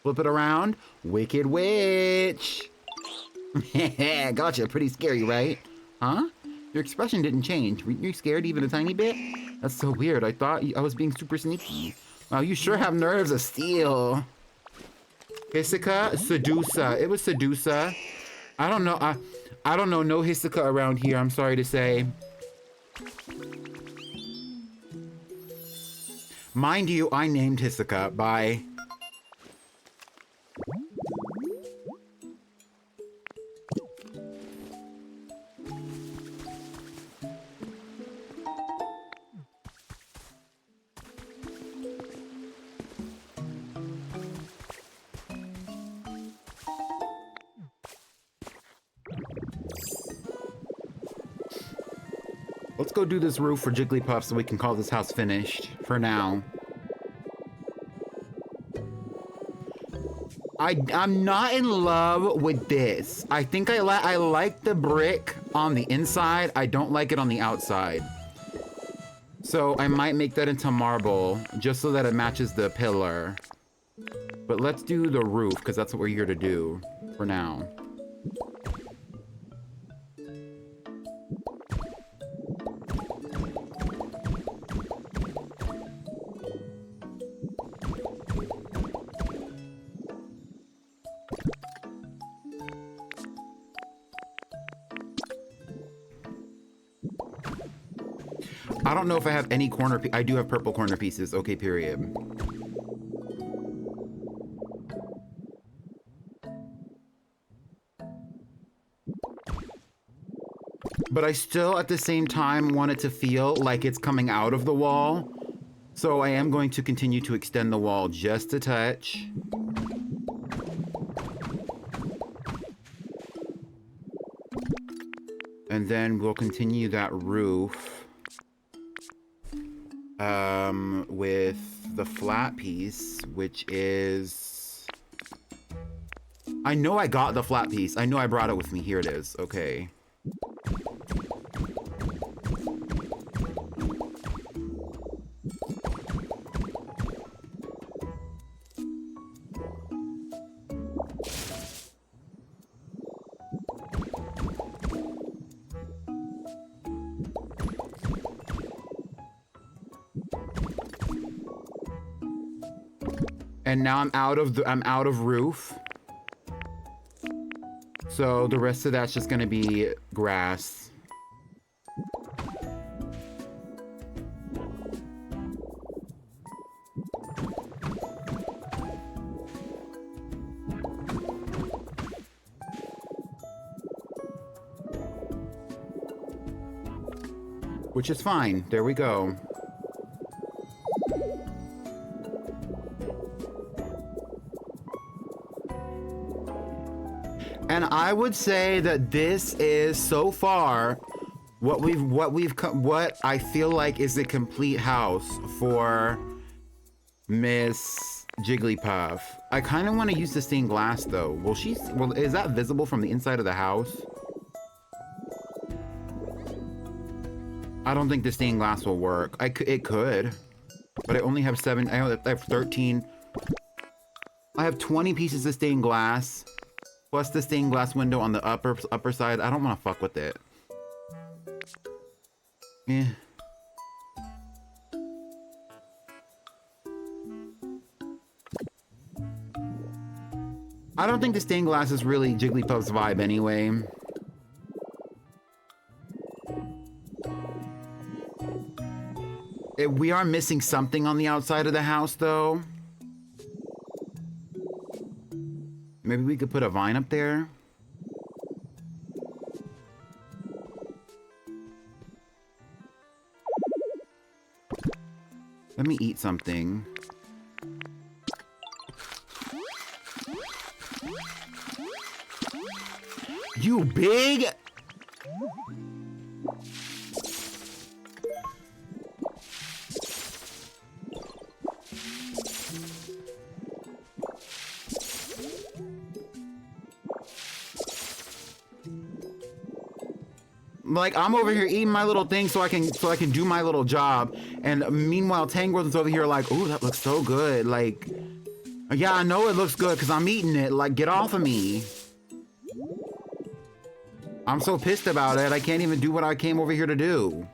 Flip it around. Wicked Witch. Gotcha. Pretty scary, right? Huh? Your expression didn't change. Were you scared even a tiny bit? That's so weird. I thought I was being super sneaky. Wow, you sure have nerves of steel. Hisoka? Sedusa. It was Sedusa. I don't know. I don't know no Hisoka around here, I'm sorry to say. Mind you, I named Hisoka. Bye. Let's go do this roof for Jigglypuff so we can call this house finished for now. I'm not in love with this. I think I like the brick on the inside. I don't like it on the outside. So I might make that into marble just so that it matches the pillar. But let's do the roof because that's what we're here to do for now. I don't know if I have any corner. I do have purple corner pieces. Okay, period. But I still, at the same time, want it to feel like it's coming out of the wall. So I am going to continue to extend the wall just a touch. And then we'll continue that roof with the flat piece, which is... I know I got the flat piece. I know I brought it with me. Here it is. Okay. And now I'm out of roof. So the rest of that's just gonna be grass. Which is fine. There we go. And I would say that this is so far what I feel like is a complete house for Miss Jigglypuff. I kind of want to use the stained glass though. Well, is that visible from the inside of the house? I don't think the stained glass will work. It could, but I only have 7. I have 13. I have 20 pieces of stained glass. Plus the stained glass window on the upper side. I don't want to fuck with it. Eh. I don't think the stained glass is really Jigglypuff's vibe anyway. We are missing something on the outside of the house though. Maybe we could put a vine up there. Let me eat something. You big... Like, I'm over here eating my little thing so I can do my little job. And meanwhile, Tangrowth's over here like, ooh, that looks so good. Like, yeah, I know it looks good because I'm eating it. Like, get off of me. I'm so pissed about it. I can't even do what I came over here to do.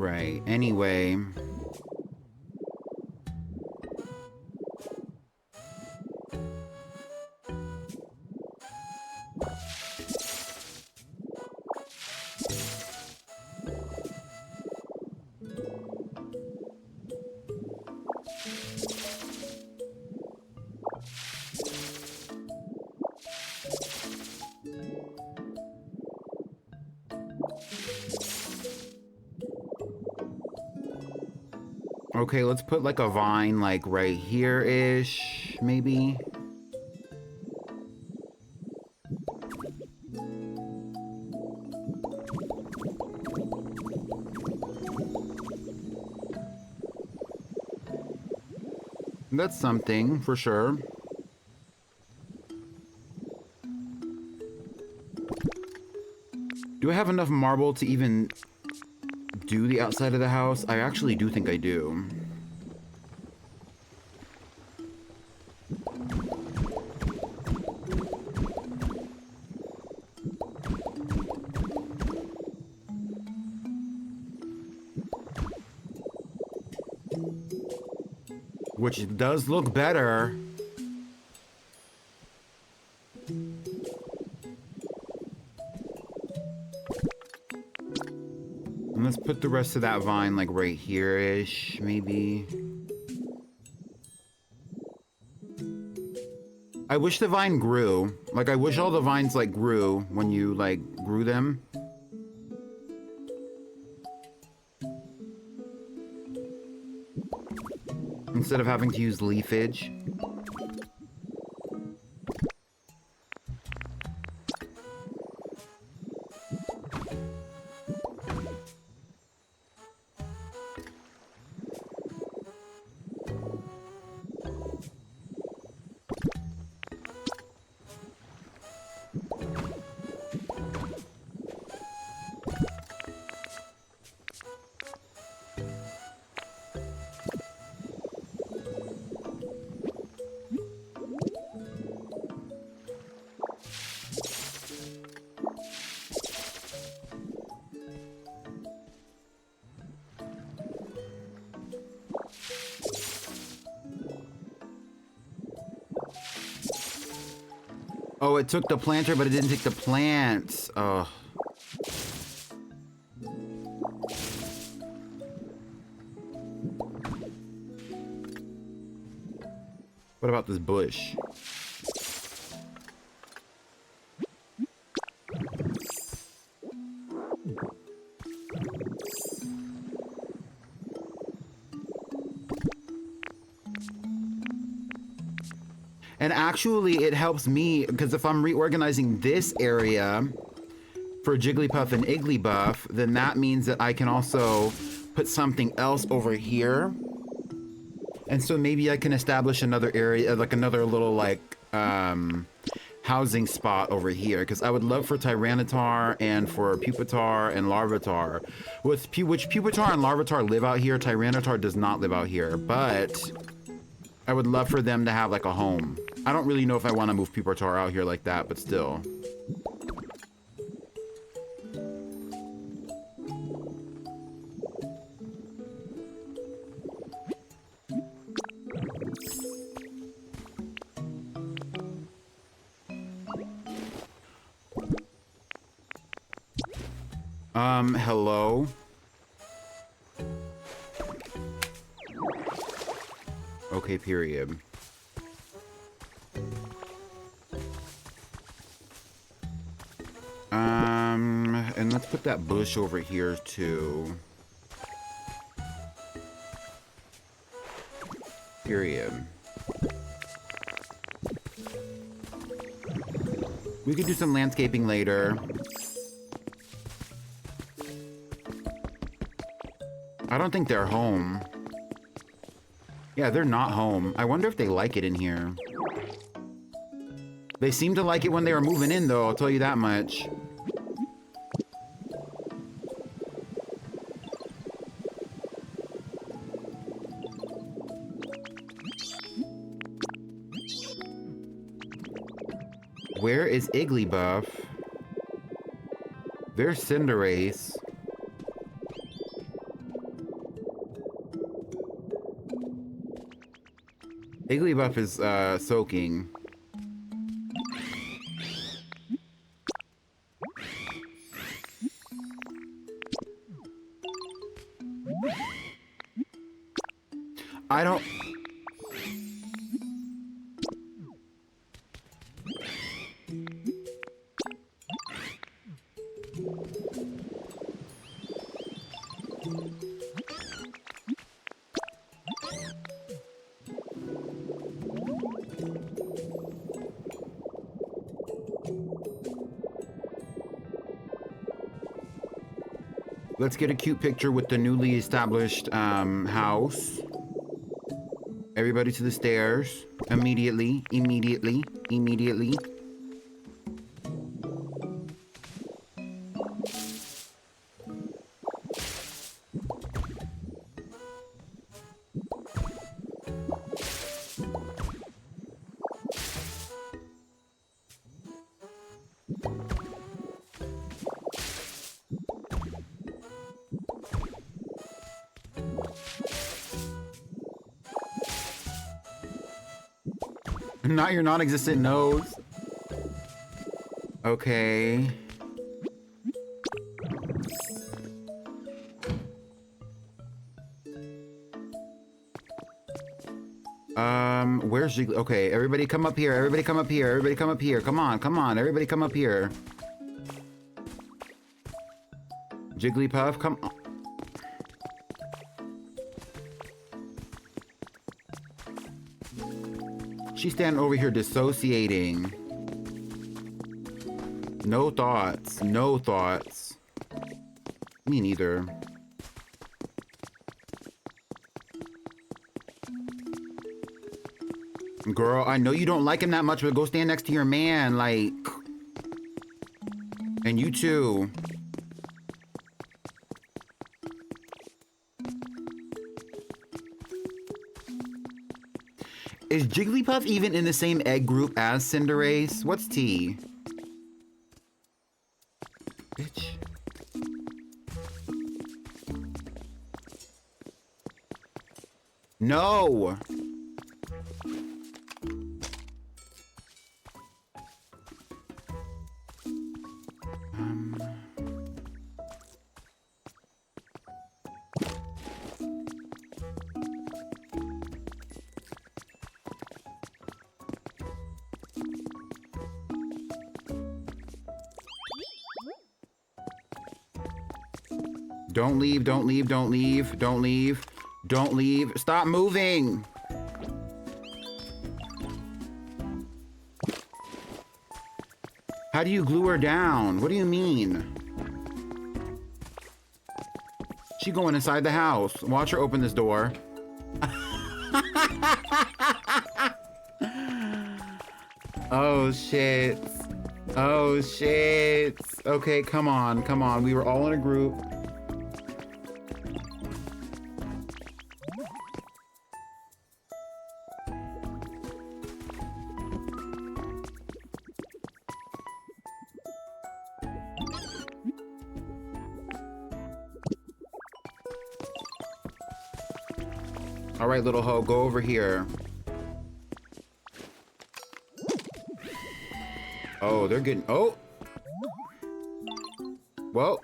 Right, anyway. Okay, let's put like a vine like right here-ish, maybe. That's something, for sure. Do I have enough marble to even do the outside of the house? I actually do think I do. which does look better. And let's put the rest of that vine like right here-ish, maybe. I wish the vine grew. Like, I wish all the vines like grew when you like grew them. Instead of having to use leafage. Oh, it took the planter, but it didn't take the plants. Oh. What about this bush? And actually, it helps me, because if I'm reorganizing this area for Jigglypuff and Igglybuff, then that means that I can also put something else over here. And so maybe I can establish another area, like another little, like, housing spot over here. Because I would love for Tyranitar and for Pupitar and Larvitar. Which Pupitar and Larvitar live out here, Tyranitar does not live out here. But I would love for them to have, like, a home. I don't really know if I want to move Pupitar out here like that, but still. Hello? Okay, period. And let's put that bush over here too. Period. We could do some landscaping later. I don't think they're home. Yeah, they're not home. I wonder if they like it in here. They seemed to like it when they were moving in, though, I'll tell you that much. Where is Igglybuff? There's Cinderace. Igglybuff is soaking. I don't... Let's get a cute picture with the newly established house. Everybody to the stairs. Immediately, immediately, immediately. Not your non-existent nose. Okay. Where's Jiggly? Okay, everybody come up here. Everybody come up here. Everybody come up here. Come on, come on. Everybody come up here. Jigglypuff, come on. She's standing over here dissociating. No thoughts. No thoughts. Me neither. Girl, I know you don't like him that much, but go stand next to your man, like... And you too. Is Jigglypuff even in the same egg group as Cinderace? What's T? Bitch. No! Don't leave, don't leave, don't leave, don't leave, don't leave. Stop moving! How do you glue her down? What do you mean? She going inside the house. Watch her open this door. Oh shit. Oh shit. Okay, come on, come on. We were all in a group. All right, little hoe, go over here. Oh, they're getting... Oh! Whoa.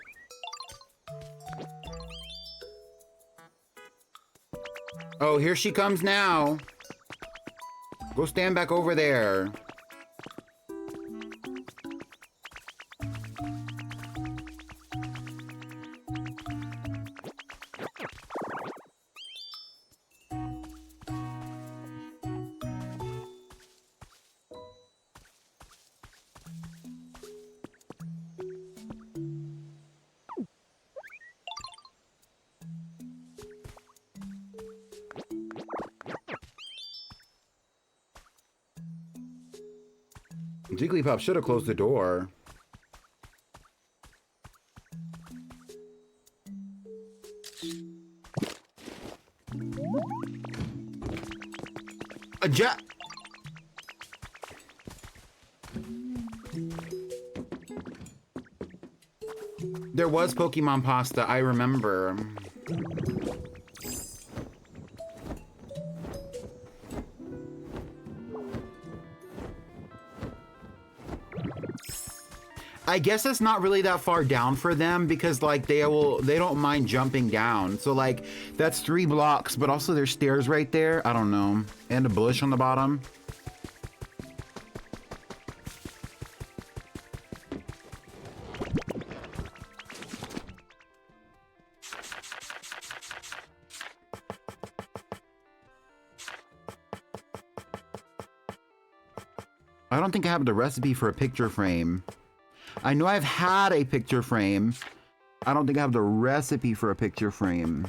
Oh, here she comes now. Go stand back over there. Jigglypuff should have closed the door. There was Pokemon pasta, I remember. I guess that's not really that far down for them because like they don't mind jumping down. So like that's 3 blocks, but also there's stairs right there. I don't know. And a bush on the bottom. I don't think I have the recipe for a picture frame. I know I've had a picture frame. I don't think I have the recipe for a picture frame.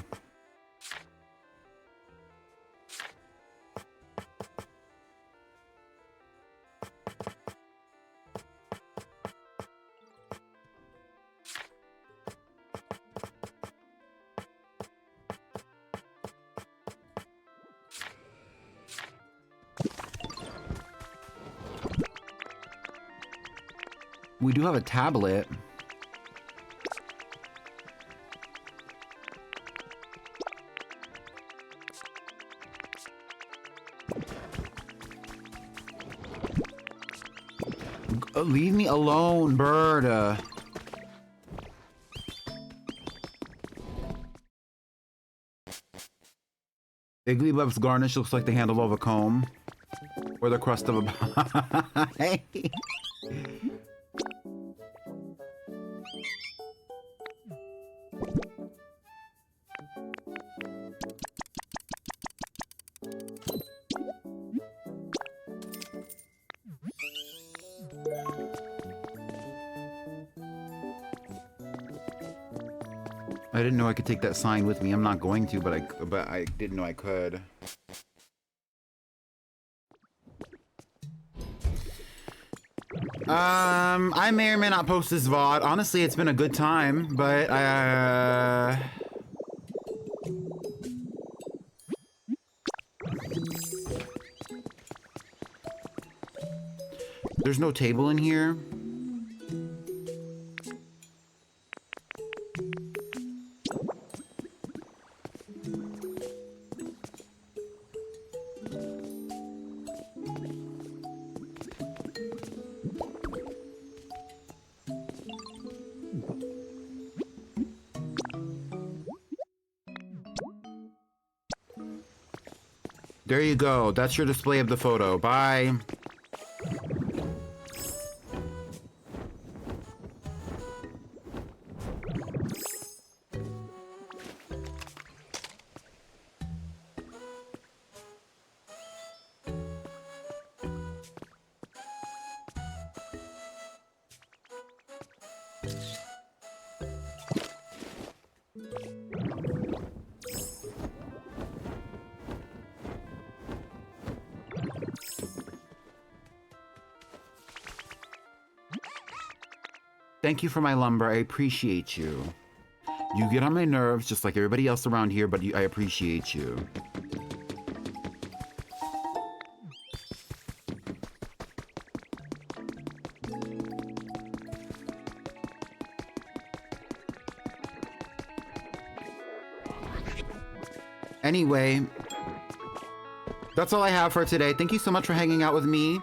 We do have a tablet. Leave me alone, bird. Igglybuff's garnish looks like the handle of a comb. Or the crust of a pie. I didn't know I could take that sign with me. I'm not going to, but I didn't know I could. I may or may not post this VOD. Honestly, it's been a good time, but there's no table in here. There you go. That's your display of the photo. Bye. Thank you for my lumber. I appreciate you. You get on my nerves just like everybody else around here, but I appreciate you. Anyway, that's all I have for today. Thank you so much for hanging out with me.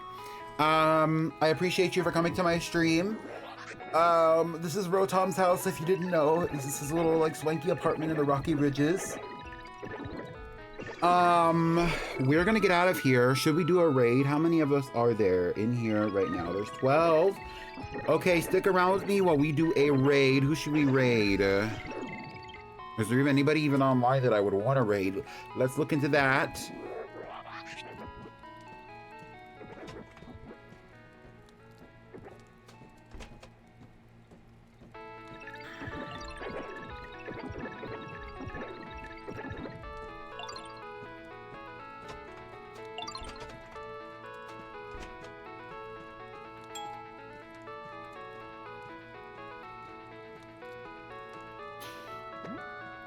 I appreciate you for coming to my stream. This is Rotom's house, if you didn't know. This is a little, like, swanky apartment in the Rocky Ridges. We're gonna get out of here. Should we do a raid? How many of us are there in here right now? There's 12. Okay, stick around with me while we do a raid. Who should we raid? Is there even anybody even online that I would want to raid? Let's look into that.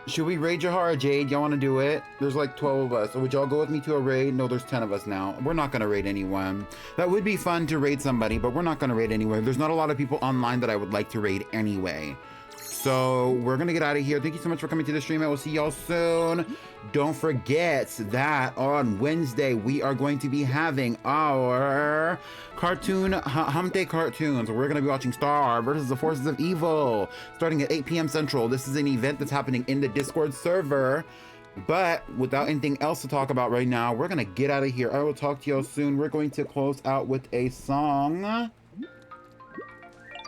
Should we raid Jahara Jade? Y'all want to do it? There's like 12 of us. So would y'all go with me to a raid? No, there's 10 of us now. We're not going to raid anyone. That would be fun to raid somebody, but we're not going to raid anyone. There's not a lot of people online that I would like to raid anyway. So we're going to get out of here. Thank you so much for coming to the stream. I will see y'all soon. Don't forget that on Wednesday, we are going to be having our cartoon, Hump Day cartoons. We're going to be watching Star versus the Forces of Evil starting at 8 p.m. Central. This is an event that's happening in the Discord server. But without anything else to talk about right now, we're going to get out of here. I will talk to y'all soon. We're going to close out with a song.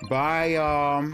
Bye, y'all.